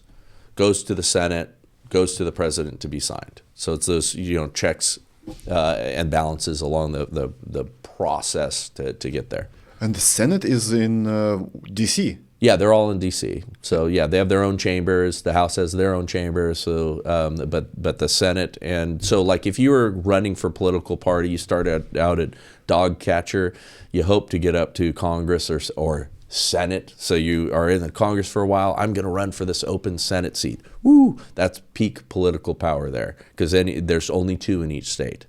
goes to the Senate, goes to the president to be signed. So it's those checks and balances along the process to get there. And the Senate is in D.C. Yeah, they're all in D.C. So yeah, they have their own chambers. The House has their own chambers. So, but the Senate, and so like if you were running for a political party, you start out at dog catcher, you hope to get up to Congress or Senate. So you are in the Congress for a while. I'm going to run for this open Senate seat. Woo! That's peak political power there, because then there's only 2 in each state.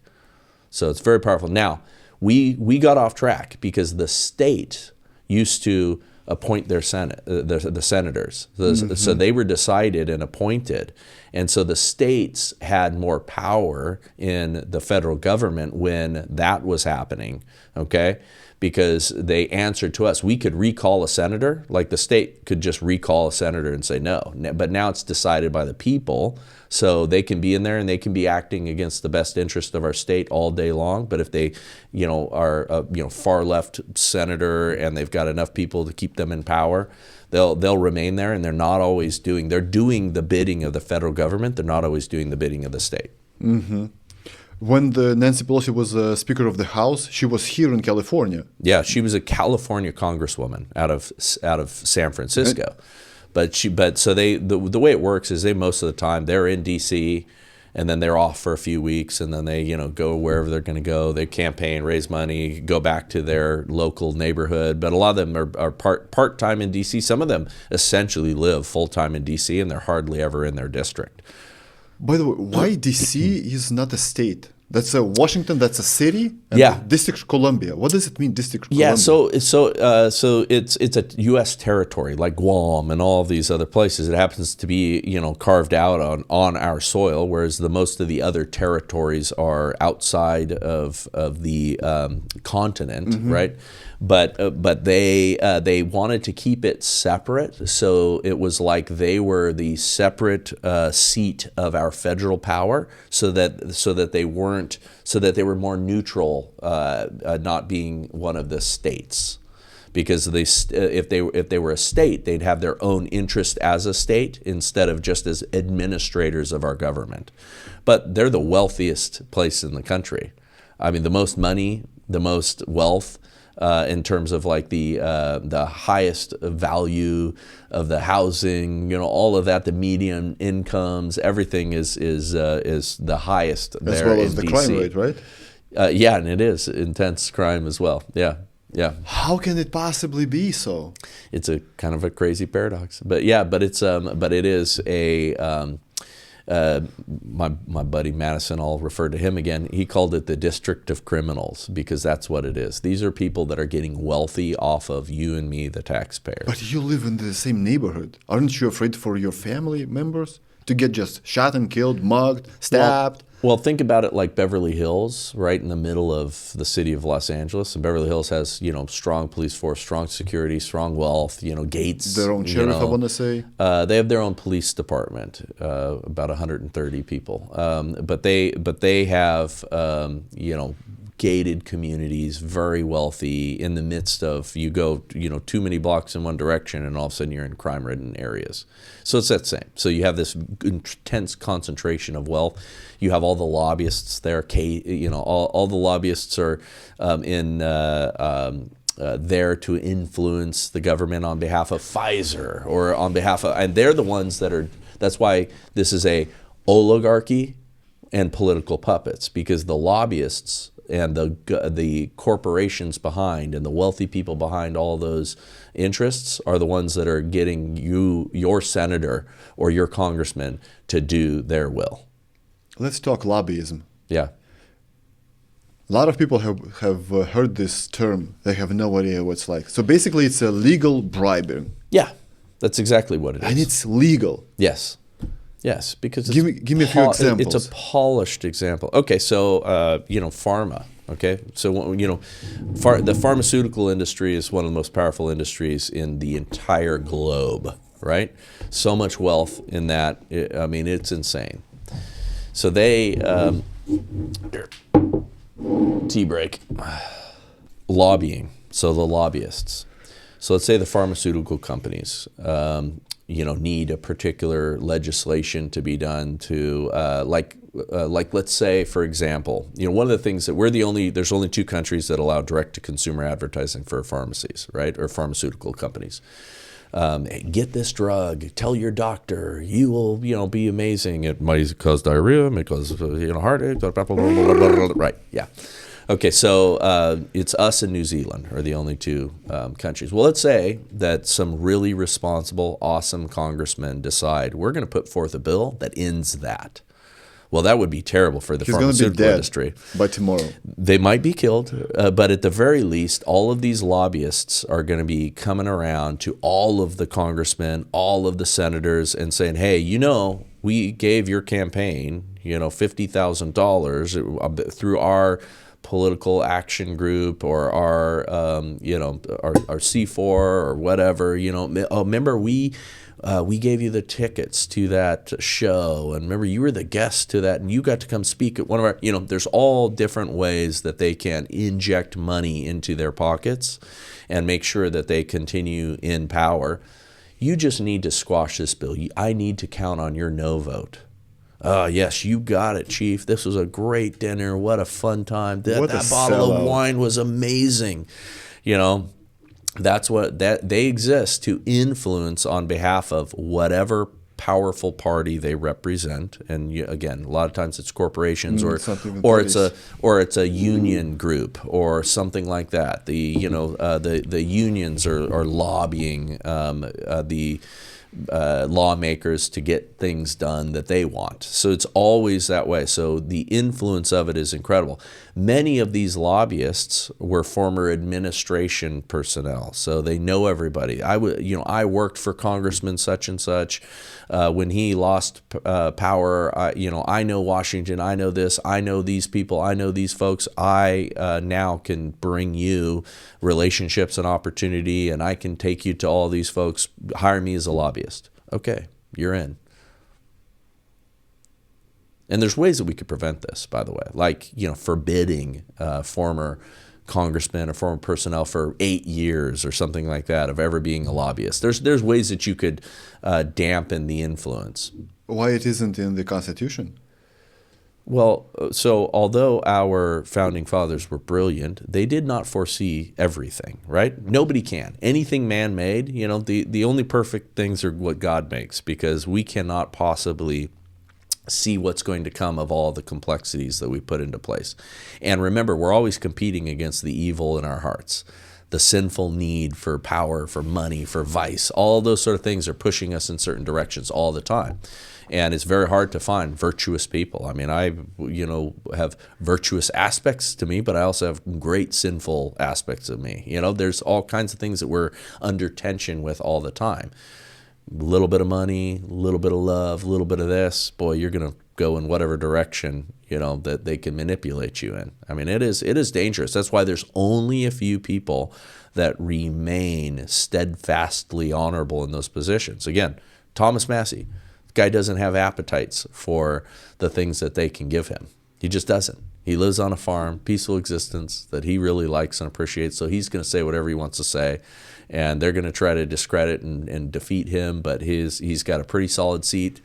So it's very powerful. Now we got off track because the state used to appoint their Senate, the senators. So they were decided and appointed. And so the states had more power in the federal government when that was happening, okay? Because they answered to us. We could recall a senator, like the state could just recall a senator and say no. But now it's decided by the people, so they can be in there and they can be acting against the best interest of our state all day long. But if they, are a far left senator and they've got enough people to keep them in power, they'll remain there, and they're doing the bidding of the federal government. They're not always doing the bidding of the state. Mm-hmm. When Nancy Pelosi was Speaker of the House, she was here in California. Yeah, she was a California congresswoman out of San Francisco. The way it works is most of the time they're in D.C. and then they're off for a few weeks, and then they go wherever they're going to go. They campaign, raise money, go back to their local neighborhood. But a lot of them are part-time in D.C. Some of them essentially live full-time in D.C. and they're hardly ever in their district. By the way, why D.C. is not a state? That's a Washington. That's a city. And yeah. District of Columbia. What does it mean, District of Columbia? Yeah. So it's a U.S. territory like Guam and all these other places. It happens to be carved out on our soil, whereas the most of the other territories are outside of the continent, right? But they wanted to keep it separate, so it was like they were the separate seat of our federal power, so that they were more neutral, not being one of the states. Because if they were a state, they'd have their own interest as a state instead of just as administrators of our government. But they're the wealthiest place in the country. I mean, the most money, the most wealth. In terms of like the highest value of the housing, all of that, the median incomes, everything is the highest there as well as the DC. Crime rate, right? Yeah, and it is intense crime as well. Yeah. How can it possibly be so? It's a kind of a crazy paradox, but it is a. My buddy Madison, I'll refer to him again, he called it the district of criminals, because that's what it is. These are people that are getting wealthy off of you and me, the taxpayer. But you live in the same neighborhood. Aren't you afraid for your family members to get just shot and killed, mugged, stabbed? Well, think about it like Beverly Hills, right in the middle of the city of Los Angeles. And Beverly Hills has, strong police force, strong security, strong wealth, gates. Their own sheriff, I want to say. They have their own police department, about 130 people. But they have, gated communities, very wealthy, in the midst of, you go, too many blocks in one direction and all of a sudden you're in crime-ridden areas. So it's that same. So you have this intense concentration of wealth. You have all the lobbyists there. All the lobbyists are there to influence the government on behalf of Pfizer or on behalf of, and they're the ones that's why this is a oligarchy and political puppets, because the lobbyists and the corporations behind and the wealthy people behind all those interests are the ones that are getting your senator or your congressman to do their will. Let's talk lobbyism. Yeah. A lot of people have heard this term. They have no idea what it's like. So basically it's a legal bribing. Yeah, that's exactly what it is. And it's legal. Yes. Yes, because Give me a few examples. It's a polished example. Okay, so pharma. Okay, so the pharmaceutical industry is one of the most powerful industries in the entire globe, right? So much wealth in that. I mean, it's insane. So they tea break. Lobbying. So the lobbyists. So let's say the pharmaceutical companies, need a particular legislation to be done to, like let's say, for example, one of the things that there's only 2 countries that allow direct-to-consumer advertising for pharmacies, right, or pharmaceutical companies. Get this drug. Tell your doctor. You will, be amazing. It might cause diarrhea. It may cause, heartache. Blah, blah, blah, blah, blah, blah, blah. Right? Yeah. Okay. So it's us and New Zealand are the only 2 countries. Well, let's say that some really responsible, awesome congressmen decide we're going to put forth a bill that ends that. Well, that would be terrible for the pharmaceutical industry. By tomorrow. They might be killed, but at the very least, all of these lobbyists are going to be coming around to all of the congressmen, all of the senators, and saying, hey, we gave your campaign, $50,000 through our political action group or our C4 or whatever. Remember we gave you the tickets to that show, and remember you were the guest to that, and you got to come speak at one of our, there's all different ways that they can inject money into their pockets and make sure that they continue in power. You just need to squash this bill. I need to count on your no vote. Yes, you got it, Chief. This was a great dinner. What a fun time. That bottle of wine was amazing. That's they exist to influence on behalf of whatever powerful party they represent. And again, a lot of times it's corporations or it's a union group or something like that. The unions are lobbying the lawmakers to get things done that they want. So it's always that way. So the influence of it is incredible. Many of these lobbyists were former administration personnel, so they know everybody. I worked for Congressman such and such. When he lost power, I know Washington. I know this. I know these people. I know these folks. I now can bring you relationships and opportunity, and I can take you to all these folks. Hire me as a lobbyist. Okay, you're in. And there's ways that we could prevent this, by the way, like forbidding former congressmen or former personnel for 8 years or something like that of ever being a lobbyist. There's ways that you could dampen the influence. Why it isn't in the Constitution? Well, so although our founding fathers were brilliant, they did not foresee everything, right? Nobody can. Anything man-made, the only perfect things are what God makes, because we cannot possibly see what's going to come of all the complexities that we put into place. And remember, we're always competing against the evil in our hearts. The sinful need for power, for money, for vice, all those sort of things are pushing us in certain directions all the time. And it's very hard to find virtuous people. I mean, I have virtuous aspects to me, but I also have great sinful aspects of me. There's all kinds of things that we're under tension with all the time. A little bit of money, a little bit of love, a little bit of this, boy, you're going to go in whatever direction, that they can manipulate you in. I mean, it is dangerous. That's why there's only a few people that remain steadfastly honorable in those positions. Again, Thomas Massey, the guy doesn't have appetites for the things that they can give him. He just doesn't. He lives on a farm, peaceful existence that he really likes and appreciates, so he's going to say whatever he wants to say. And they're going to try to discredit and defeat him, but he's got a pretty solid seat,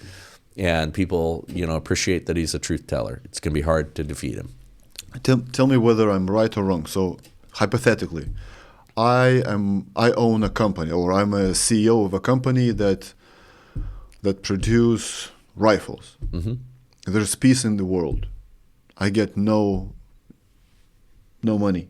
and people appreciate that he's a truth teller. It's going to be hard to defeat him. Tell me whether I'm right or wrong. So hypothetically, I own a company, or I'm a CEO of a company that produce rifles. Mm-hmm. There's peace in the world. I get no money.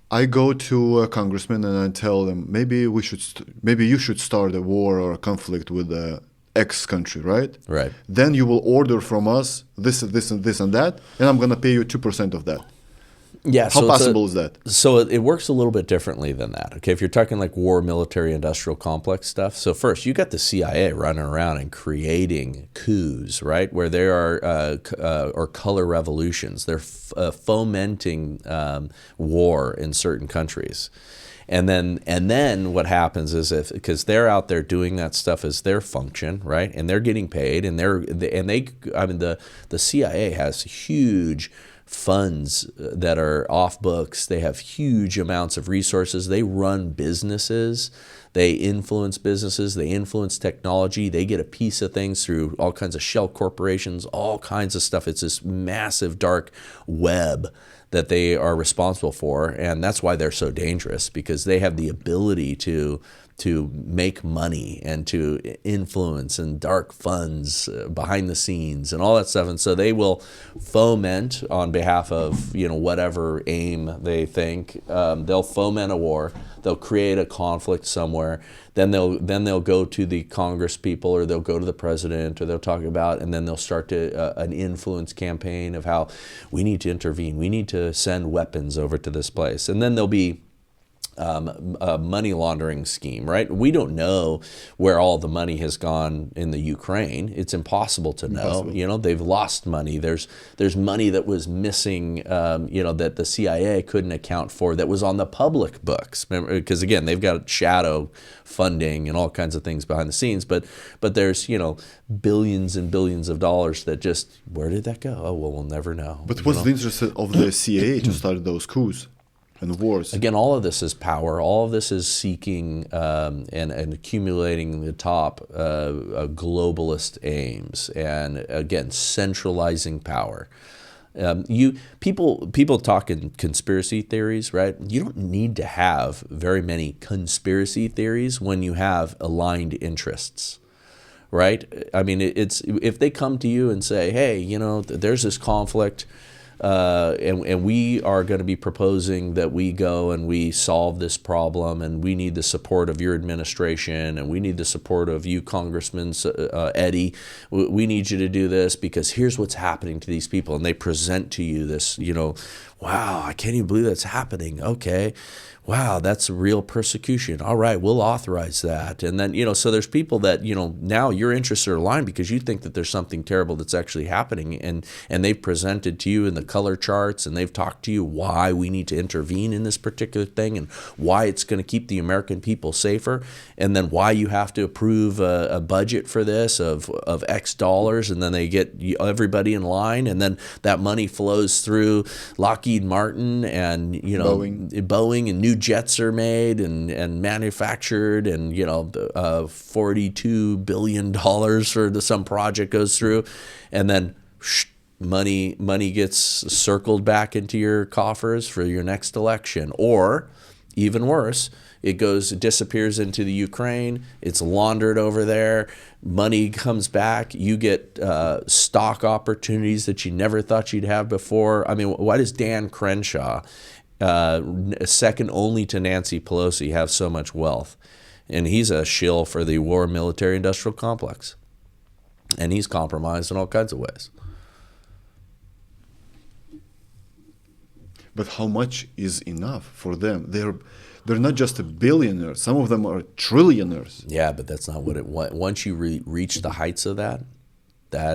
I go to a congressman and I tell them, maybe you should start a war or a conflict with the X country, right? Right. Then you will order from us this and this and this and that, and I'm going to pay you 2% of that. Yeah. How possible is that? So it works a little bit differently than that. Okay, if you're talking like war, military, industrial complex stuff. So first, you got the CIA running around and creating coups, right? Where there are or color revolutions. They're fomenting war in certain countries. And then what happens is because they're out there doing that stuff as their function, right? And they're getting paid, and the CIA has huge funds that are off books. They have huge amounts of resources. They run businesses. They influence businesses. They influence technology. They get a piece of things through all kinds of shell corporations, all kinds of stuff. It's this massive dark web that they are responsible for, and that's why they're so dangerous, because they have the ability to make money and to influence and dark funds behind the scenes and all that stuff. And so they will foment on behalf of whatever aim they think. They'll foment a war. They'll create a conflict somewhere. Then they'll go to the Congress people, or they'll go to the president, or they'll talk about, and then they'll start an influence campaign of how we need to intervene. We need to send weapons over to this place. And then there'll be a money laundering scheme, right? We don't know where all the money has gone in the Ukraine. It's impossible to know. They've lost money. There's money that was missing, that the CIA couldn't account for, that was on the public books. Because again, they've got shadow funding and all kinds of things behind the scenes. But there's billions and billions of dollars that just, where did that go? Oh well, we'll never know. But what's the interest of the CIA to start those coups and wars? Again, all of this is power. All of this is seeking and accumulating the top globalist aims, and again, centralizing power. People talk in conspiracy theories, right? You don't need to have very many conspiracy theories when you have aligned interests, right? I mean, it's if they come to you and say, hey, there's this conflict. And we are going to be proposing that we go and we solve this problem, and we need the support of your administration, and we need the support of you, Congressman Eddie. We need you to do this because here's what's happening to these people. And they present to you this, wow, I can't even believe that's happening. Okay. Wow, that's real persecution. All right, we'll authorize that. And then, so there's people that, now your interests are aligned because you think that there's something terrible that's actually happening. And they've presented to you in the color charts, and they've talked to you why we need to intervene in this particular thing, and why it's going to keep the American people safer, and then why you have to approve a budget for this of X dollars, and then they get everybody in line, and then that money flows through Lockheed Martin and, Boeing and new jets are made and manufactured, and $42 billion for some project goes through, and then money gets circled back into your coffers for your next election. Or even worse, it disappears into the Ukraine, it's laundered over there, money comes back, you get stock opportunities that you never thought you'd have before. I mean, why does Dan Crenshaw, second only to Nancy Pelosi, have so much wealth? And he's a shill for the war, military, industrial complex. And he's compromised in all kinds of ways. But how much is enough for them? They're not just a billionaire. Some of them are trillionaires. Yeah, but that's not what it. Once you reach the heights of that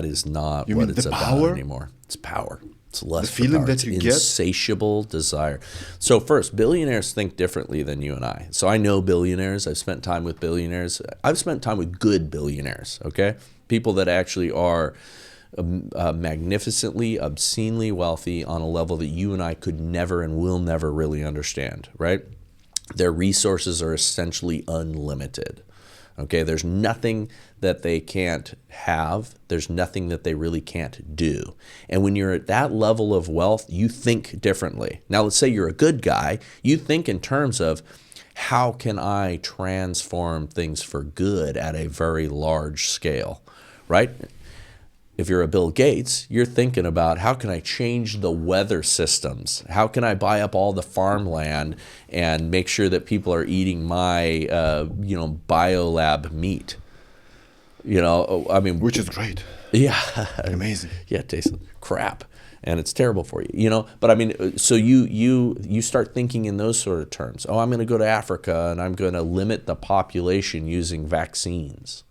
is not what it's about anymore. It's power. It's less the feeling power. that you get. Insatiable desire. So first, billionaires think differently than you and I. So I know billionaires. I've spent time with billionaires. I've spent time with good billionaires. Okay, people that actually are magnificently, obscenely wealthy on a level that you and I could never and will never really understand. Right? Their resources are essentially unlimited. Okay, there's nothing that they can't have. There's nothing that they really can't do. And when you're at that level of wealth, you think differently. Now, let's say you're a good guy. You think in terms of, how can I transform things for good at a very large scale, right? If you're a Bill Gates, you're thinking about, how can I change the weather systems? How can I buy up all the farmland and make sure that people are eating my, biolab meat? I mean, which is great. Yeah, amazing. Yeah, it tastes crap. and it's terrible for you, you know. But I mean, so you start thinking in those sort of terms. Oh, I'm going to go to Africa and I'm going to limit the population using vaccines.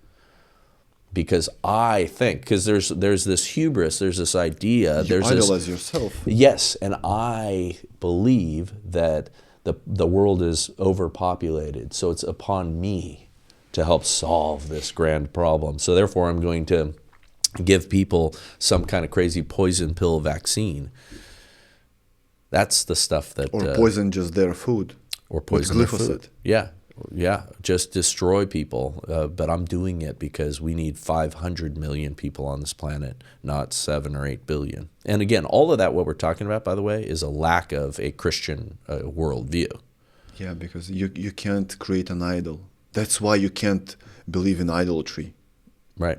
Because I think, because there's this hubris, there's this idea, You idolize yourself. Yes, and I believe that the world is overpopulated, so it's upon me to help solve this grand problem. So therefore, I'm going to give people some kind of crazy poison pill vaccine. That's the stuff that... Or poison just their food. Or poison their food. Yeah, just destroy people. But I'm doing it because we need 500 million people on this planet, not 7 or 8 billion. And again, all of that, what we're talking about, by the way, is a lack of a Christian worldview. Yeah, because you can't create an idol. That's why you can't believe in idolatry. Right.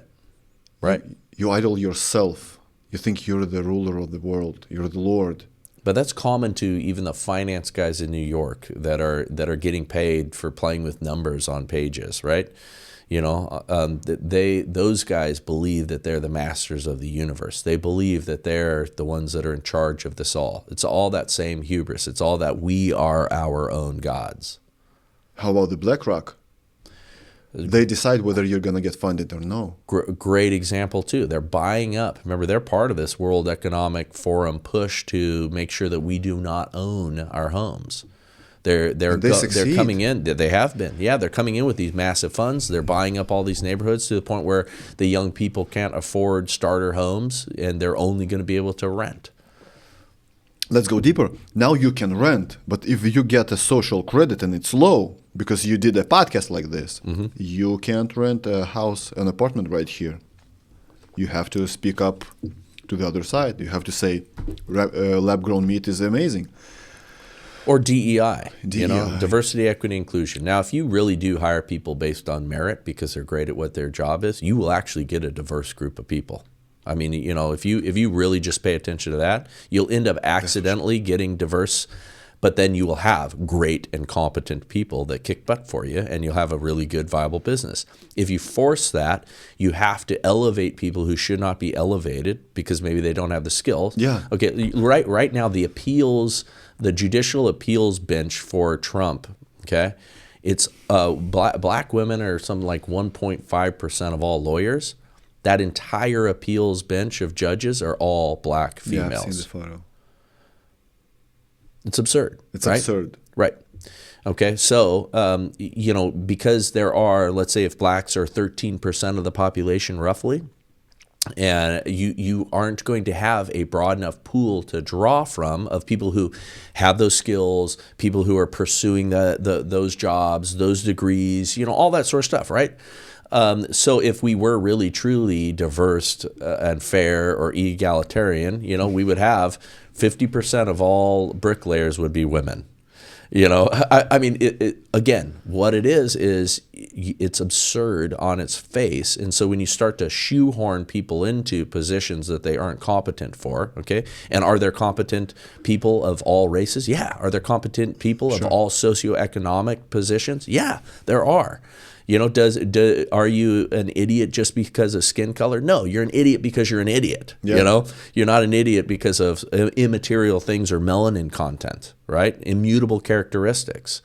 You idol yourself. You think you're the ruler of the world. You're the Lord. But that's common to even the finance guys in New York that are getting paid for playing with numbers on pages, right? You know, those guys believe that they're the masters of the universe. They believe that they're the ones that are in charge of this all. It's all that same hubris. It's all that we are our own gods. How about the BlackRock? They decide whether you're going to get funded or no. Great example, too. They're buying up. Remember, they're part of this World Economic Forum push to make sure that we do not own our homes. They're coming in. They have been. Yeah, they're coming in with these massive funds. They're buying up all these neighborhoods to the point where the young people can't afford starter homes, and they're only going to be able to rent. Let's go deeper. Now you can rent, but if you get a social credit and it's low, because you did a podcast like this, you can't rent a house, an apartment right here. You have to speak up to the other side. You have to say, lab-grown meat is amazing. Or DEI, you know, diversity, equity, inclusion. Now, if you really do hire people based on merit because they're great at what their job is, you will actually get a diverse group of people. I mean, you know, if you really just pay attention to that, you'll end up accidentally getting diverse, but then you will have great and competent people that kick butt for you, and you'll have a really good, viable business. If you force that, you have to elevate people who should not be elevated because maybe they don't have the skills. Yeah. Okay, right now, the judicial appeals bench for Trump, okay, it's black women are something like 1.5% of all lawyers. That entire appeals bench of judges are all black females. Yeah, I've seen the photo. It's absurd. It's right? absurd. Right. Okay. So, you know, because there are, let's say if blacks are 13% of the population roughly, and you aren't going to have a broad enough pool to draw from of people who have those skills, people who are pursuing those jobs, those degrees, you know, all that sort of stuff, right? So if we were really truly diverse and fair or egalitarian, you know, we would have 50% of all bricklayers would be women. You know, I mean, again, what it is it's absurd on its face. And so when you start to shoehorn people into positions that they aren't competent for, okay, and are there competent people of all races? Yeah. Are there competent people of all socioeconomic positions? Yeah, there are. You know, are you an idiot just because of skin color? No, you're an idiot because you're an idiot. Yeah. You know, you're not an idiot because of immaterial things or melanin content, right? Immutable characteristics.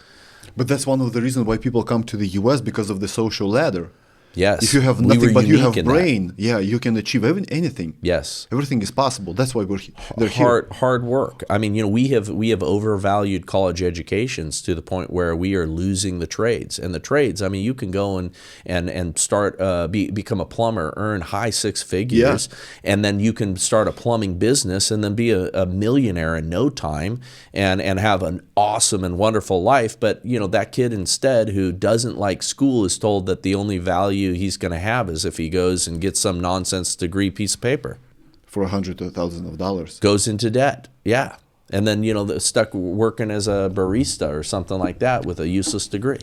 But that's one of the reasons why people come to the U.S. because of the social ladder. Yes. If you have nothing but you have brain, yeah, you can achieve anything. Yes. Everything is possible. That's why they're here. Hard work. I mean, you know, we have overvalued college educations to the point where we are losing the trades. And the trades, I mean, you can go and start become a plumber, earn high six figures, and then you can start a plumbing business and then be a millionaire in no time and have an awesome and wonderful life. But, you know, that kid instead who doesn't like school is told that the only value he's going to have is if he goes and gets some nonsense degree piece of paper for $100,000 to $1,000. Goes into debt, yeah, and then you know stuck working as a barista or something like that with a useless degree.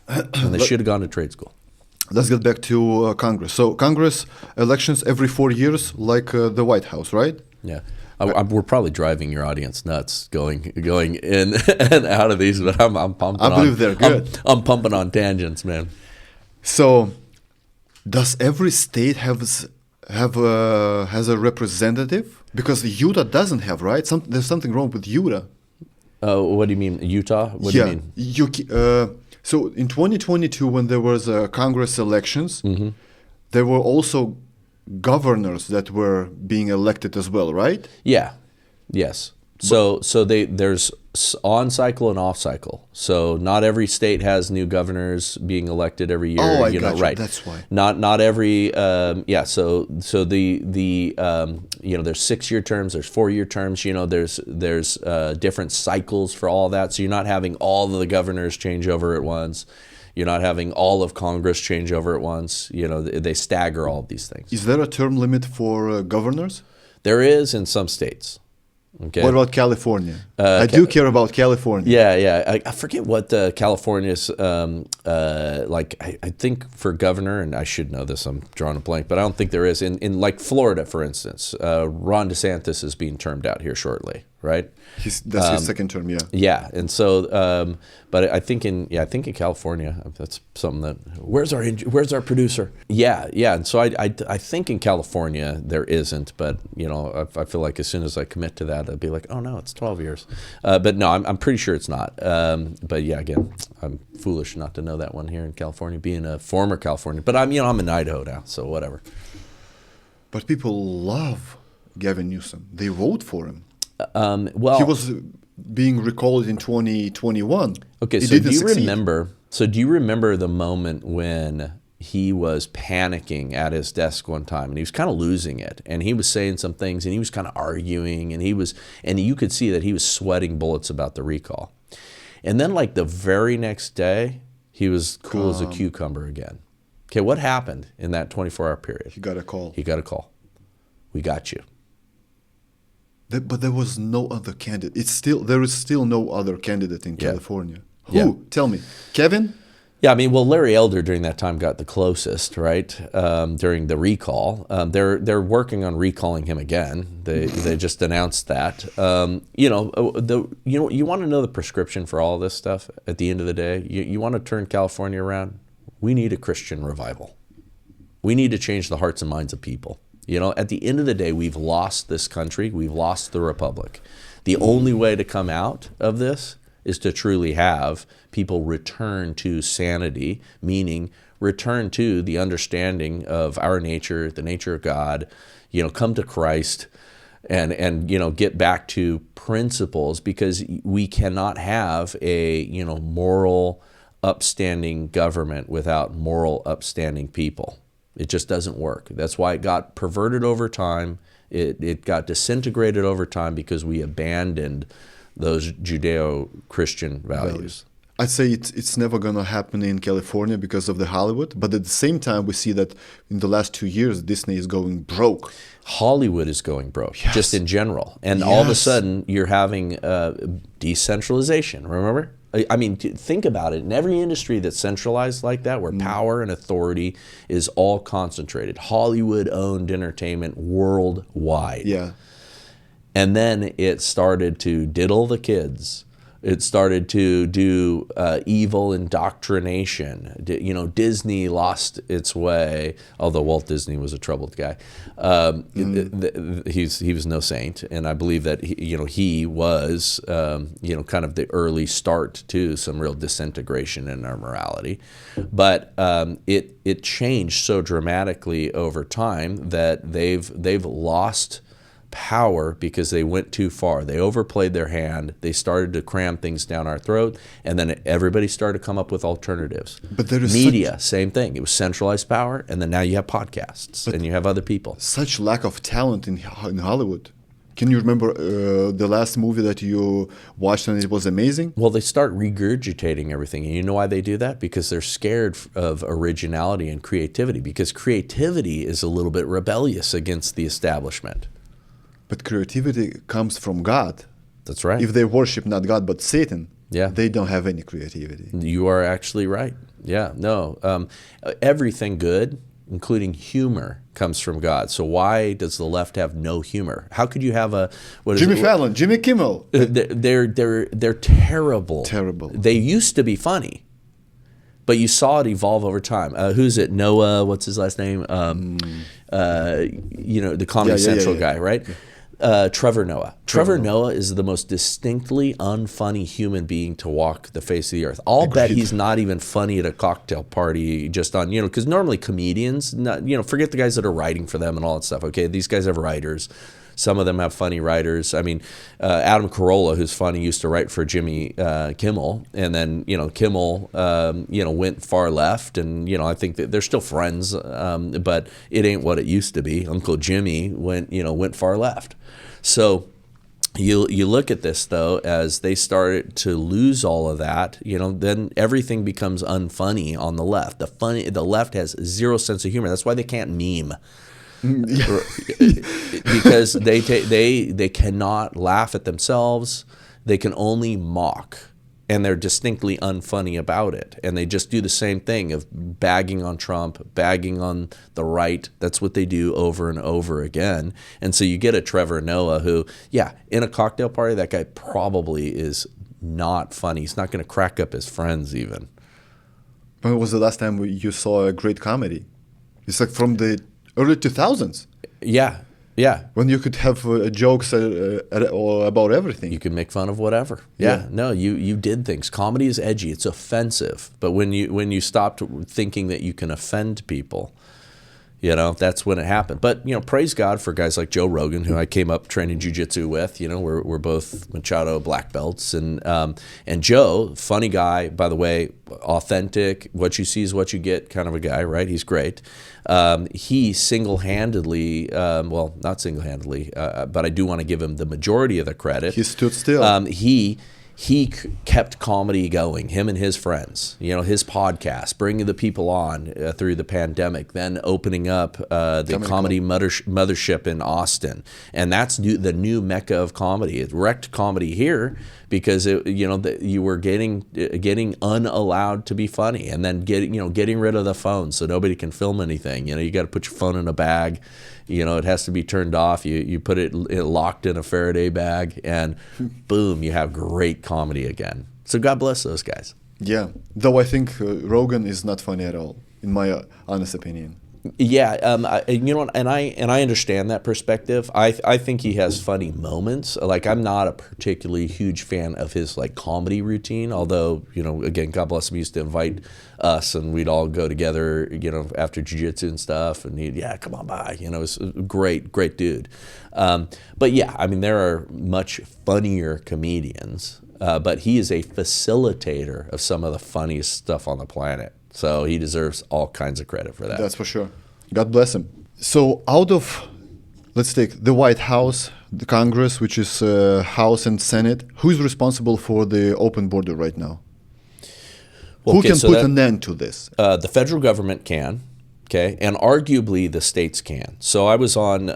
And they should have gone to trade school. Let's get back to Congress. So Congress elections every 4 years, like the White House, right? Yeah. We're probably driving your audience nuts going in and out of these, but I'm pumping. I believe they're good. I'm pumping on tangents, man. So, does every state has a representative Because Utah doesn't have, right? There's something wrong with Utah. What do you mean, Utah? What do you mean? So in 2022, when there was Congress elections, Mm-hmm. there were also governors that were being elected as well, right? Yeah. Yes. So there's on cycle and off cycle. So not every state has new governors being elected every year. Oh, I got you. Right. That's why. Not every So the there's 6-year terms, there's 4-year terms. There's different cycles for all that. So you're not having all of the governors change over at once. You're not having all of Congress change over at once. They stagger all of these things. Is there a term limit for governors? There is in some states. Okay. What about California? I do care about California. Yeah. I forget what California's I think for governor, and I should know this. I'm drawing a blank, but I don't think there is in like Florida, for instance. Ron DeSantis is being termed out here shortly, right? That's his second term, yeah. Yeah, and so, but I think in California, that's something that where's our producer? Yeah, and so I think in California there isn't, but I feel like as soon as I commit to that, I'd be like, oh no, it's 12 years. But no, I'm pretty sure it's not. But yeah, again, I'm foolish not to know that one here in California, being a former Californian. But I'm in Idaho now, so whatever. But people love Gavin Newsom. They vote for him. Well, he was being recalled in 2021. Okay, so do you remember the moment when he was panicking at his desk one time and he was kind of losing it, and he was saying some things and he was kind of arguing, and you could see that he was sweating bullets about the recall. And then like the very next day, he was cool as a cucumber again. Okay, what happened in that 24-hour period? He got a call. We got you. But there was no other candidate. There is still no other candidate in California. Who? Yeah. Tell me. Kevin? Yeah, Larry Elder during that time got the closest, right? During the recall, they're working on recalling him again. They just announced that. You want to know the prescription for all this stuff. At the end of the day, you want to turn California around. We need a Christian revival. We need to change the hearts and minds of people. At the end of the day, we've lost this country. We've lost the republic. The only way to come out of this is to truly have people return to sanity, meaning return to the understanding of our nature, the nature of God, come to Christ and get back to principles, because we cannot have a, moral, upstanding government without moral, upstanding people. It just doesn't work. That's why it got perverted over time. It got disintegrated over time because we abandoned those Judeo-Christian values. I'd say it's never going to happen in California because of the Hollywood, but at the same time, we see that in the last 2 years, Disney is going broke. Hollywood is going broke, yes. Just in general. And all of a sudden, you're having decentralization, remember? Think about it. In every industry that's centralized like that, where power and authority is all concentrated, Hollywood-owned entertainment worldwide. Yeah. And then it started to diddle the kids. It started to do evil indoctrination. Disney lost its way, although Walt Disney was a troubled guy. He was no saint, and I believe that he was kind of the early start to some real disintegration in our morality. But it changed so dramatically over time that they've lost power because they went too far. They overplayed their hand. They started to cram things down our throat, and then everybody started to come up with alternatives. But there is media, same thing. It was centralized power, and then now you have podcasts and you have other people. Such lack of talent in Hollywood. Can you remember the last movie that you watched and it was amazing? Well, they start regurgitating everything. And you know why they do that? Because they're scared of originality and creativity, because creativity is a little bit rebellious against the establishment. But creativity comes from God. That's right. If they worship not God but Satan, yeah, they don't have any creativity. You are actually right. Yeah, no. Everything good, including humor, comes from God. So why does the left have no humor? How could you have Jimmy Fallon, Jimmy Kimmel? They're terrible. Terrible. They used to be funny, but you saw it evolve over time. Who's it? Noah, what's his last name? The Comedy Central guy, right? Trevor Noah. Trevor Noah is the most distinctly unfunny human being to walk the face of the earth. I'll bet he's not even funny at a cocktail party just on, because normally comedians, forget the guys that are writing for them and all that stuff, okay? These guys have writers. Some of them have funny writers. I mean, Adam Carolla, who's funny, used to write for Jimmy Kimmel, and then Kimmel, went far left, and I think that they're still friends, but it ain't what it used to be. Uncle Jimmy went far left. So you look at this though, as they started to lose all of that, then everything becomes unfunny on the left. The left has zero sense of humor. That's why they can't meme. Because they cannot laugh at themselves. They can only mock, and they're distinctly unfunny about it. And they just do the same thing of bagging on Trump, bagging on the right. That's what they do over and over again. And so you get a Trevor Noah who, in a cocktail party, that guy probably is not funny. He's not going to crack up his friends even. When was the last time you saw a great comedy? It's like from the early 2000s. Yeah. When you could have jokes about everything. You could make fun of whatever. Yeah. No, you did things. Comedy is edgy. It's offensive. But when you stopped thinking that you can offend people, that's when it happened. But, praise God for guys like Joe Rogan, who I came up training jiu-jitsu with. We're both Machado black belts. And Joe, funny guy, by the way, authentic, what you see is what you get kind of a guy, right? He's great. He single-handedly, not single-handedly, but I do want to give him the majority of the credit. He stood still. He kept comedy going, him and his friends, his podcast, bringing the people on through the pandemic, then opening up the comedy mothership in Austin. And that's the new mecca of comedy. It wrecked comedy here because you were getting unallowed to be funny, and then getting rid of the phone so nobody can film anything. You got to put your phone in a bag. It has to be turned off. You put it locked in a Faraday bag, and boom, you have great comedy again. So God bless those guys. Yeah, though I think Rogan is not funny at all, in my honest opinion. Yeah, and I understand that perspective. I think he has funny moments. Like, I'm not a particularly huge fan of his comedy routine. Although again, God bless him, he used to invite us, and we'd all go together. After jiu-jitsu and stuff, and he'd come on by. It's a great dude. But yeah, I mean, there are much funnier comedians. But he is a facilitator of some of the funniest stuff on the planet. So he deserves all kinds of credit for that. That's for sure. God bless him. So let's take the White House, the Congress, which is House and Senate. Who is responsible for the open border right now? Who can put an end to this? The federal government can, okay, and arguably the states can. So I was on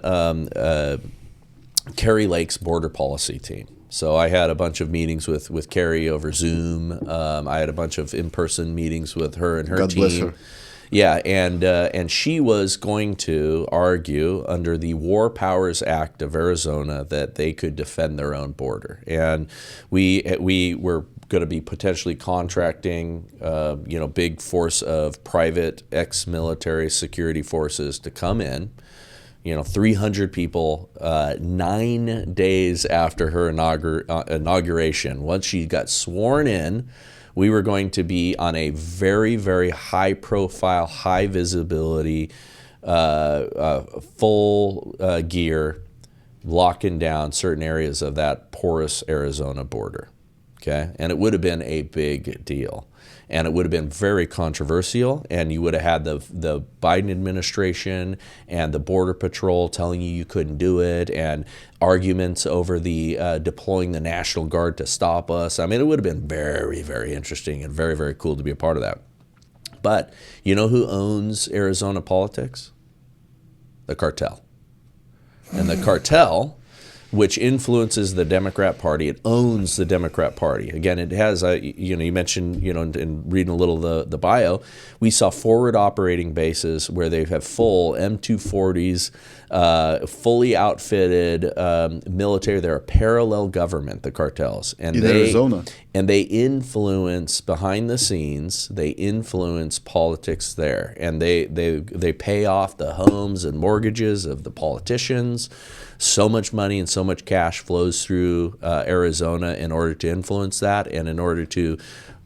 Kari Lake's border policy team. So I had a bunch of meetings with Carrie over Zoom. I had a bunch of in-person meetings with her and her team. God bless her. Yeah, and she was going to argue under the War Powers Act of Arizona that they could defend their own border. And we were going to be potentially contracting, big force of private ex-military security forces to come in. 300 people 9 days after her inauguration. Once she got sworn in, we were going to be on a very, very high profile, high visibility, full gear, locking down certain areas of that porous Arizona border. Okay, and it would have been a big deal. And it would have been very controversial, and you would have had the Biden administration and the Border Patrol telling you couldn't do it, and arguments over the deploying the National Guard to stop us. I mean, it would have been very, very interesting and very, very cool to be a part of that. But you know who owns Arizona politics? The cartel. And the cartel, which influences the Democrat Party. It owns the Democrat Party. Again, it has, you mentioned, in reading a little the bio, we saw forward operating bases where they have full M240s, fully outfitted military. They're a parallel government, the cartels. And in Arizona. And they influence behind the scenes. They influence politics there, and they pay off the homes and mortgages of the politicians. So much money and so much cash flows through Arizona in order to influence that, and in order to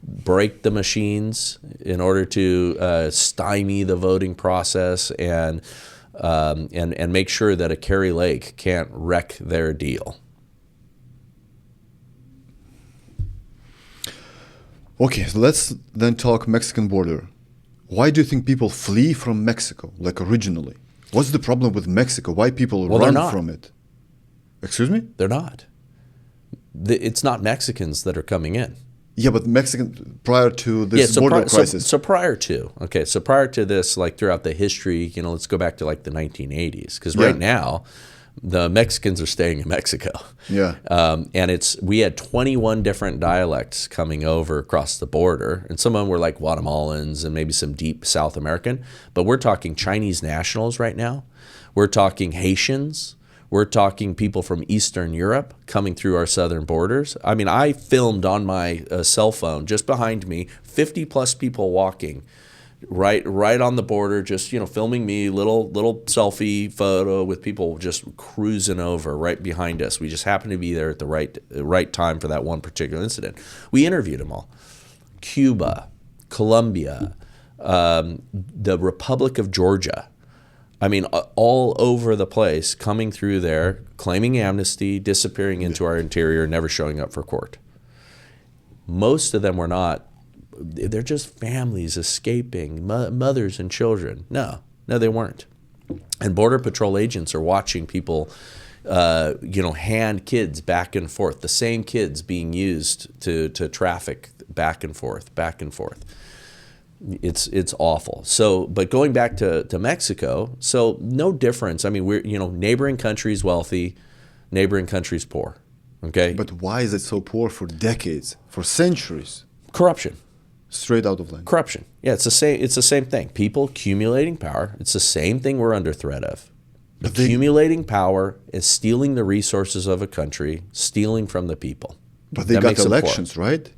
break the machines, in order to stymie the voting process, and make sure that a Kerry Lake can't wreck their deal. Okay, so let's then talk Mexican border. Why do you think people flee from Mexico, like originally? What's the problem with Mexico? Why people run from it? Excuse me? They're not. It's not Mexicans that are coming in. Yeah, but Mexican, prior to this border crisis. So prior to this, like throughout the history, let's go back to like the 1980s, because right now, the Mexicans are staying in Mexico. Yeah. And we had 21 different dialects coming over across the border, and some of them were like Guatemalans and maybe some deep South American, but we're talking Chinese nationals right now. We're talking Haitians. We're talking people from Eastern Europe coming through our southern borders. I mean, I filmed on my cell phone just behind me 50 plus people walking right on the border, just filming me, little selfie photo with people just cruising over right behind us. We just happened to be there at the right time for that one particular incident. We interviewed them all. Cuba, Colombia, the Republic of Georgia. I mean, all over the place, coming through there, claiming amnesty, disappearing into our interior, never showing up for court. Most of them were not. They're just families escaping, mothers and children. No, they weren't. And Border Patrol agents are watching people, hand kids back and forth, the same kids being used to traffic back and forth. It's awful. So, but going back to Mexico, so no difference. I mean, we're neighboring countries wealthy, neighboring countries poor. Okay. But why is it so poor for decades, for centuries? Corruption. Straight out of line. Corruption. Yeah, it's the same thing. People accumulating power. It's the same thing we're under threat of. Accumulating power is stealing the resources of a country, stealing from the people. But they got elections, right?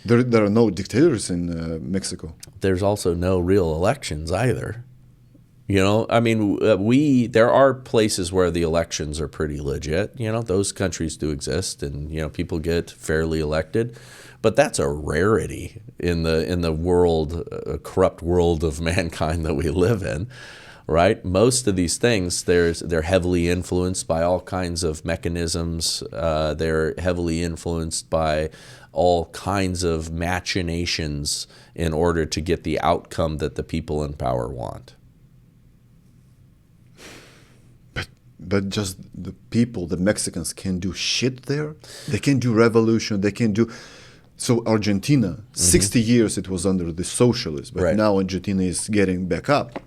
There are no dictators in Mexico. There's also no real elections either. I mean, there are places where the elections are pretty legit. Those countries do exist, and people get fairly elected, but that's a rarity in the world, corrupt world of mankind that we live in, right? Most of these things, they're heavily influenced by all kinds of mechanisms. They're heavily influenced by all kinds of machinations in order to get the outcome that the people in power want. But just the people, the Mexicans, can do shit there. They can do revolution. They can do. So Argentina, 60 years it was under the socialists, but now Argentina is getting back up.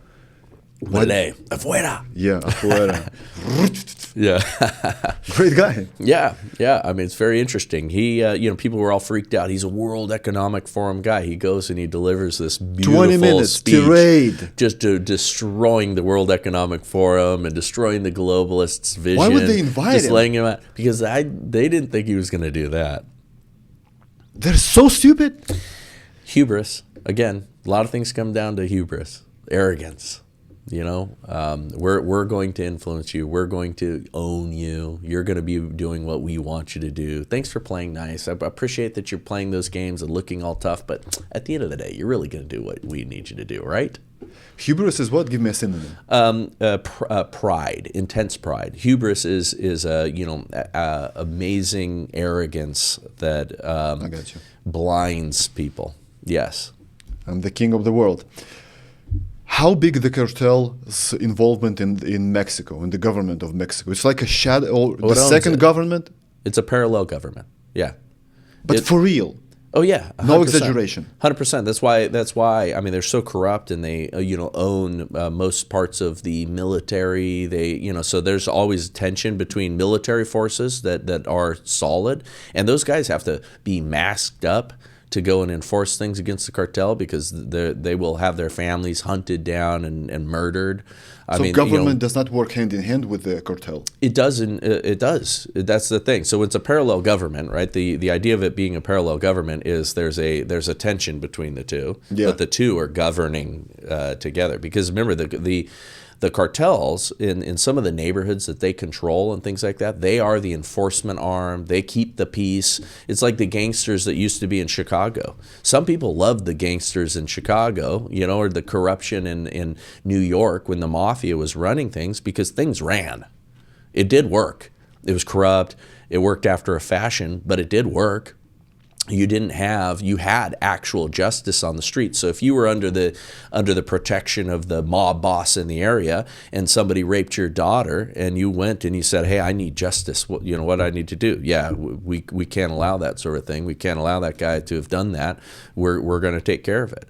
Vale, afuera. Yeah, afuera. Yeah. Great guy. Yeah. I mean, it's very interesting. He, people were all freaked out. He's a World Economic Forum guy. He goes and he delivers this beautiful 20 minutes speech, tirade, just destroying the World Economic Forum and destroying the globalists' vision. Why would they invite him? Just laying him out because they didn't think he was going to do that. They're so stupid. Hubris. Again, a lot of things come down to hubris, arrogance. We're going to influence you. We're going to own you. You're going to be doing what we want you to do. Thanks for playing nice. I appreciate that you're playing those games and looking all tough, but at the end of the day, you're really going to do what we need you to do, right? Hubris is what? Give me a synonym. Pride, intense pride. Hubris is amazing arrogance that I got you. Blinds people. Yes. I'm the king of the world. How big the cartel's involvement in Mexico, in the government of Mexico? It's like a shadow, or the second government? It's a parallel government, yeah. But for real? Oh yeah, 100%. No exaggeration. 100%. That's why. I mean, they're so corrupt, and they own most parts of the military. They so there's always tension between military forces that are solid, and those guys have to be masked up to go and enforce things against the cartel because they will have their families hunted down and murdered. So government does not work hand in hand with the cartel. It doesn't. It does. That's the thing. So it's a parallel government, right? The idea of it being a parallel government is there's a tension between the two, but the two are governing together. Because remember, the cartels in some of the neighborhoods that they control and things like that, they are the enforcement arm. They keep the peace. It's like the gangsters that used to be in Chicago. Some people loved the gangsters in Chicago, or the corruption in New York when the mafia was running things, because things ran. It did work. It was corrupt. It worked after a fashion, but it did work. You had actual justice on the street. So if you were under the protection of the mob boss in the area and somebody raped your daughter and you went and you said, hey, I need justice, what do I need to do? Yeah, we can't allow that sort of thing. We can't allow that guy to have done that. We're going to take care of it.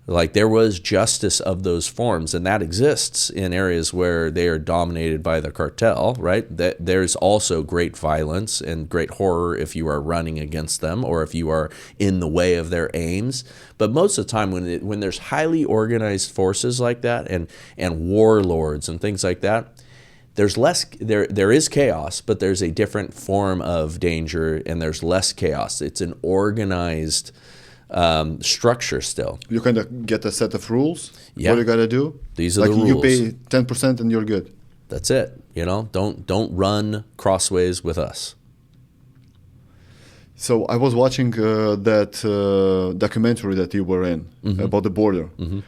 Like, there was justice of those forms, and that exists in areas where they are dominated by the cartel, right? There's also great violence and great horror if you are running against them or if you are in the way of their aims. But most of the time when there's highly organized forces like that and warlords and things like that, there's less, there is chaos, but there's a different form of danger and there's less chaos. It's an organized structure still. You kind of get a set of rules. Yeah. What you got to do. These are the rules. You pay 10% and you're good. That's it. Don't run crossways with us. So I was watching that documentary that you were in about the border. Mm-hmm.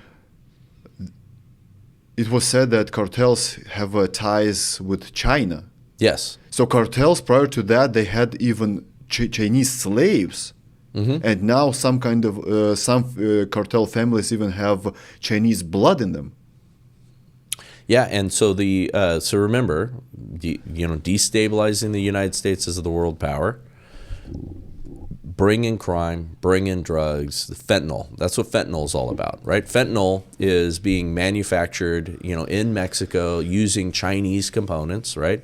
It was said that cartels have ties with China. Yes. So cartels prior to that, they had even Chinese slaves. Mm-hmm. And now some cartel families even have Chinese blood in them. Yeah, and so so remember, destabilizing the United States as the world power, bring in crime, bring in drugs, fentanyl. That's what fentanyl is all about, right? Fentanyl is being manufactured, in Mexico using Chinese components, right?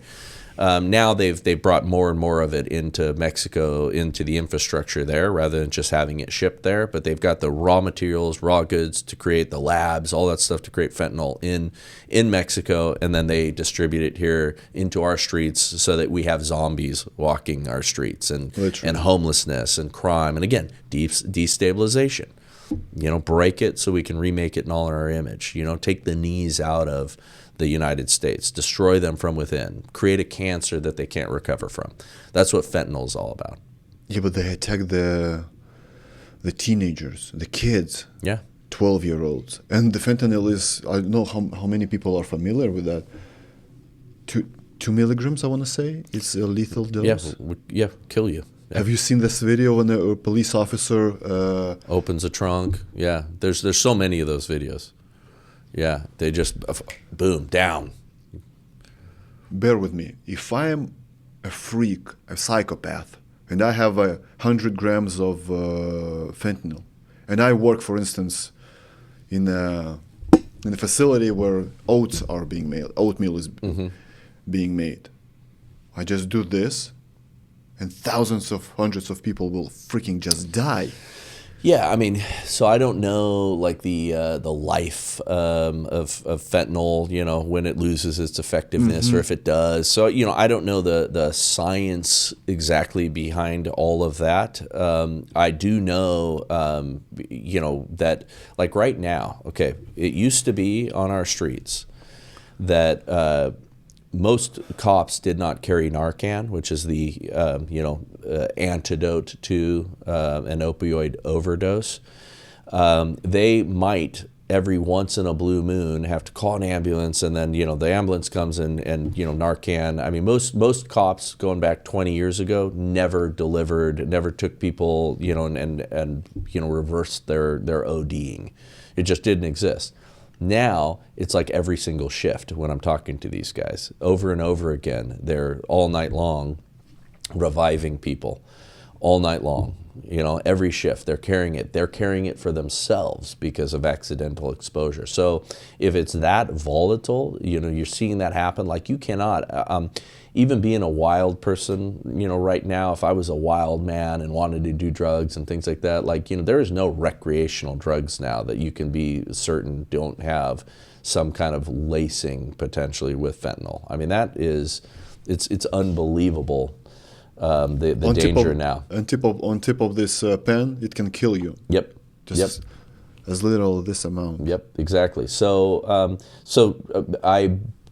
Now they've brought more and more of it into Mexico, into the infrastructure there, rather than just having it shipped there. But they've got the raw materials, raw goods to create the labs, all that stuff to create fentanyl in Mexico, and then they distribute it here into our streets so that we have zombies walking our streets and homelessness and crime. And again, destabilization. Break it so we can remake it in all our image. Take the knees out of the United States, destroy them from within, create a cancer that they can't recover from. That's what fentanyl is all about. Yeah, but they attack the teenagers, the kids. Yeah. 12-year-olds. And the fentanyl is, I don't know how many people are familiar with that. 2 milligrams, I want to say. It's a lethal dose. Yeah, kill you. Yeah. Have you seen this video when a police officer opens a trunk? Yeah, there's so many of those videos. Yeah, they just, boom, down. Bear with me. If I am a freak, a psychopath, and I have 100 grams of fentanyl, and I work, for instance, in a facility where oats are being made, oatmeal is being made, I just do this, and hundreds of people will freaking just die. Yeah, so I don't know the life of fentanyl, when it loses its effectiveness or if it does. So, I don't know the science exactly behind all of that. I do know, that like right now, okay, it used to be on our streets that most cops did not carry Narcan, which is the antidote to an opioid overdose. They might every once in a blue moon have to call an ambulance, and then the ambulance comes and Narcan. Most cops going back 20 years ago never took people and reversed their ODing. It just didn't exist. Now, it's like every single shift when I'm talking to these guys. Over and over again, they're all night long reviving people all night long. Every shift they're carrying it. They're carrying it for themselves because of accidental exposure. So if it's that volatile, you're seeing that happen. Like you cannot, even being a wild person, right now, if I was a wild man and wanted to do drugs and things like that, there is no recreational drugs now that you can be certain don't have some kind of lacing potentially with fentanyl. I mean, it's unbelievable. The danger now. On tip of this pen, it can kill you. Yep. Just as little this amount. Yep. Exactly. So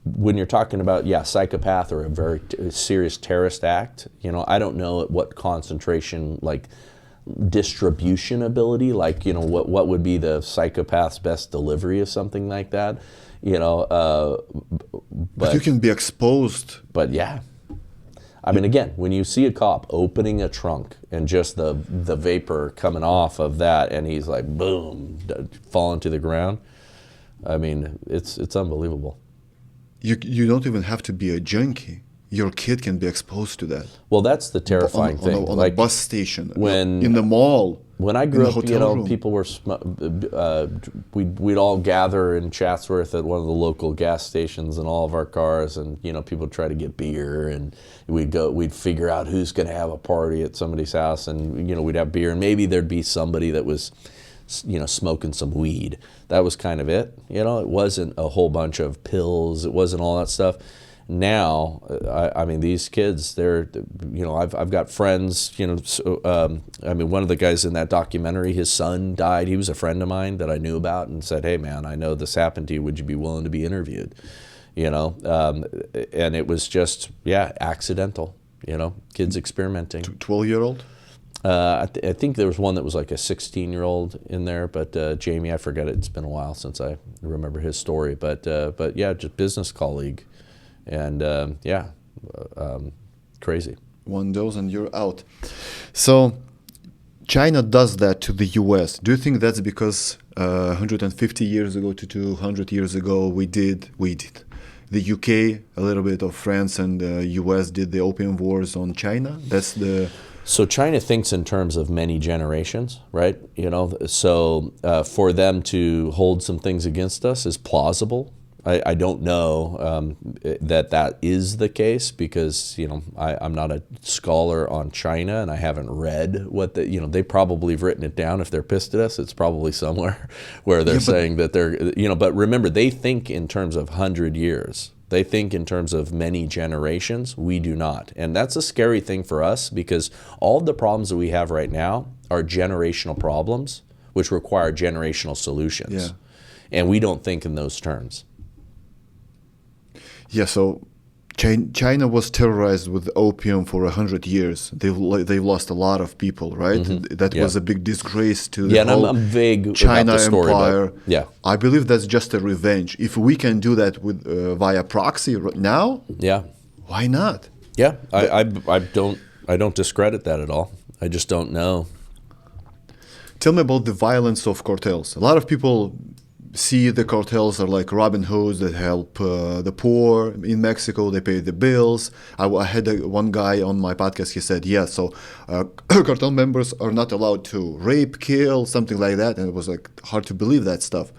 when you're talking about psychopath or a very serious terrorist act, I don't know at what concentration, like distribution ability, what would be the psychopath's best delivery of something like that, but you can be exposed. But yeah. I mean, again, when you see a cop opening a trunk and just the vapor coming off of that, and he's like, boom, falling to the ground. I mean, it's unbelievable. You don't even have to be a junkie. Your kid can be exposed to that. Well, that's the terrifying thing. On a bus station, when in the mall. When I grew up, room. people were we'd all gather in Chatsworth at one of the local gas stations in all of our cars, and people try to get beer, and we'd figure out who's going to have a party at somebody's house, and we'd have beer, and maybe there'd be somebody that was smoking some weed. That was kind of it. It wasn't a whole bunch of pills. It wasn't all that stuff. Now, I mean, these kids, they're, I've got friends, I mean, one of the guys in that documentary, his son died. He was a friend of mine that I knew about and said, hey, man, I know this happened to you. Would you be willing to be interviewed? And it was just, accidental, kids experimenting. 12-year-old? I think there was one that was like a 16-year-old in there, but Jamie, I forget it. It's been a while since I remember his story. But yeah, just business colleague. And crazy. One dose and you're out. So China does that to the US. Do you think that's because 150 years ago to 200 years ago we did? The UK, a little bit of France, and the US did the opium wars on China. So China thinks in terms of many generations, right? So for them to hold some things against us is plausible. I don't know that is the case because, I'm not a scholar on China and I haven't read what they probably have written it down. If they're pissed at us, it's probably somewhere where they're saying that they're, but remember, they think in terms of 100 years. They think in terms of many generations. We do not. And that's a scary thing for us because all of the problems that we have right now are generational problems, which require generational solutions. Yeah. And we don't think in those terms. Yeah, so China was terrorized with opium for 100 years. They've lost a lot of people, right? Mm-hmm. That was a big disgrace to the whole I'm vague China about the story, empire. But I believe that's just a revenge. If we can do that with via proxy now, why not? Yeah, I don't discredit that at all. I just don't know. Tell me about the violence of cartels. A lot of people see the cartels are like Robin Hoods that help the poor in Mexico. They pay the bills. I had one guy on my podcast. He said, so cartel members are not allowed to rape, kill, something like that. And it was like hard to believe that stuff.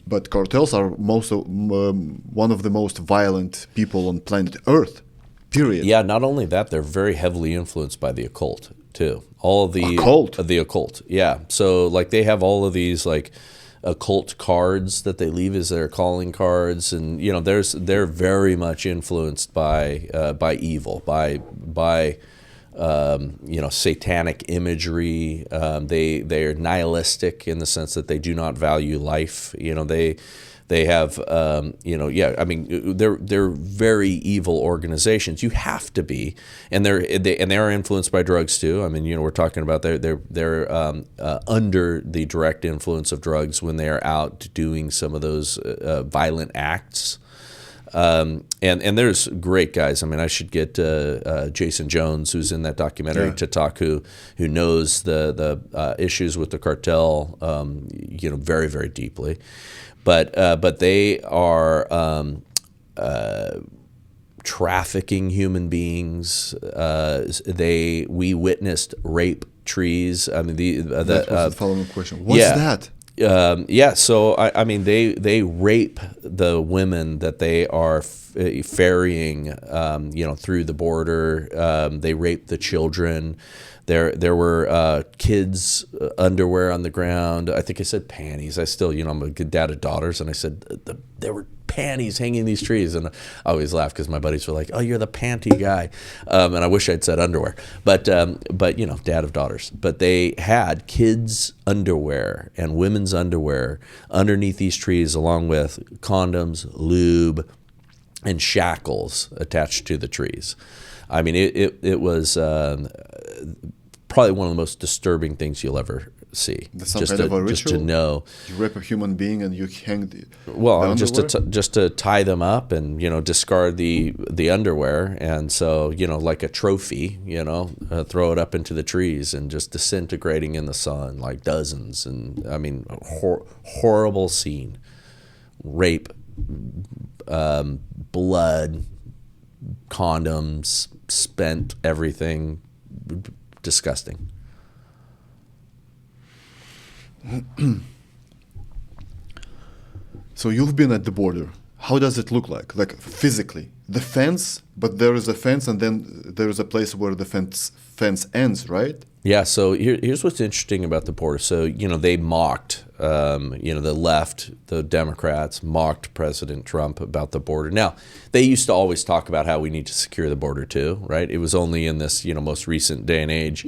But cartels are one of the most violent people on planet Earth, period. Yeah, not only that, they're very heavily influenced by the occult, too. All of the occult. Yeah. So like they have all of these like occult cards that they leave as their calling cards, and they're very much influenced by evil, by satanic imagery. They are nihilistic in the sense that they do not value life. They have they're very evil organizations. You have to be, and they are influenced by drugs too. I mean, we're talking about they're under the direct influence of drugs when they are out doing some of those violent acts. And there's great guys. I mean, I should get Jason Jones, who's in that documentary, to talk, who knows the issues with the cartel, very, very deeply. But they are trafficking human beings. We witnessed rape trees. I mean, that was the following question. What's that? So I mean, they rape the women that they are ferrying, through the border. They rape the children. There were kids' underwear on the ground. I think I said panties. I still, I'm a good dad of daughters, and I said there were panties hanging in these trees, and I always laugh because my buddies were like, "Oh, you're the panty guy," and I wish I'd said underwear, but dad of daughters. But they had kids' underwear and women's underwear underneath these trees, along with condoms, lube, and shackles attached to the trees. I mean, it was probably one of the most disturbing things you'll ever see. That's some kind of a ritual? Just to know. You rape a human being and you hang the just to tie them up and, discard the underwear. And so, like a trophy, throw it up into the trees and just disintegrating in the sun, like dozens. And I mean, horrible scene. Rape, blood, condoms, spent everything. Disgusting. So you've been at the border. How does it look like physically? The fence, but there is a fence, and then there is a place where the fence ends, right? Yeah, so here's what's interesting about the border. So, they mocked, the left, the Democrats mocked President Trump about the border. Now, they used to always talk about how we need to secure the border too, right? It was only in this, most recent day and age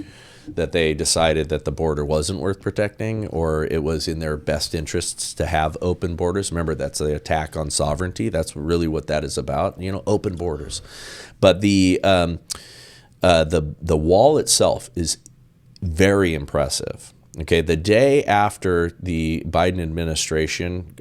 that they decided that the border wasn't worth protecting, or it was in their best interests to have open borders. Remember, that's the attack on sovereignty. That's really what that is about, open borders. But the wall itself is very impressive. Okay, the day after the Biden administration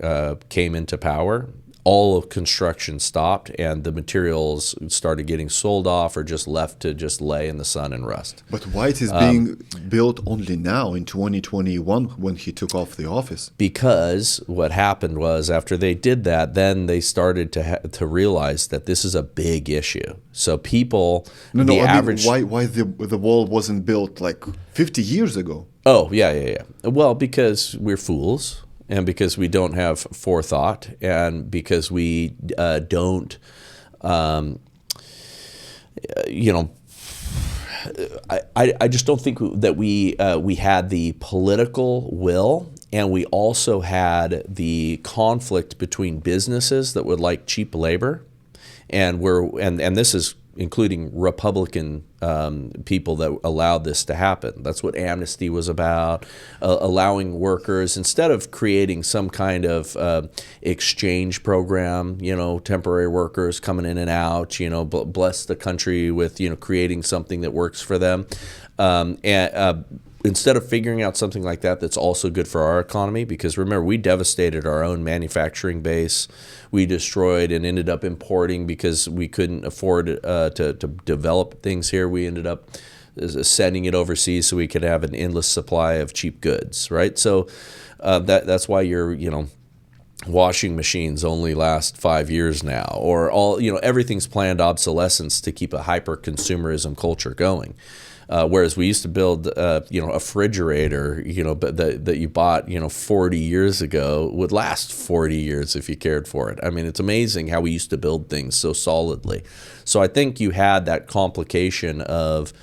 came into power, all of construction stopped and the materials started getting sold off or just left to just lay in the sun and rust. But why it is being built only now in 2021 when he took off the office? Because what happened was after they did that, then they started to realize that this is a big issue. So people, why the wall wasn't built like 50 years ago? Oh, yeah. Well, because we're fools. And because we don't have forethought, and because we don't, I just don't think that we had the political will, and we also had the conflict between businesses that would like cheap labor, and this is including Republican people that allowed this to happen. That's what amnesty was about, allowing workers, instead of creating some kind of exchange program, temporary workers coming in and out, bless the country with, creating something that works for them. Instead of figuring out something like that that's also good for our economy, because remember, we devastated our own manufacturing base. We destroyed and ended up importing because we couldn't afford to develop things here. We ended up sending it overseas so we could have an endless supply of cheap goods, right? So that's why your washing machines only last 5 years now, or everything's planned obsolescence to keep a hyper-consumerism culture going. Whereas we used to build, a refrigerator, that you bought, 40 years ago would last 40 years if you cared for it. I mean, it's amazing how we used to build things so solidly. So I think you had that complication of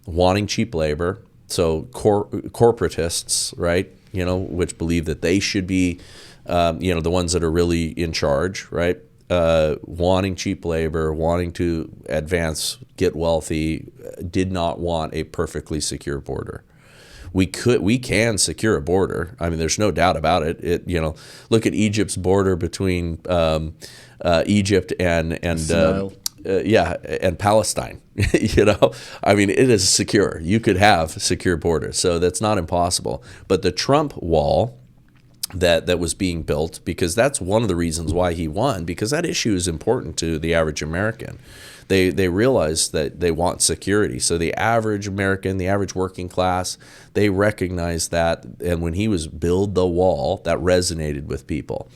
wanting cheap labor. So corporatists, right, which believe that they should be, the ones that are really in charge, right? Wanting cheap labor, wanting to advance, get wealthy, did not want a perfectly secure border. We can secure a border. I mean, there's no doubt about it. Look at Egypt's border between Egypt and Palestine. I mean, it is secure. You could have secure borders, so that's not impossible. But the Trump wall that was being built, because that's one of the reasons why he won, because that issue is important to the average American. They realize that they want security. So the average American, the average working class, they recognize that. And when he was build the wall, that resonated with people.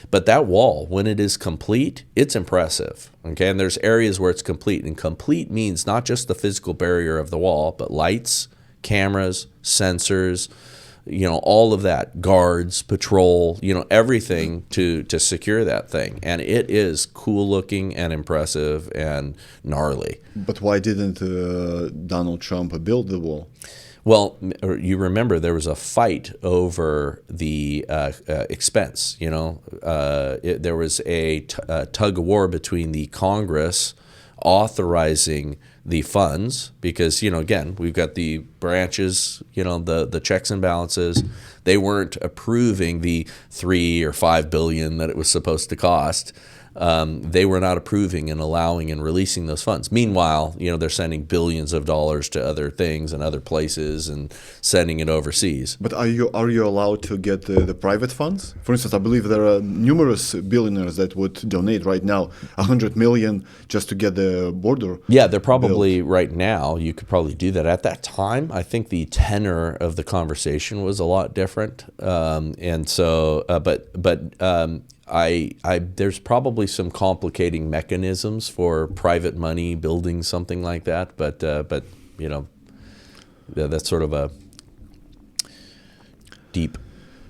But that wall, when it is complete, it's impressive. Okay, and there's areas where it's complete, and complete means not just the physical barrier of the wall, but lights, cameras, sensors, all of that, guards, patrol, everything to secure that thing. And it is cool looking and impressive and gnarly. But why didn't Donald Trump build the wall? Well, you remember there was a fight over the expense. There was a tug of war between the Congress authorizing the funds because, again, we've got the branches, the checks and balances. They weren't approving the $3 or $5 billion that it was supposed to cost. They were not approving and allowing and releasing those funds. Meanwhile, they're sending billions of dollars to other things and other places and sending it overseas. But are you allowed to get the private funds? For instance, I believe there are numerous billionaires that would donate right now $100 million just to get the border. Yeah, they're probably built. Right now. You could probably do that. At that time, I think the tenor of the conversation was a lot different, and so, there's probably some complicating mechanisms for private money building something like that, but that's sort of a deep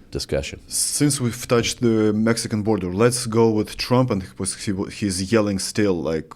discussion. Since we've touched the Mexican border, let's go with Trump, and he's yelling still like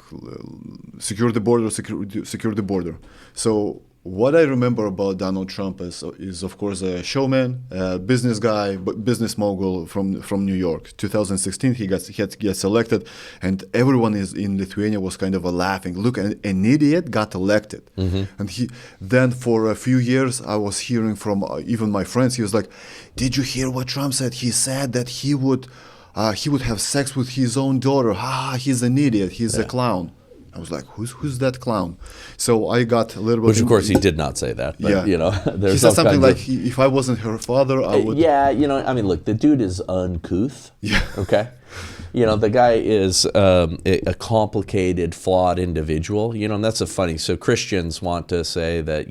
secure the border, secure the border. So what I remember about Donald Trump is of course a showman, a business guy, business mogul from New York. 2016 he gets elected, and everyone in Lithuania was kind of laughing. Look, an idiot got elected. Mm-hmm. And then for a few years I was hearing from even my friends. He was like, "Did you hear what Trump said? He said that he would have sex with his own daughter. He's an idiot. He's a clown." I was like, who's that clown? So I got a little bit... Which, of course, he did not say that. But, he said something like, if I wasn't her father, I would... Yeah, look, the dude is uncouth. Yeah. Okay? The guy is a complicated, flawed individual. And that's funny. So Christians want to say that,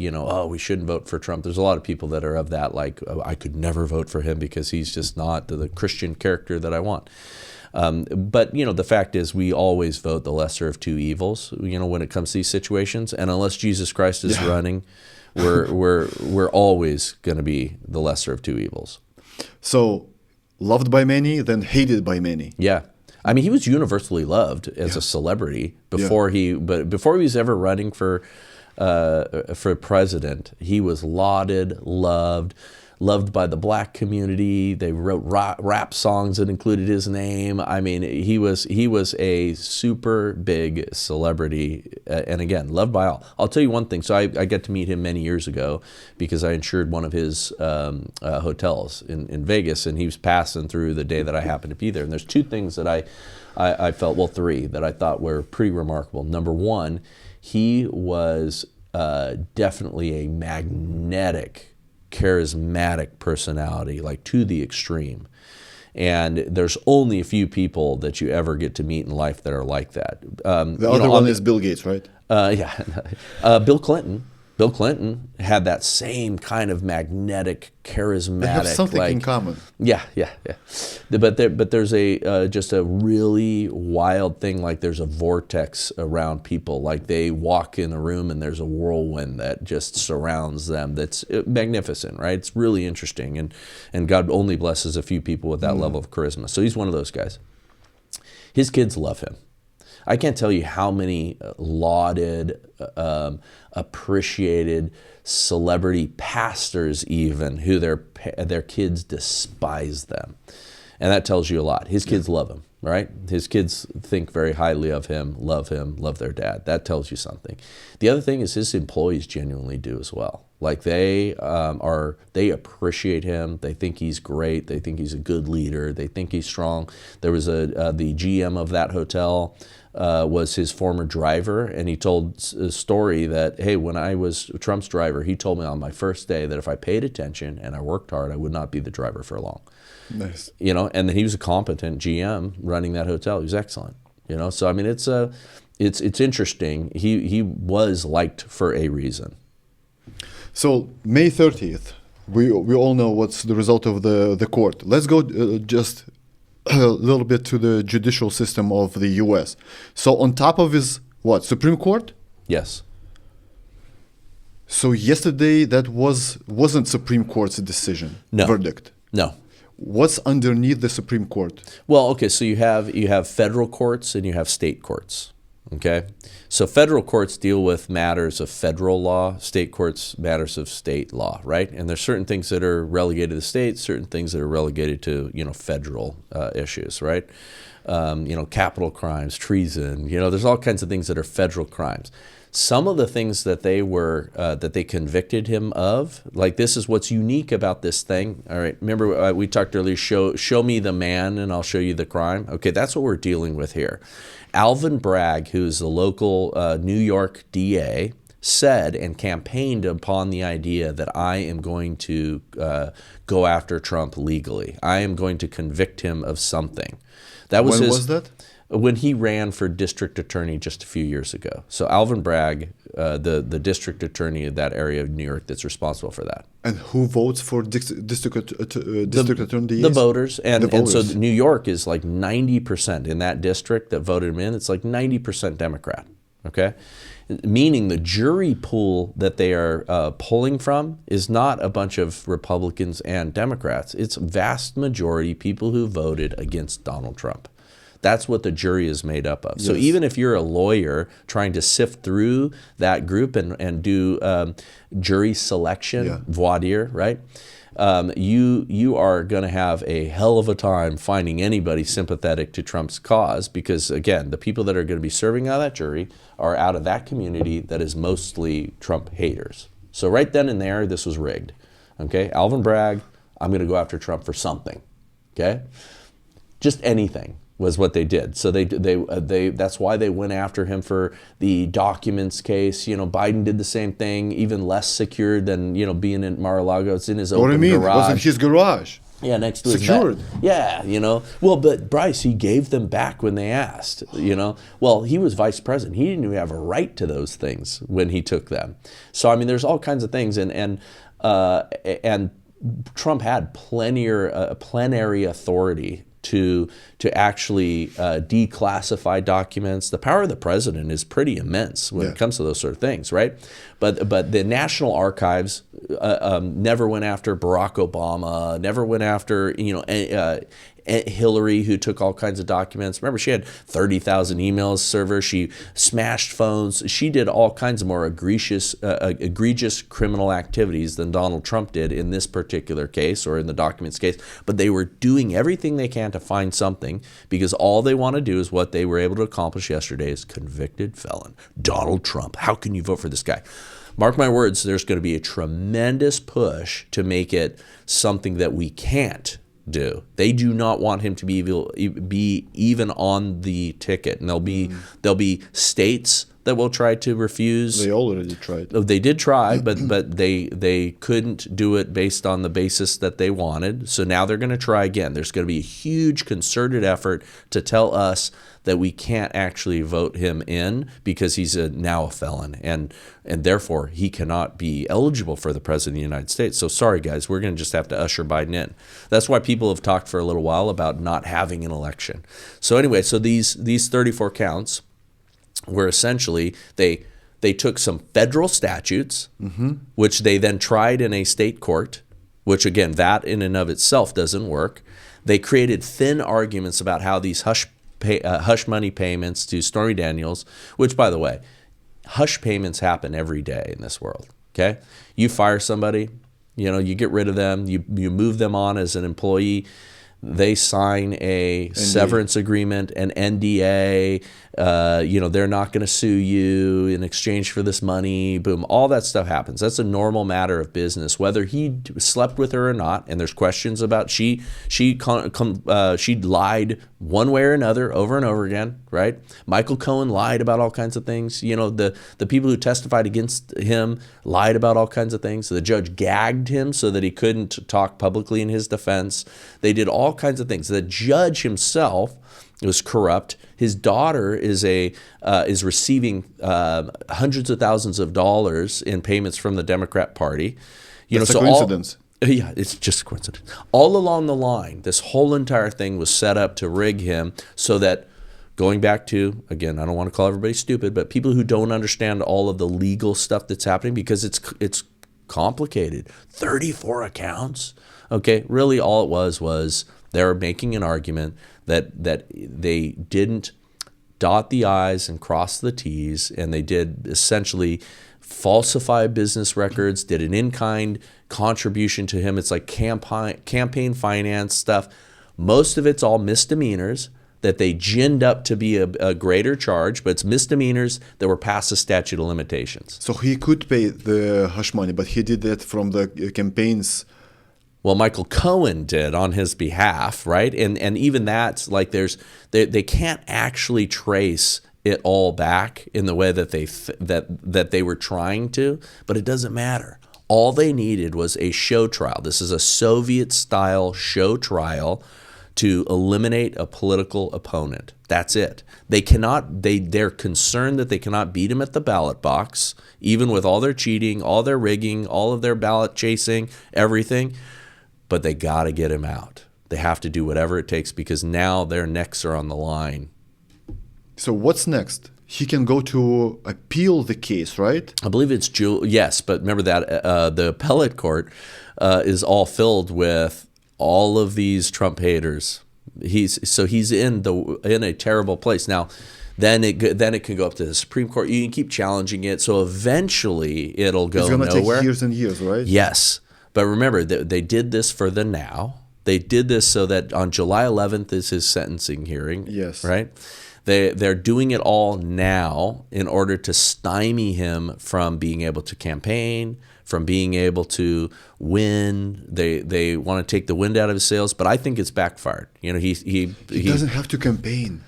we shouldn't vote for Trump. There's a lot of people that are of that, like, I could never vote for him because he's just not the Christian character that I want. But the fact is, we always vote the lesser of two evils. When it comes to these situations, and unless Jesus Christ is running, we're always going to be the lesser of two evils. So, loved by many, then hated by many. Yeah, he was universally loved as a celebrity before he was ever running for president. He was lauded, loved by the black community. They wrote rap songs that included his name. He was a super big celebrity, and again, loved by all. I'll tell you one thing. So I got to meet him many years ago because I insured one of his hotels in Vegas, and he was passing through the day that I happened to be there. And there's two things that I felt, well, three, that I thought were pretty remarkable. Number one, he was definitely a magnetic, charismatic personality, like to the extreme. And there's only a few people that you ever get to meet in life that are like that. The other one is Bill Gates, right? Bill Clinton. Bill Clinton had that same kind of magnetic, charismatic. They have something in common. Yeah. But there's just a really wild thing. Like there's a vortex around people. Like they walk in a room and there's a whirlwind that just surrounds them. That's magnificent, right? It's really interesting, and God only blesses a few people with that level of charisma. So he's one of those guys. His kids love him. I can't tell you how many lauded, appreciated celebrity pastors even who their kids despise them. And that tells you a lot. His kids love him, right? His kids think very highly of him, love their dad. That tells you something. The other thing is his employees genuinely do as well. Like they appreciate him. They think he's great. They think he's a good leader. They think he's strong. There was the GM of that hotel was his former driver, and he told a story that, hey, when I was Trump's driver, he told me on my first day that if I paid attention and I worked hard, I would not be the driver for long. Nice. And then he was a competent GM running that hotel. He was excellent. So it's interesting. He was liked for a reason. So May 30th, we all know what's the result of the court. Let's go just a little bit to the judicial system of the U.S. So on top of his Supreme Court? Yes. So yesterday that wasn't Supreme Court's decision, No. verdict. No. What's underneath the Supreme Court? Well, okay, so you have federal courts and you have state courts. Okay? So federal courts deal with matters of federal law, state courts matters of state law, right? And there's certain things that are relegated to the states, certain things that are relegated to, federal issues, right? Capital crimes, treason, there's all kinds of things that are federal crimes. Some of the things that they convicted him of, like this is what's unique about this thing. All right, remember we talked earlier, show me the man and I'll show you the crime. Okay, that's what we're dealing with here. Alvin Bragg, who's the local New York DA, said and campaigned upon the idea that I am going to go after Trump legally. I am going to convict him of something. That was When was that? When he ran for district attorney just a few years ago. So Alvin Bragg, the district attorney of that area of New York that's responsible for that. And who votes for district attorney? The voters. And so voters. New York is like 90% in that district that voted him in. It's like 90% Democrat, okay? Meaning the jury pool that they are pulling from is not a bunch of Republicans and Democrats. It's vast majority people who voted against Donald Trump. That's what the jury is made up of. Yes. So even if you're a lawyer trying to sift through that group and do jury selection, voir dire, right? You are going to have a hell of a time finding anybody sympathetic to Trump's cause because, again, the people that are going to be serving on that jury are out of that community that is mostly Trump haters. So right then and there, this was rigged. Okay, Alvin Bragg, I'm going to go after Trump for something. Okay, just anything was what they did. So they that's why they went after him for the documents case. Biden did the same thing, even less secured than being in Mar-a-Lago. It's in his open garage. It was in his garage. Yeah, next to secured. His bed. Yeah, Well, but Bryce, he gave them back when they asked. Well, he was vice president. He didn't even have a right to those things when he took them. So there's all kinds of things, and Trump had plenary authority to actually declassify documents. The power of the president is pretty immense when it comes to those sort of things, right? But the National Archives never went after Barack Obama, never went after Hillary, who took all kinds of documents. Remember, she had 30,000 emails server. She smashed phones. She did all kinds of more egregious criminal activities than Donald Trump did in this particular case or in the documents case. But they were doing everything they can to find something because all they want to do is what they were able to accomplish yesterday is convicted felon. Donald Trump. How can you vote for this guy? Mark my words, there's going to be a tremendous push to make it something that we can't do. They do not want him to be even on the ticket, and there'll be states that will try to refuse. They already tried. They did try, but they couldn't do it based on the basis that they wanted. So now they're going to try again. There's going to be a huge concerted effort to tell us that we can't actually vote him in because he's now a felon, and therefore he cannot be eligible for the president of the United States. So sorry, guys, we're going to just have to usher Biden in. That's why people have talked for a little while about not having an election. So anyway, so these 34 counts were essentially they took some federal statutes, which they then tried in a state court, which again, that in and of itself doesn't work. They created thin arguments about how these hush money payments to Stormy Daniels, which, by the way, hush payments happen every day in this world, okay? You fire somebody, you get rid of them, you move them on as an employee, they sign a severance agreement, an NDA, they're not going to sue you in exchange for this money, boom, all that stuff happens. That's a normal matter of business, whether he slept with her or not, and there's questions about she lied one way or another over and over again, right? Michael Cohen lied about all kinds of things. The people who testified against him lied about all kinds of things. The judge gagged him so that he couldn't talk publicly in his defense. They did all kinds of things. The judge himself was corrupt. His daughter is receiving hundreds of thousands of dollars in payments from the Democrat Party. That's a coincidence. Yeah, it's just a coincidence. All along the line, this whole entire thing was set up to rig him so that, going back to, again, I don't want to call everybody stupid, but people who don't understand all of the legal stuff that's happening, because it's complicated. 34 accounts. Okay, really all it was they were making an argument that they didn't dot the I's and cross the T's, and they did essentially falsify business records, did an in-kind contribution to him. It's like campaign finance stuff. Most of it's all misdemeanors that they ginned up to be a greater charge, but it's misdemeanors that were past the statute of limitations. So he could pay the hush money, but he did that from the campaigns. Well, Michael Cohen did on his behalf, right? And even that's like they can't actually trace it all back in the way that they were trying to, but it doesn't matter. All they needed was a show trial. This is a Soviet-style show trial to eliminate a political opponent. That's it. They're concerned that they cannot beat him at the ballot box, even with all their cheating, all their rigging, all of their ballot chasing, everything. But they got to get him out. They have to do whatever it takes because now their necks are on the line. So what's next? He can go to appeal the case, right? I believe it's yes, but remember that the appellate court is all filled with all of these Trump haters. He's in a terrible place now. Then it can go up to the Supreme Court. You can keep challenging it. So eventually it'll go nowhere. It's going to take years and years, right? Yes. But remember, they did this for the now. They did this so that on July 11th is his sentencing hearing. Yes. Right? They're doing it all now in order to stymie him from being able to campaign, from being able to win. They want to take the wind out of his sails, but I think it's backfired. You know, he doesn't have to campaign.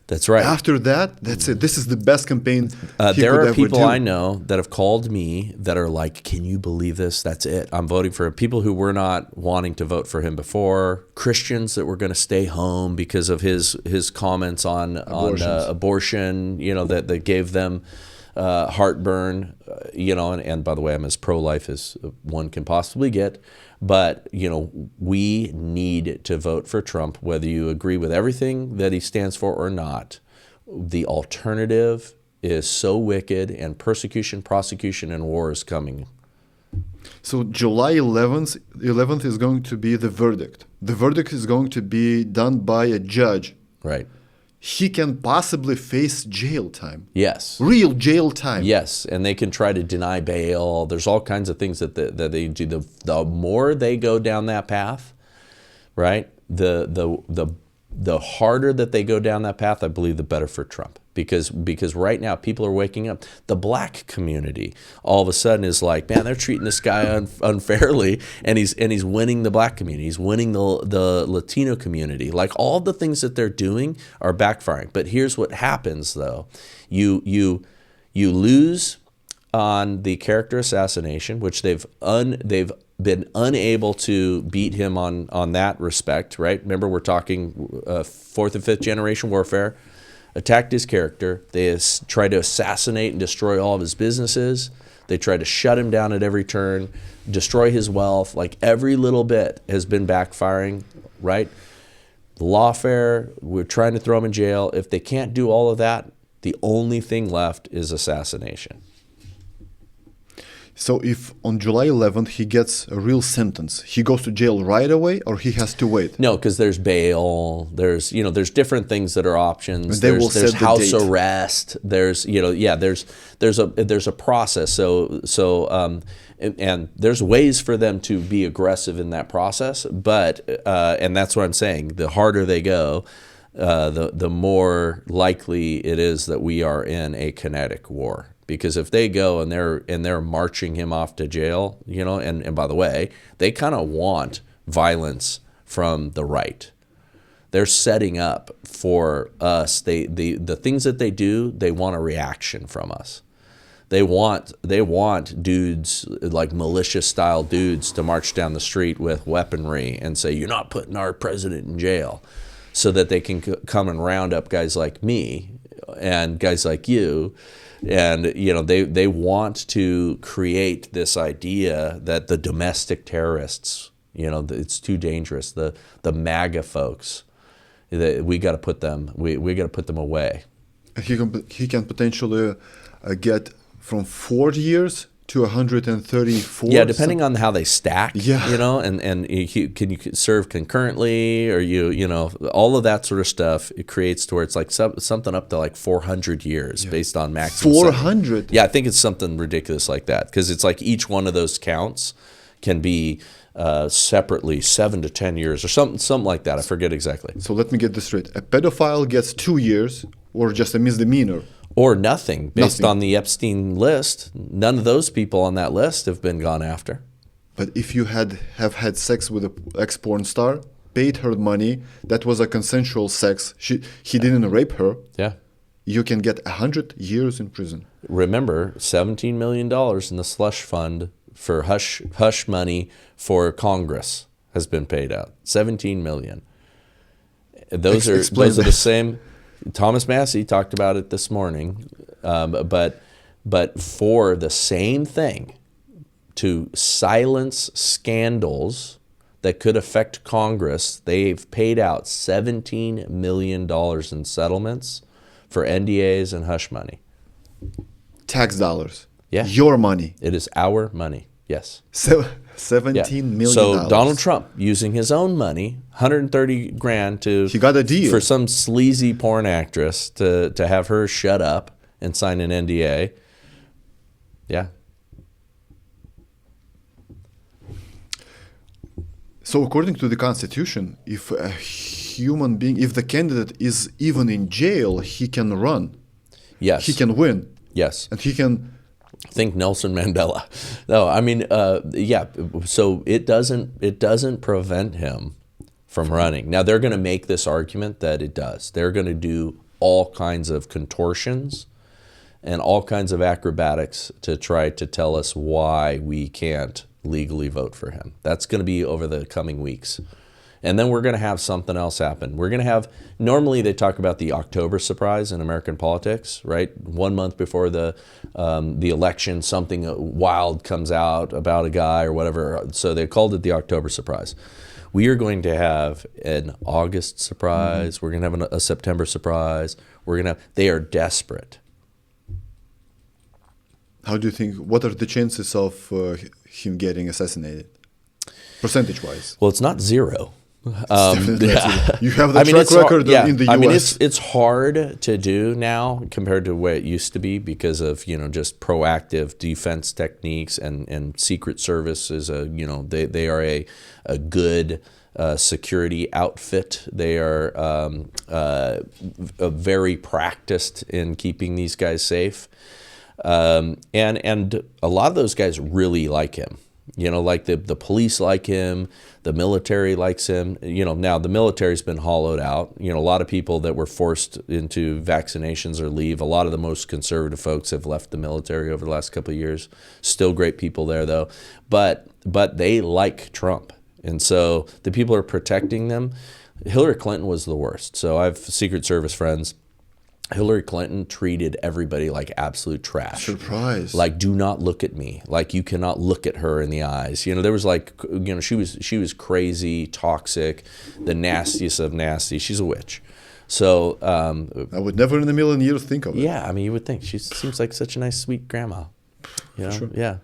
That's right. After that, that's it. This is the best campaign there are people I know that have called me that are like, can you believe this? That's it. I'm voting for him. People who were not wanting to vote for him before, Christians that were going to stay home because of his comments on abortion, you know, that gave them heartburn, you know, and by the way, I'm as pro-life as one can possibly get. But, you know, we need to vote for Trump, whether you agree with everything that he stands for or not. The alternative is so wicked, and persecution, prosecution, and war is coming. So July 11th is going to be the verdict. The verdict is going to be done by a judge. Right. He can possibly face jail time. Yes. Real jail time. Yes, and they can try to deny bail. There's all kinds of things that they do. The more they go down that path, right? The harder that they go down that path, I believe, the better for Trump. Because right now people are waking up. The black community all of a sudden is like, man, they're treating this guy unfairly, and he's winning the black community. He's winning the Latino community. Like, all the things that they're doing are backfiring. But here's what happens though: you lose on the character assassination, which they've been unable to beat him on that respect, right? Remember, we're talking fourth and fifth generation warfare. Attacked his character. They tried to assassinate and destroy all of his businesses. They tried to shut him down at every turn, destroy his wealth. Like, every little bit has been backfiring, right? The lawfare, we're trying to throw him in jail. If they can't do all of that, the only thing left is assassination. So if on July 11th he gets a real sentence, he goes to jail right away, or he has to wait? No, because there's bail. There's different things that are options. There's house arrest. There's a process. And there's ways for them to be aggressive in that process. But and that's what I'm saying. The harder they go, the more likely it is that we are in a kinetic war. Because if they go and they're marching him off to jail, you know, and by the way, they kind of want violence from the right. They're setting up for us. The things that they do, they want a reaction from us. They want dudes, like militia style dudes, to march down the street with weaponry and say, "You're not putting our president in jail," so that they can come and round up guys like me and guys like you, And they want to create this idea that the domestic terrorists, it's too dangerous. The MAGA folks, that we got to put them away. He can potentially get from 4 years to 134. Yeah, depending on how they stack. Yeah. And can you serve concurrently, or all of that sort of stuff. It creates to where it's like something up to like 400 years based on maximum. 400. Yeah, I think it's something ridiculous like that, because it's like each one of those counts can be separately 7 to 10 years or something like that. I forget exactly. So let me get this straight. A pedophile gets 2 years or just a misdemeanor. Or nothing, based on the Epstein list. None of those people on that list have been gone after. But if you have had sex with an ex-porn star, paid her money, that was a consensual sex, he didn't rape her, yeah, you can get 100 years in prison. Remember, $17 million in the slush fund for hush money for Congress has been paid out. $17 million. Those are the same. Thomas Massey talked about it this morning, but for the same thing, to silence scandals that could affect Congress, they've paid out $17 million in settlements for NDAs and hush money. Tax dollars. Yeah. Your money. It is our money, yes. So $17 million. So Donald Trump, using his own money, $130,000 he got a deal for some sleazy porn actress to have her shut up and sign an NDA. Yeah. So according to the Constitution, if a human being, if the candidate is even in jail, he can run. Yes. He can win. Yes. And he can... Think Nelson Mandela. No, I mean, yeah. So it doesn't prevent him from running. Now they're going to make this argument that it does. They're going to do all kinds of contortions and all kinds of acrobatics to try to tell us why we can't legally vote for him. That's going to be over the coming weeks. And then we're going to have something else happen. We're going to have, normally they talk about the October surprise in American politics, right? 1 month before the election, something wild comes out about a guy or whatever. So they called it the October surprise. We are going to have an August surprise. Mm-hmm. We're going to have a September surprise. They are desperate. How do you think, what are the chances of him getting assassinated, percentage-wise? Well, it's not zero. Yeah. You have the track record in the US. I mean, it's hard to do now compared to what it used to be because of just proactive defense techniques and Secret Service is they are a good security outfit. They are very practiced in keeping these guys safe, and a lot of those guys really like him. Like the police like him, the military likes him. Now the military's been hollowed out. A lot of people that were forced into vaccinations or leave. A lot of the most conservative folks have left the military over the last couple of years. Still great people there though. But they like Trump. And so the people are protecting them. Hillary Clinton was the worst. So I have Secret Service friends. Hillary Clinton treated everybody like absolute trash. Surprise. Like, do not look at me. Like, you cannot look at her in the eyes. There was she was crazy, toxic, the nastiest of nasty. She's a witch. So I would never in a million years think of it. Yeah, I mean, you would think she seems like such a nice, sweet grandma. Sure. Yeah.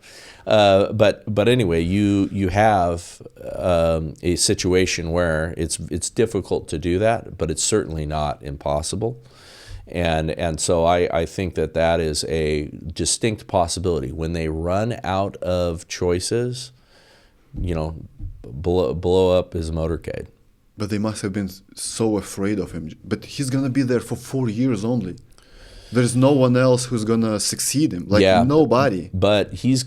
But anyway, you have a situation where it's difficult to do that, but it's certainly not impossible. And so I think that is a distinct possibility. When they run out of choices, blow up his motorcade. But they must have been so afraid of him. But he's going to be there for 4 years only. There's no one else who's going to succeed him. Nobody. But he is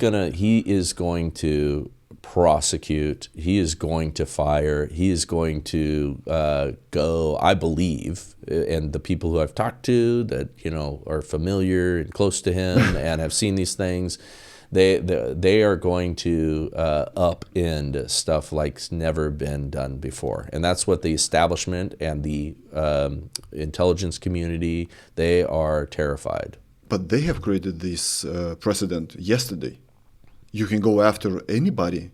going to prosecute, he is going to fire, he is going to go, I believe, and the people who I've talked to that are familiar and close to him and have seen these things, they are going to upend stuff like's never been done before. And that's what the establishment and the intelligence community, they are terrified. But they have created this precedent yesterday. You can go after anybody.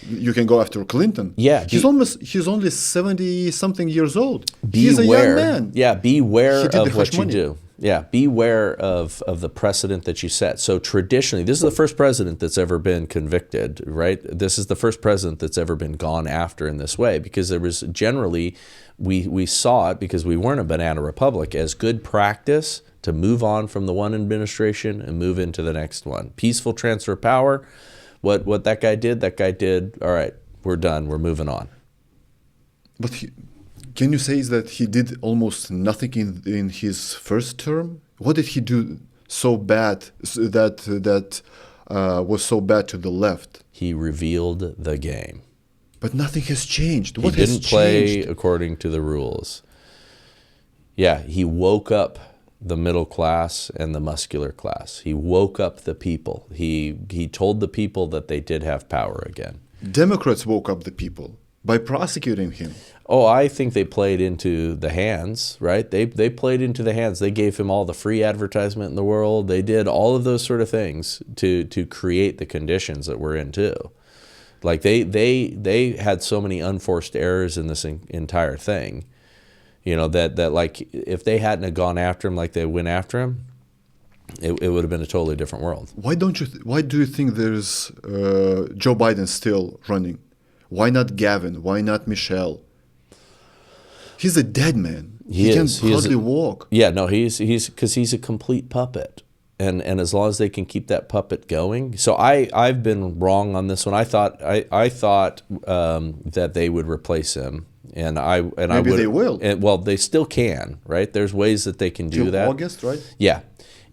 You can go after Clinton. Yeah, he's only 70-something years old. He's a beware. young man. Yeah, beware He did the of what hush you money. do. Yeah, beware of the precedent that you set. So traditionally, this is the first president that's ever been convicted, right? This is the first president that's ever been gone after in this way, because there was generally, we saw it because we weren't a banana republic, as good practice to move on from the one administration and move into the next one. Peaceful transfer of power. What that guy did, all right, we're done, we're moving on. But can you say that he did almost nothing in his first term? What did he do so bad that was so bad to the left? He revealed the game. But nothing has changed. He What has didn't play changed? according to the rules. Yeah, he woke up the middle class and the muscular class. He woke up the people. He told the people that they did have power again. Democrats woke up the people by prosecuting him. Oh, I think they played into the hands, right? They played into the hands. They gave him all the free advertisement in the world. They did all of those sort of things to create the conditions that we're in too. Like they had so many unforced errors in this entire thing, you know, that like if they hadn't have gone after him like they went after him, it would have been a totally different world. Why do you think there's Joe Biden still running? Why not Gavin? Why not Michelle? He's a dead man. He can hardly walk. Yeah, no, he's because he's a complete puppet. And as long as they can keep that puppet going. So I've been wrong on this one. I thought that they would replace him. And Maybe they will. Well, they still can, right? There's ways that they can do Till that. August, right? Yeah.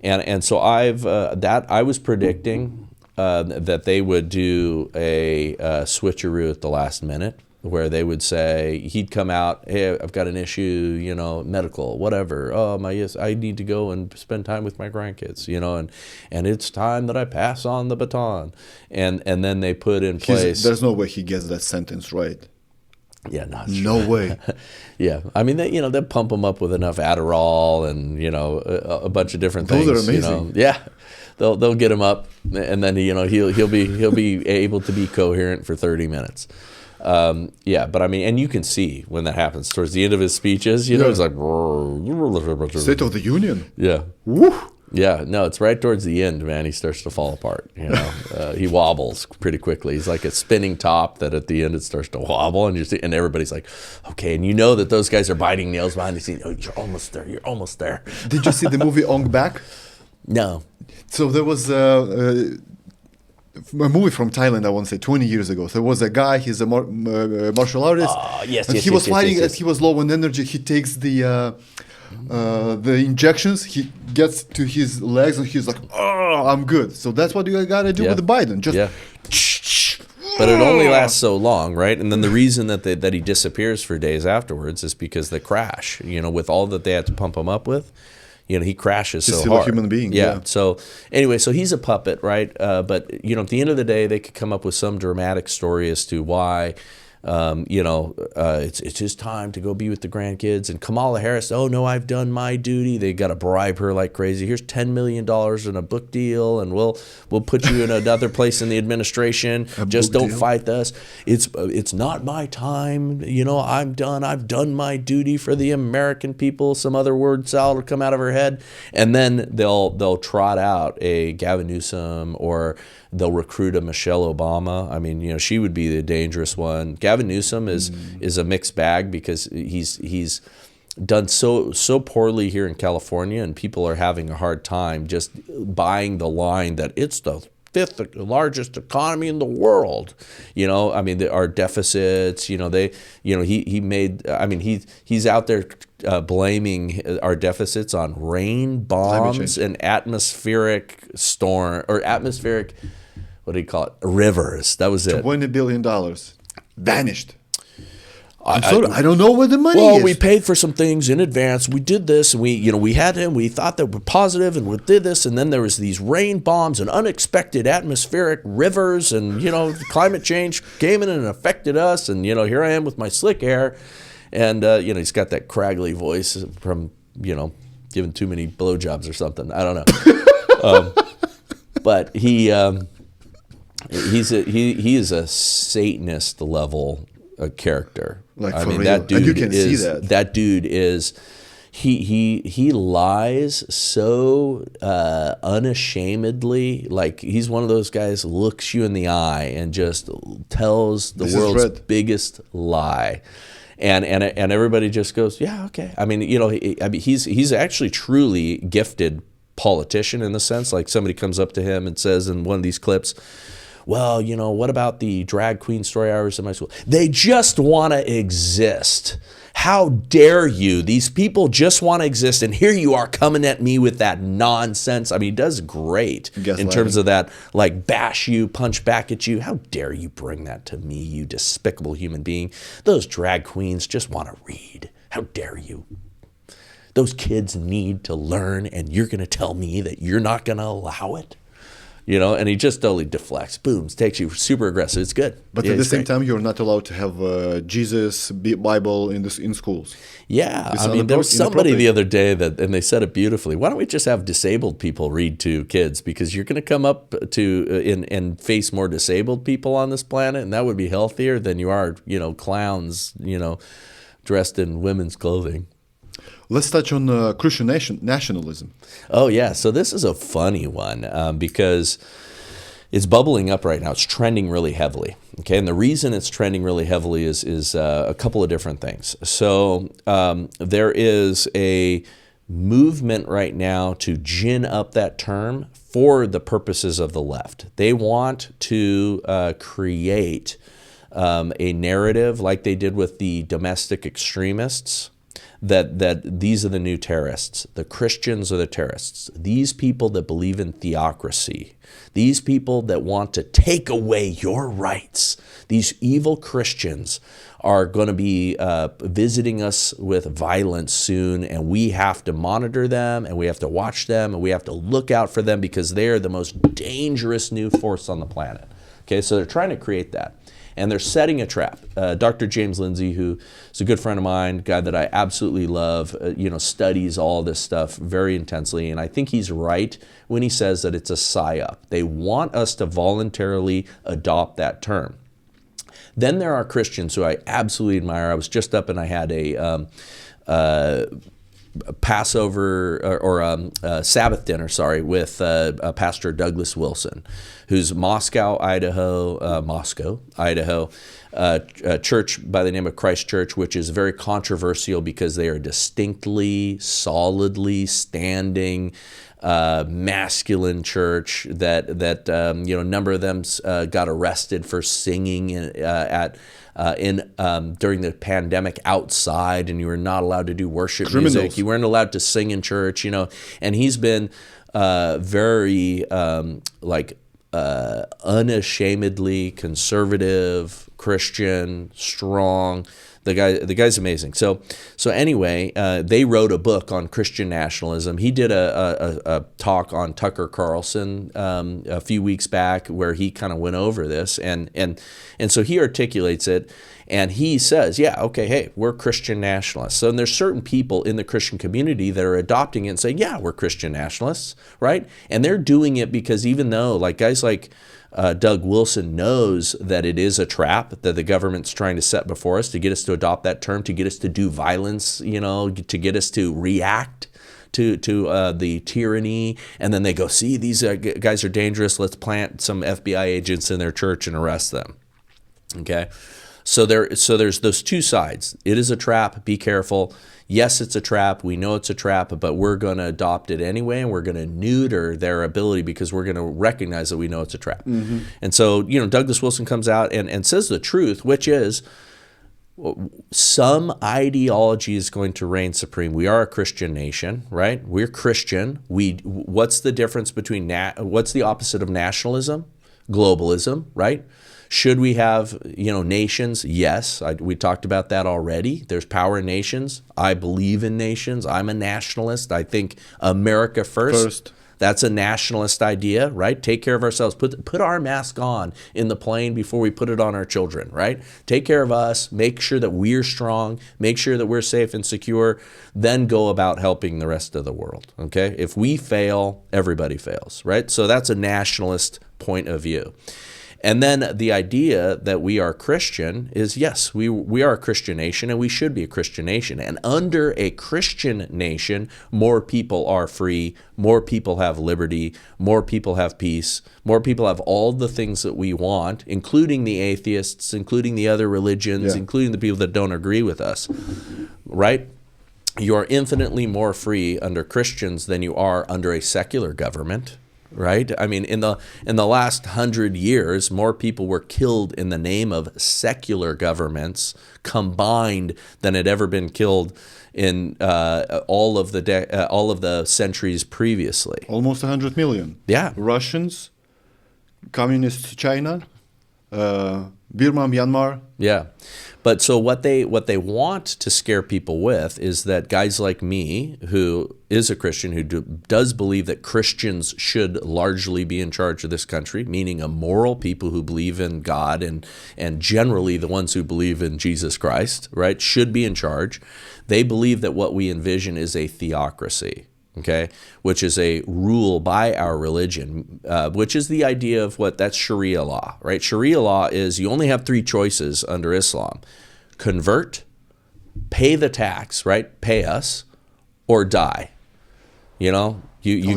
And so I was predicting that they would do a switcheroo at the last minute, where they would say, he'd come out, hey, I've got an issue, you know, medical, whatever. Oh, I need to go and spend time with my grandkids, you know, and it's time that I pass on the baton. And then they put in place. There's no way he gets that sentence right. Yeah, not no way. Yeah, I mean, they'll pump him up with enough Adderall and, you know, a bunch of different things. Those are amazing. You know? Yeah, they'll get him up, and then, you know, he'll be able to be coherent for 30 minutes. Yeah, but I mean, and you can see when that happens towards the end of his speeches, you know, it's like State of the Union. Yeah. Woo. Yeah, no, it's right towards the end, man. He starts to fall apart. You know, he wobbles pretty quickly. He's like a spinning top that at the end it starts to wobble, and everybody's like, okay, and you know that those guys are biting nails behind the scenes. Oh, you're almost there. You're almost there. Did you see the movie Ong Bak? No. So there was a movie from Thailand, I want to say 20 years ago. So there was a guy, he's a martial artist. Yes, and yes, he was fighting yes. as he was low on energy. He takes the injections, he gets to his legs and he's like, oh, I'm good. So that's what you got to do with Biden. Just But it only lasts so long, right? And then the reason that he disappears for days afterwards is because the crash, you know, with all that they had to pump him up with, you know, he crashes He's so still hard. a human being. Yeah. So anyway, so he's a puppet, right? But, you know, at the end of the day, they could come up with some dramatic story as to why, you know, it's his time to go be with the grandkids. And Kamala Harris, oh, no, I've done my duty. They got to bribe her like crazy. Here's $10 million in a book deal, and we'll put you in another place in the administration. Just don't fight us. It's not my time. You know, I'm done. I've done my duty for the American people. Some other word salad will come out of her head. And then they'll trot out a Gavin Newsom, or they'll recruit a Michelle Obama. I mean, you know, she would be the dangerous one. Gavin Newsom is a mixed bag because he's done so poorly here in California, and people are having a hard time just buying the line that it's the fifth largest economy in the world. You know, I mean, our deficits, you know, he made, I mean, he's out there blaming our deficits on rain, bombs, and atmospheric storm, or atmospheric, what do you call it? Rivers. That was it. $20 billion vanished. I don't know where the money is. Well, we paid for some things in advance. We did this, and we had him. We thought that we're positive, and we did this, and then there was these rain bombs and unexpected atmospheric rivers, and, you know, climate change came in and affected us, and, you know, here I am with my slick hair, and, you know, he's got that craggly voice from, you know, giving too many blowjobs or something. I don't know. But he is a Satanist level character. Like, I for mean, real. that dude And you can see is that. that dude is. He lies so unashamedly. Like, he's one of those guys, looks you in the eye and just tells the This is world's red. biggest lie. And everybody just goes, yeah, okay. I mean, you know, he's actually truly gifted politician in the sense, like somebody comes up to him and says in one of these clips, well, you know, what about the drag queen story hours in my school? They just want to exist. How dare you? These people just want to exist, and here you are coming at me with that nonsense. I mean, he does great in terms of that, like, bash you, punch back at you. How dare you bring that to me, you despicable human being? Those drag queens just want to read. How dare you? Those kids need to learn, and you're going to tell me that you're not going to allow it? You know, and he just totally deflects. Boom, takes you super aggressive. It's good. But at the same time, you're not allowed to have Jesus Bible in schools. Yeah, It's I mean, there was somebody inappropriate. the other day and they said it beautifully. Why don't we just have disabled people read to kids? Because you're going to come up to and face more disabled people on this planet, and that would be healthier than you are, you know, clowns, you know, dressed in women's clothing. Let's touch on Christian nationalism. Oh, yeah. So this is a funny one because it's bubbling up right now. It's trending really heavily. Okay. And the reason it's trending really heavily is a couple of different things. So there is a movement right now to gin up that term for the purposes of the left. They want to create a narrative like they did with the domestic extremists. That these are the new terrorists. The Christians are the terrorists. These people that believe in theocracy. These people that want to take away your rights. These evil Christians are going to be visiting us with violence soon, and we have to monitor them, and we have to watch them, and we have to look out for them because they are the most dangerous new force on the planet. Okay, so they're trying to create that. And they're setting a trap. Dr. James Lindsay, who is a good friend of mine, guy that I absolutely love, studies all this stuff very intensely. And I think he's right when he says that it's a psyop. They want us to voluntarily adopt that term. Then there are Christians who I absolutely admire. I was just up and I had a Passover or Sabbath dinner, with Pastor Douglas Wilson, who's Moscow, Idaho, a church by the name of Christ Church, which is very controversial because they are distinctly, solidly standing, masculine church that a number of them got arrested for singing during the pandemic outside, and you were not allowed to do worship Criminals. music. You weren't allowed to sing in church, and he's been very unashamedly conservative, Christian, strong. The guy's amazing. So anyway, they wrote a book on Christian nationalism. He did a talk on Tucker Carlson a few weeks back where he kind of went over this, and so he articulates it, and he says, yeah, okay, hey, we're Christian nationalists. So and there's certain people in the Christian community that are adopting it and saying, yeah, we're Christian nationalists, right? And they're doing it because even though guys like Doug Wilson knows that it is a trap that the government's trying to set before us to get us to adopt that term, to get us to do violence, to get us to react to the tyranny. And then they go, see, these guys are dangerous. Let's plant some FBI agents in their church and arrest them. Okay. So there's those two sides. It is a trap. Be careful. Yes, it's a trap. We know it's a trap, but we're going to adopt it anyway, and we're going to neuter their ability because we're going to recognize that we know it's a trap. Mm-hmm. And so, Douglas Wilson comes out and says the truth, which is some ideology is going to reign supreme. We are a Christian nation, right? We're Christian. What's the difference between what's the opposite of nationalism? Globalism, right? Should we have, nations? Yes, we talked about that already. There's power in nations. I believe in nations. I'm a nationalist. I think America first. That's a nationalist idea, right? Take care of ourselves. Put our mask on in the plane before we put it on our children, right? Take care of us. Make sure that we're strong. Make sure that we're safe and secure. Then go about helping the rest of the world, okay? If we fail, everybody fails, right? So that's a nationalist point of view. And then the idea that we are Christian is, yes, we are a Christian nation, and we should be a Christian nation. And under a Christian nation, more people are free, more people have liberty, more people have peace, more people have all the things that we want, including the atheists, including the other religions, including the people that don't agree with us, right? You are infinitely more free under Christians than you are under a secular government. Right? I mean, in the last 100 years, more people were killed in the name of secular governments combined than had ever been killed in all of the centuries previously. Almost 100 million. Yeah. Russians, communist China, Burma, Myanmar. Yeah. But so what they want to scare people with is that guys like me, who is a Christian, who does believe that Christians should largely be in charge of this country, meaning a moral people who believe in God and generally the ones who believe in Jesus Christ, right, should be in charge. They believe that what we envision is a theocracy. Okay, which is a rule by our religion, which is the idea of that's Sharia law, right? Sharia law is you only have three choices under Islam: convert, pay the tax, right? Pay us, or die. You know, you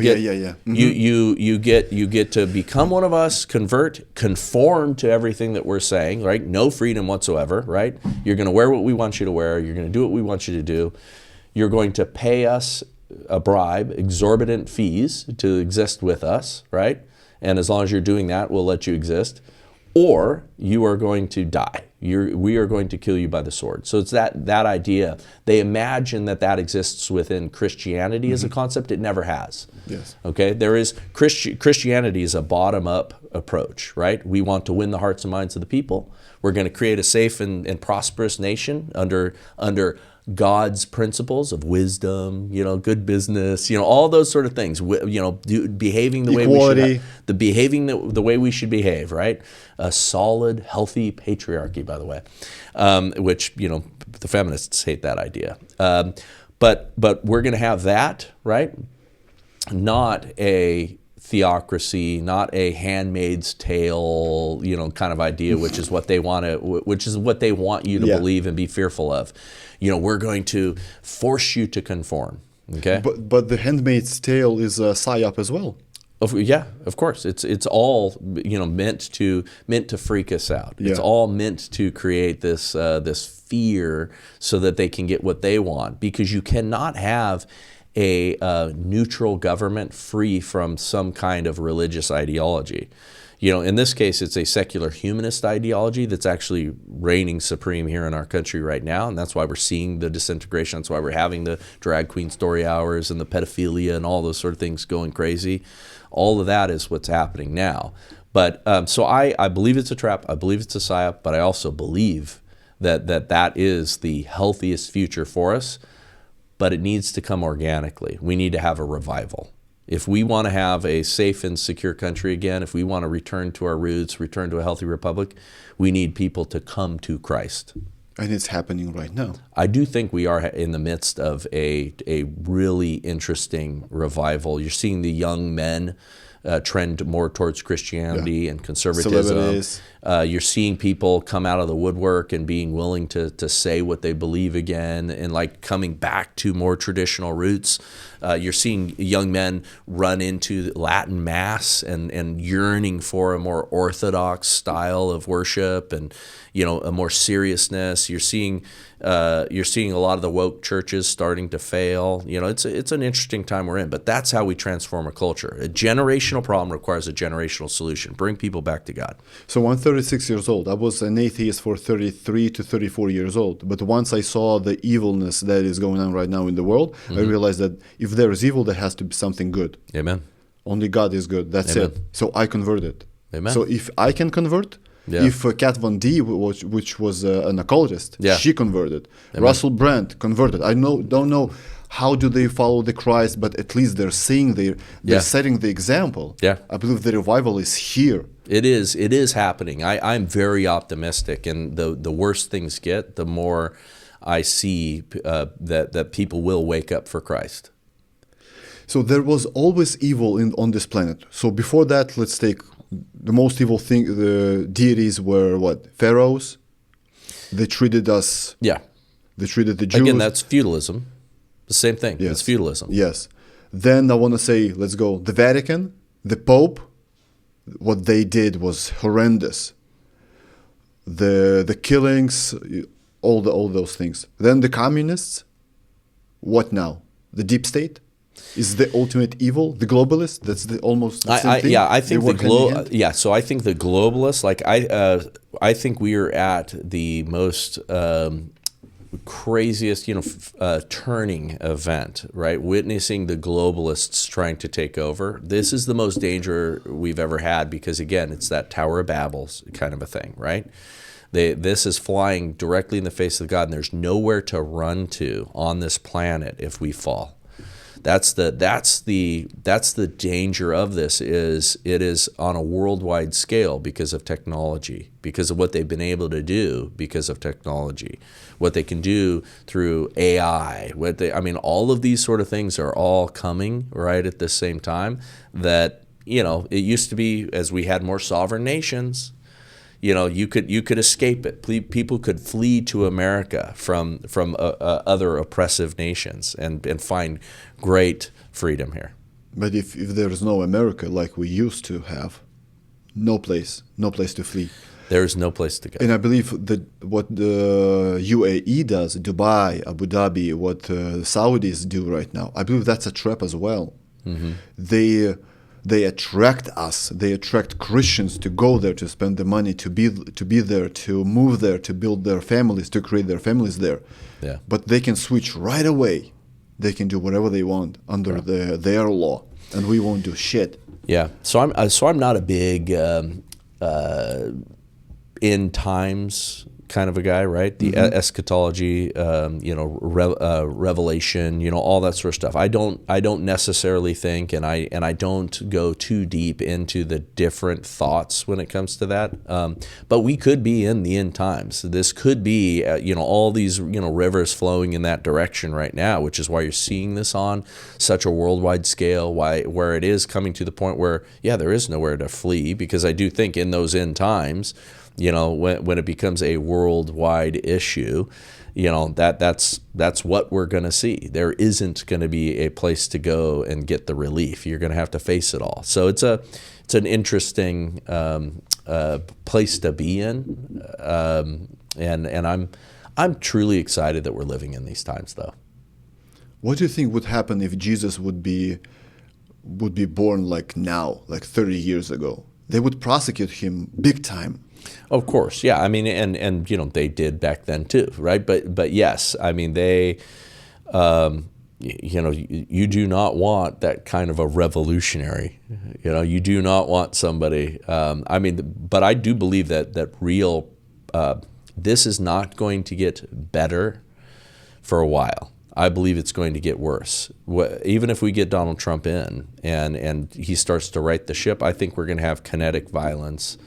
get to become one of us, convert, conform to everything that we're saying, right? No freedom whatsoever, right? You're going to wear what we want you to wear. You're going to do what we want you to do. You're going to pay us a bribe, exorbitant fees to exist with us, right? And as long as you're doing that, we'll let you exist. Or you are going to die. We are going to kill you by the sword. So it's that idea. They imagine that exists within Christianity as a concept. It never has. Yes. Okay. There is Christianity is a bottom-up approach, right? We want to win the hearts and minds of the people. We're going to create a safe and prosperous nation under God's principles of wisdom, good business, all those sort of things, behaving the way we should, behaving the way we should behave, right? A solid, healthy patriarchy, by the way, which, the feminists hate that idea. But we're going to have that, right? Not a theocracy, not a Handmaid's Tale, kind of idea, which is what they want you to believe and be fearful of. We're going to force you to conform. Okay. But the Handmaid's Tale is a psyop as well. Yeah, of course. It's all meant to freak us out. Yeah. It's all meant to create this fear so that they can get what they want, because you cannot have a neutral government free from some kind of religious ideology. In this case, it's a secular humanist ideology that's actually reigning supreme here in our country right now, and that's why we're seeing the disintegration. That's why we're having the drag queen story hours and the pedophilia and all those sort of things going crazy. All of that is what's happening now. But so I believe it's a trap. I believe it's a psyop, but I also believe that is the healthiest future for us. But it needs to come organically. We need to have a revival. If we want to have a safe and secure country again, if we want to return to our roots, return to a healthy republic, we need people to come to Christ. And it's happening right now. I do think we are in the midst of a really interesting revival. You're seeing the young men trend more towards Christianity and conservatism. You're seeing people come out of the woodwork and being willing to say what they believe again, and coming back to more traditional roots. You're seeing young men run into Latin Mass and yearning for a more orthodox style of worship and a more seriousness. You're seeing a lot of the woke churches starting to fail. It's an interesting time we're in, but that's how we transform a culture. A generational problem requires a generational solution. Bring people back to God. So I'm 36 years old. I was an atheist for 33 to 34 years old. But once I saw the evilness that is going on right now in the world, I realized that if there is evil, there has to be something good. Amen. Only God is good. That's Amen. it. So I converted. Amen. So if I can convert, if Kat Von D, which was an occultist, she converted. Amen. Russell Brand converted. I don't know how do they follow the Christ? But at least they're seeing, they're Yeah. setting the example. Yeah. I believe the revival is here. It is happening. I'm very optimistic, and the worse things get, the more I see that people will wake up for Christ. So there was always evil on this planet. So before that, let's take the most evil thing. The deities were what? Pharaohs. They treated us. Yeah. They treated the Jews. Again, that's feudalism. The same thing. Yes. It's feudalism. Yes. Then I want to say, let's go. The Vatican, the Pope. What they did was horrendous. The killings, all those things. Then the communists. What now? The deep state is the ultimate evil. The globalists. That's almost the same thing. Yeah, I think They work hand in hand. yeah. So I think the globalists, like I think we are at the most craziest, turning event, right? Witnessing the globalists trying to take over. This is the most danger we've ever had because, again, it's that Tower of Babel kind of a thing, right? This is flying directly in the face of God, and there's nowhere to run to on this planet if we fall. That's the danger of this. Is it is on a worldwide scale because of technology, because of what they've been able to do because of technology, what they can do through AI. All of these sort of things are all coming right at the same time. That it used to be as we had more sovereign nations. You could escape it. People could flee to America from other oppressive nations and find great freedom here. But if there is no America like we used to have, no place to flee. There is no place to go. And I believe that what the UAE does, Dubai, Abu Dhabi, what Saudis do right now, I believe that's a trap as well. Mm-hmm. They attract us. They attract Christians to go there, to spend the money, to be there, to move there, to build their families, to create their families there. Yeah. But they can switch right away. They can do whatever they want under their law, and we won't do shit. Yeah. So I'm not a big end times kind of a guy, right? The eschatology, revelation, all that sort of stuff. I don't necessarily think, and I don't go too deep into the different thoughts when it comes to that. But we could be in the end times. This could be, all these, rivers flowing in that direction right now, which is why you're seeing this on such a worldwide scale. Where it is coming to the point where, there is nowhere to flee, because I do think in those end times, when it becomes a worldwide issue, that's what we're going to see. There isn't going to be a place to go and get the relief. You're going to have to face it all. So it's an interesting place to be in, and I'm truly excited that we're living in these times, though. What do you think would happen if Jesus would be born like now, like 30 years ago? They would prosecute him big time. Of course, yeah. I mean, and they did back then too, right? But yes, I mean they, you do not want that kind of a revolutionary. You do not want somebody. But I do believe that real. This is not going to get better for a while. I believe it's going to get worse. Even if we get Donald Trump in and he starts to right the ship, I think we're going to have kinetic violence.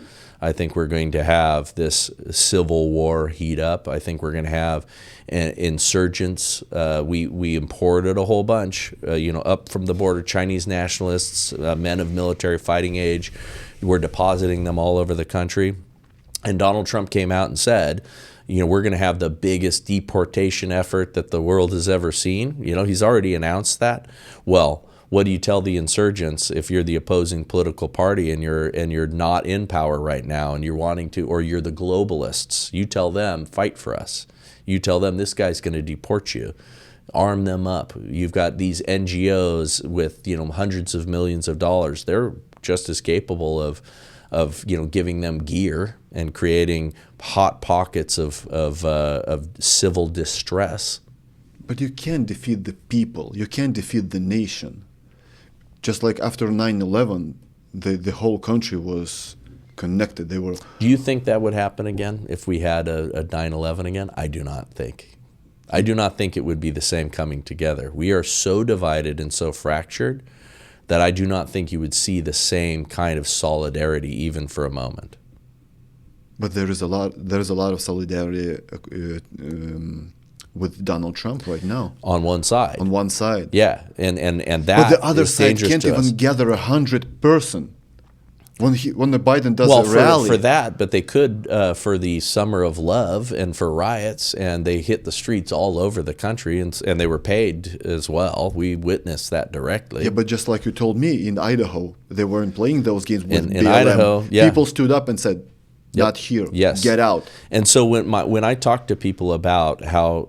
I think we're going to have this civil war heat up. I think we're going to have insurgents. We imported a whole bunch, up from the border, Chinese nationalists, men of military fighting age. We're depositing them all over the country. And Donald Trump came out and said, we're going to have the biggest deportation effort that the world has ever seen. He's already announced that. Well, what do you tell the insurgents if you're the opposing political party and you're not in power right now and you're wanting to, or you're the globalists? You tell them, fight for us. You tell them this guy's going to deport you. Arm them up. You've got these NGOs with hundreds of millions of dollars. They're just as capable of giving them gear and creating hot pockets of civil distress. But you can't defeat the people. You can't defeat the nation. Just like after 9/11, the whole country was connected. Do you think that would happen again if we had a 9/11 again? I do not think. I do not think it would be the same coming together. We are so divided and so fractured that I do not think you would see the same kind of solidarity even for a moment. But there is a lot of solidarity with Donald Trump right now. On one side. On one side. Yeah, and that but the other is side dangerous can't to even us. gather 100 person. When the Biden does Well, a rally. for that, but they could for the Summer of Love and for riots, and they hit the streets all over the country, and they were paid as well. We witnessed that directly. Yeah, but just like you told me, in Idaho, they weren't playing those games with In BLM. Idaho, yeah. People stood up and said, not here, Yes. get out. And so when I talk to people about how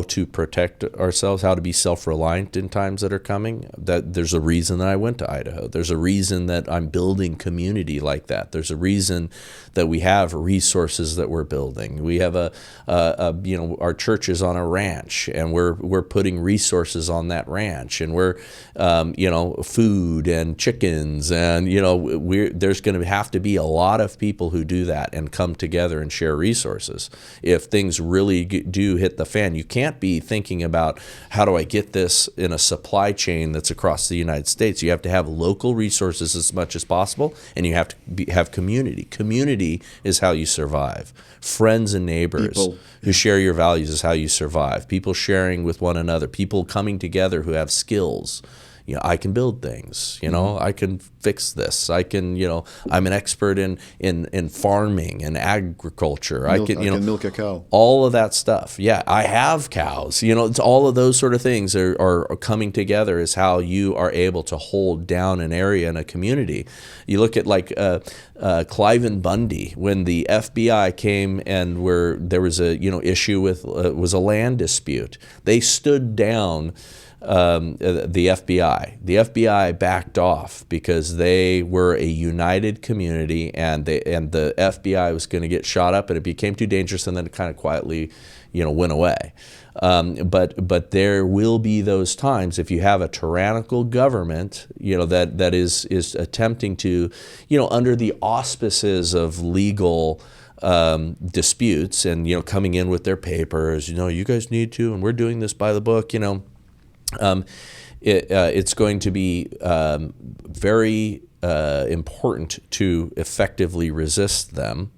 to protect ourselves, how to be self-reliant in times that are coming, that there's a reason that I went to Idaho. There's a reason that I'm building community like that. There's a reason that we have resources that we're building. We have our church is on a ranch, and we're putting resources on that ranch, and we're food and chickens, and there's going to have to be a lot of people who do that and come together and share resources. If things really do hit the fan, you can't be thinking about how do I get this in a supply chain that's across the United States. You have to have local resources as much as possible, and you have to have community. Community is how you survive. Friends and neighbors who share your values is how you survive. People sharing with one another. People coming together who have skills. I can build things, I can fix this. I can, I'm an expert in farming and agriculture. I can milk a cow. All of that stuff. Yeah, I have cows. It's all of those sort of things are coming together is how you are able to hold down an area in a community. You look at like Clive and Bundy, when the FBI came and there was a issue with was a land dispute. They stood down the FBI. The FBI backed off because they were a united community, and the FBI was going to get shot up, and it became too dangerous, and then it kind of quietly, went away. But there will be those times if you have a tyrannical government, that is attempting to, under the auspices of legal disputes and coming in with their papers, you guys need to, and we're doing this by the book, it's going to be very important to effectively resist them.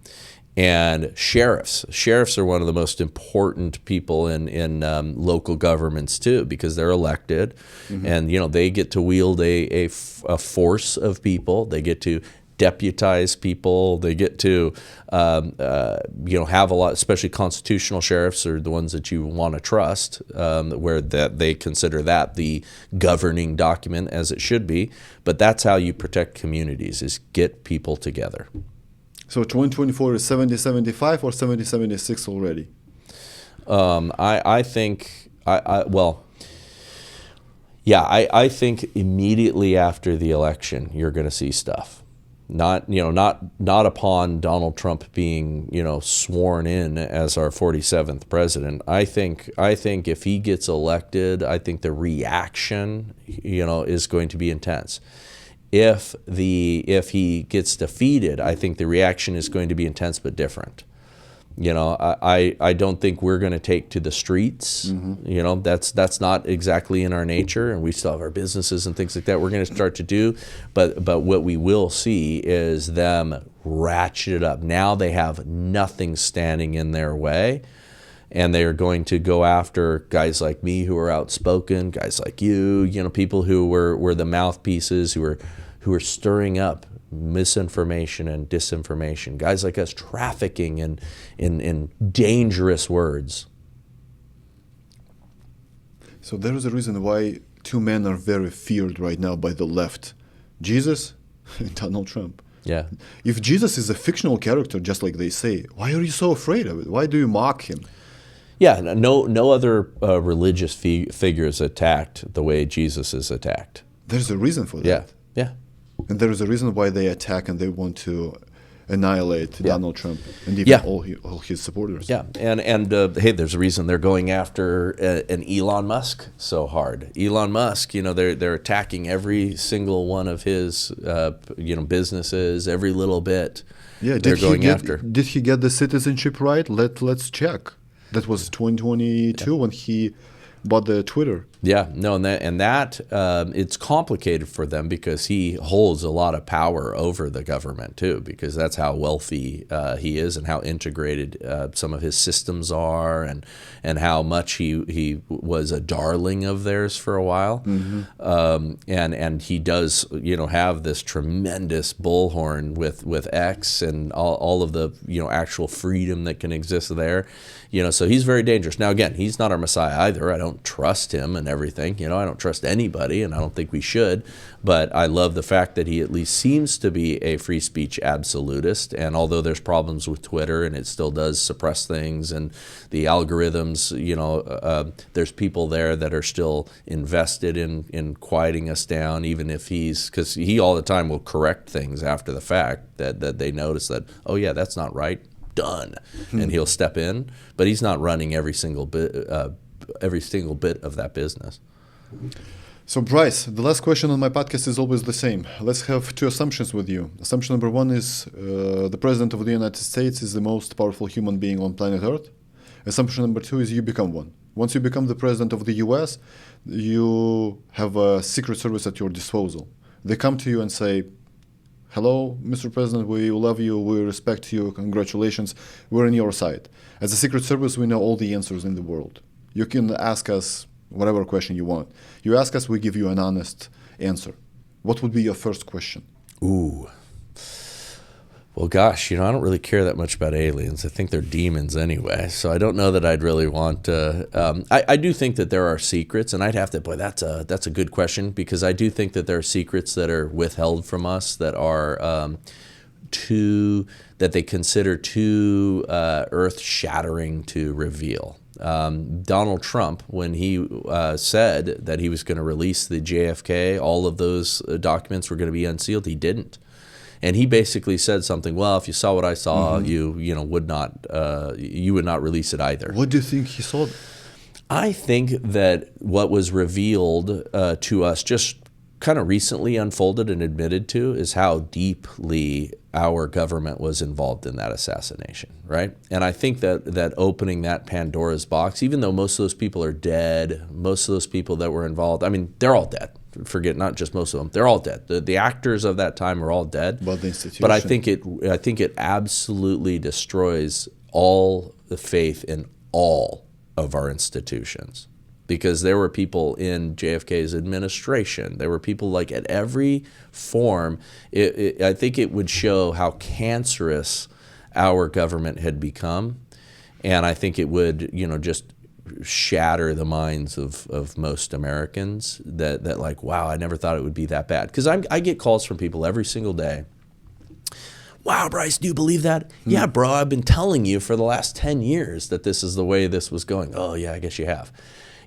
And sheriffs are one of the most important people in local governments too, because they're elected, and they get to wield a force of people. They get to deputize people. They get to have a lot, especially constitutional sheriffs are the ones that you want to trust, where that they consider that the governing document, as it should be. But that's how you protect communities, is get people together. So 2024 is 70-75 or 70-76 already? I think think immediately after the election you're going to see stuff. Not upon Donald Trump being sworn in as our 47th president. I think if he gets elected, I think the reaction is going to be intense. If he gets defeated, I think the reaction is going to be intense but different. I don't think we're going to take to the streets. That's not exactly in our nature, and we still have our businesses and things like that we're going to start to do. But what we will see is them ratchet it up. Now they have nothing standing in their way, and they are going to go after guys like me who are outspoken, guys like you, people who were the mouthpieces, who are stirring up misinformation and disinformation, guys like us trafficking in dangerous words. So there is a reason why two men are very feared right now by the left, Jesus and Donald Trump. Yeah. If Jesus is a fictional character, just like they say, why are you so afraid of it? Why do you mock him? Yeah, no other religious figure is attacked the way Jesus is attacked. There's a reason for that. Yeah. And there is a reason why they attack and they want to annihilate Donald Trump and even all his supporters. Yeah, and hey, there's a reason they're going after an Elon Musk so hard. Elon Musk, they're attacking every single one of his businesses, every little bit. Yeah, they're going after. Did he get the citizenship right? Let's check. That was 2022 when he bought the Twitter. Yeah, no, and that it's complicated for them because he holds a lot of power over the government too, because that's how wealthy he is and how integrated some of his systems are, and how much he was a darling of theirs for a while, and he does have this tremendous bullhorn with X and all of the actual freedom that can exist there, so he's very dangerous. Now again, he's not our Messiah either. I don't trust him and everything. I don't trust anybody, and I don't think we should. But I love the fact that he at least seems to be a free speech absolutist. And although there's problems with Twitter, and it still does suppress things, and the algorithms, there's people there that are still invested in quieting us down, even if because he all the time will correct things after the fact that they notice that, oh yeah, that's not right, done, and he'll step in. But he's not running every single bit of that business. So Bryce, the last question on my podcast is always the same. Let's have two assumptions with you. Assumption number one is the President of the United States is the most powerful human being on planet Earth. Assumption number two is you become one. Once you become the President of the US, you have a Secret Service at your disposal. They come to you and say, hello, Mr. President, we love you, we respect you, congratulations, we're on your side. As a Secret Service, we know all the answers in the world. You can ask us whatever question you want. You ask us, we give you an honest answer. What would be your first question? Ooh. Well, gosh, I don't really care that much about aliens. I think they're demons anyway, so I don't know that I'd really want to. I do think that there are secrets, and I'd have to, that's a good question, because I do think that there are secrets that are withheld from us that are that they consider too earth-shattering to reveal. Donald Trump, when he said that he was going to release the JFK, all of those documents were going to be unsealed, he didn't. And he basically said something, well, if you saw what I saw, you would not release it either. What do you think he saw? I think that what was revealed to us just kind of recently unfolded and admitted to is how deeply our government was involved in that assassination, right? And I think that opening that Pandora's box, even though most of those people are dead, most of those people that were involved, I mean, they're all dead. Forget not just most of them; they're all dead. The actors of that time are all dead. But the institution. But I think it absolutely destroys all the faith in all of our institutions, because there were people in JFK's administration. There were people like at every form. I think it would show how cancerous our government had become, and I think it would just shatter the minds of most Americans that like, wow, I never thought it would be that bad. Because I get calls from people every single day. Wow, Bryce, do you believe that? Yeah, bro, I've been telling you for the last 10 years that this is the way this was going. Oh, yeah, I guess you have.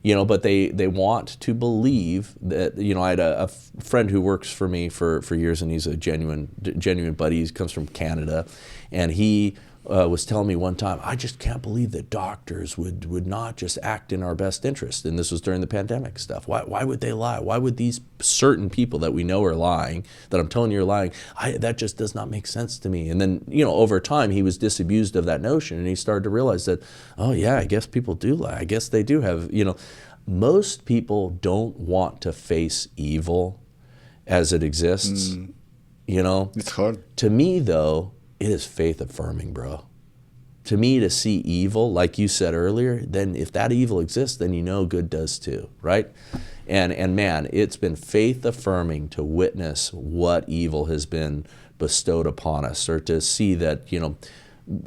But they want to believe that, I had a friend who works for me for years, and he's a genuine buddy. He comes from Canada, and he was telling me one time, I just can't believe that doctors would not just act in our best interest. And this was during the pandemic stuff. Why would they lie? Why would these certain people that we know are lying, that I'm telling you are lying, that just does not make sense to me. And then, over time, he was disabused of that notion, and he started to realize that, oh yeah, I guess people do lie. I guess they do have, most people don't want to face evil as it exists, It's hard. To me, though, it is faith affirming, bro. To me, to see evil, like you said earlier, then if that evil exists, then good does too, right? And man, it's been faith affirming to witness what evil has been bestowed upon us, or to see that,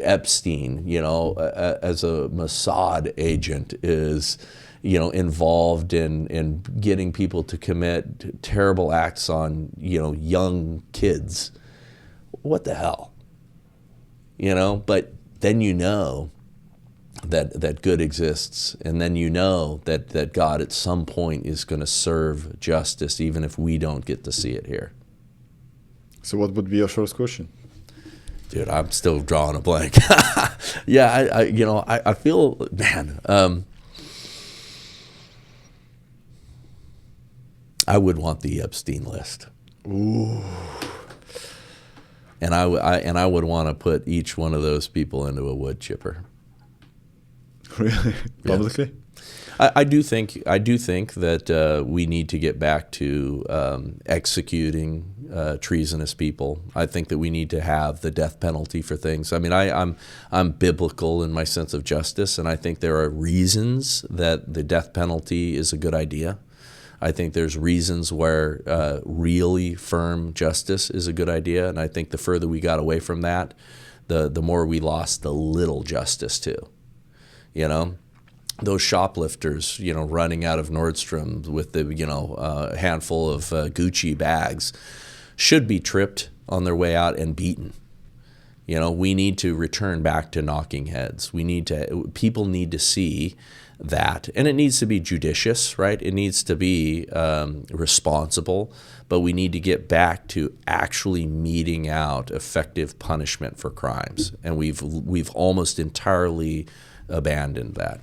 Epstein, as a Mossad agent is, involved in getting people to commit terrible acts on, young kids. What the hell? But then that good exists, and then that God at some point is going to serve justice, even if we don't get to see it here. So what would be your first question? Dude, I'm still drawing a blank. Yeah, I feel, man, I would want the Epstein list. Ooh. And I would want to put each one of those people into a wood chipper. Really? Publicly? I do think that we need to get back to executing treasonous people. I think that we need to have the death penalty for things. I mean, I'm biblical in my sense of justice, and I think there are reasons that the death penalty is a good idea. I think there's reasons where really firm justice is a good idea, and I think the further we got away from that, the more we lost the little justice too. You know, those shoplifters, you know, running out of Nordstrom with the, you know, handful of Gucci bags should be tripped on their way out and beaten. You know, we need to return back to knocking heads. People need to see that, and it needs to be judicious, right? It needs to be responsible, but we need to get back to actually meting out effective punishment for crimes, and we've almost entirely abandoned that.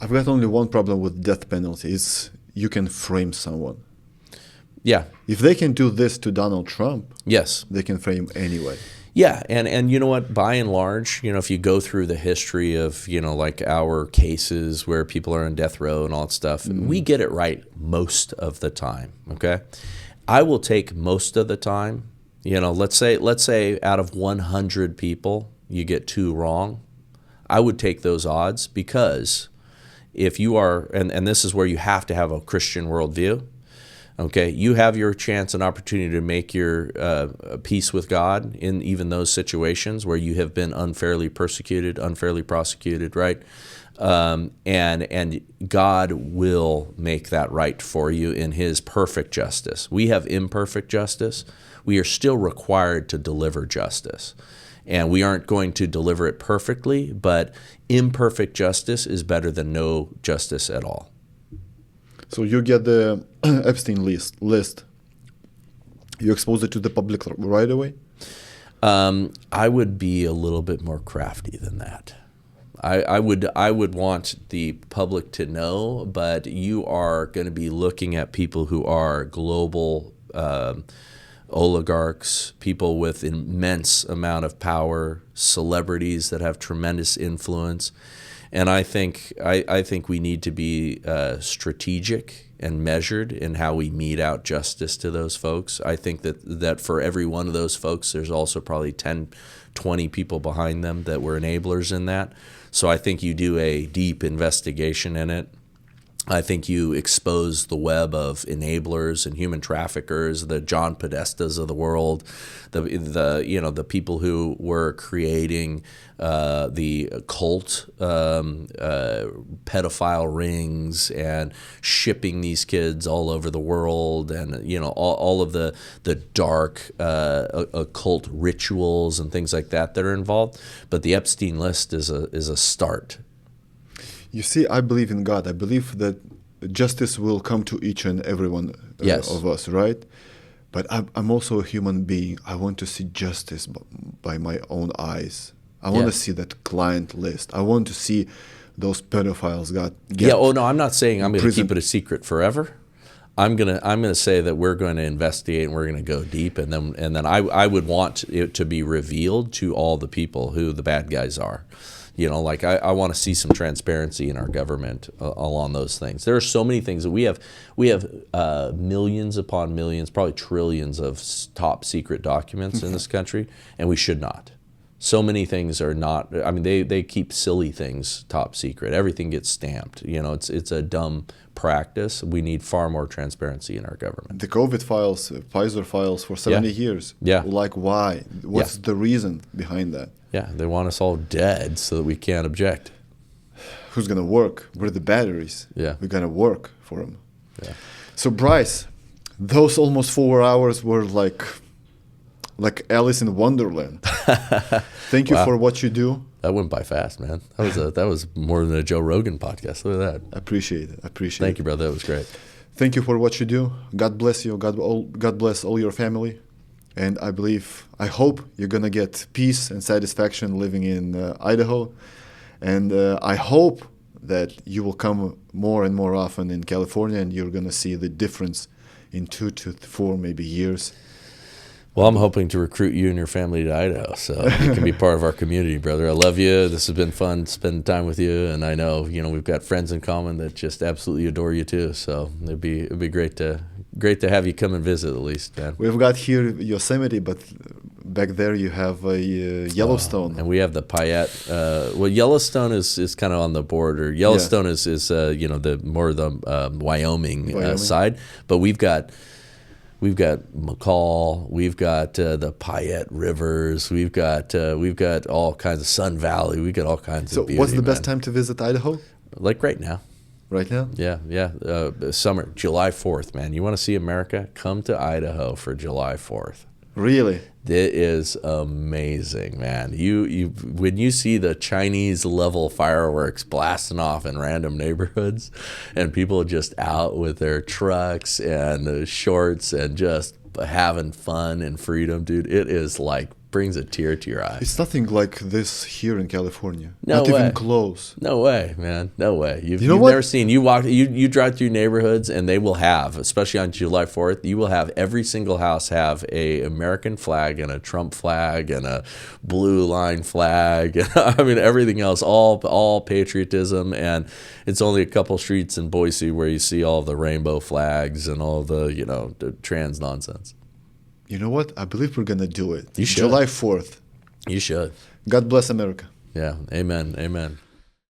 I've got only one problem with death penalty. It's you can frame someone. Yeah. If they can do this to Donald Trump, yes, they can frame anyway. Yeah, and you know what, by and large, you know, if you go through the history of, you know, like our cases where people are on death row and all that stuff, we get it right most of the time, okay? I will take most of the time, you know, let's say out of 100 people, you get 2 wrong. I would take those odds because if you are, and this is where you have to have a Christian worldview, okay, you have your chance and opportunity to make your peace with God in even those situations where you have been unfairly persecuted, unfairly prosecuted, right? And God will make that right for you in His perfect justice. We have imperfect justice. We are still required to deliver justice. And we aren't going to deliver it perfectly, but imperfect justice is better than no justice at all. So you get the Epstein list. You expose it to the public right away? I would be a little bit more crafty than that. I would want the public to know, but you are going to be looking at people who are global oligarchs, people with immense amount of power, celebrities that have tremendous influence. And I think we need to be strategic and measured in how we mete out justice to those folks. I think that for every one of those folks, there's also probably 10, 20 people behind them that were enablers in that. So I think you do a deep investigation in it. I think you expose the web of enablers and human traffickers, the John Podestas of the world, the people who were creating the cult pedophile rings and shipping these kids all over the world, and all of the dark occult rituals and things like that are involved. But the Epstein list is a start. You see, I believe in God. I believe that justice will come to each and every one of us, right? But I'm also a human being. I want to see justice by my own eyes. I want to see that client list. I want to see those pedophiles get I'm not saying I'm going to keep it a secret forever. I'm gonna say that we're going to investigate and we're going to go deep, and then I would want it to be revealed to all the people who the bad guys are. I want to see some transparency in our government along those things. There are so many things that we have millions upon millions, probably trillions of top secret documents in this country, and we should not. So many things are not. I mean, they keep silly things top secret. Everything gets stamped. It's a dumb practice. We need far more transparency in our government. The COVID files, Pfizer files for 70 years. Yeah. Like, why? What's the reason behind that? Yeah, they want us all dead so that we can't object. Who's going to work? Where are the batteries? Yeah. We're going to work for them. Yeah. So, Bryce, those almost 4 hours were like Alice in Wonderland. Thank you for what you do. That went by fast, man. That was more than a Joe Rogan podcast. Look at that. Appreciate it. Thank you, brother. That was great. Thank you for what you do. God bless you. God bless all your family. And I hope you're going to get peace and satisfaction living in Idaho. And I hope that you will come more and more often in California, and you're going to see the difference in 2 to 4 maybe years. Well, I'm hoping to recruit you and your family to Idaho, so you can be part of our community, brother. I love you. This has been fun spending time with you, and I know we've got friends in common that just absolutely adore you too. So it'd be great to have you come and visit at least, man. We've got here Yosemite, but back there you have Yellowstone, and we have the Payette. Well, Yellowstone is kind of on the border. Yellowstone is the more the Wyoming side, but we've got McCall, we've got the Payette rivers, we've got all kinds of Sun Valley, we've got all kinds of beauty. So what's the best time to visit Idaho? Like right now. Right now? Yeah. Summer, July 4th, man. You want to see America? Come to Idaho for July 4th. Really? It is amazing, man. You when you see the Chinese level fireworks blasting off in random neighborhoods, and people just out with their trucks and shorts and just having fun and freedom, dude, it is like brings a tear to your eye. It's nothing like this here in California. No Not way. even close. No way, man. No way. You've what? never seen. You drive through neighborhoods, and they will have, especially on July 4th, you will have every single house have a American flag and a Trump flag and a blue line flag. I mean, everything else, all patriotism. And it's only a couple streets in Boise where you see all the rainbow flags and all the trans nonsense. You know what? I believe we're going to do it. You should. July 4th. You should. God bless America. Yeah. Amen. Amen.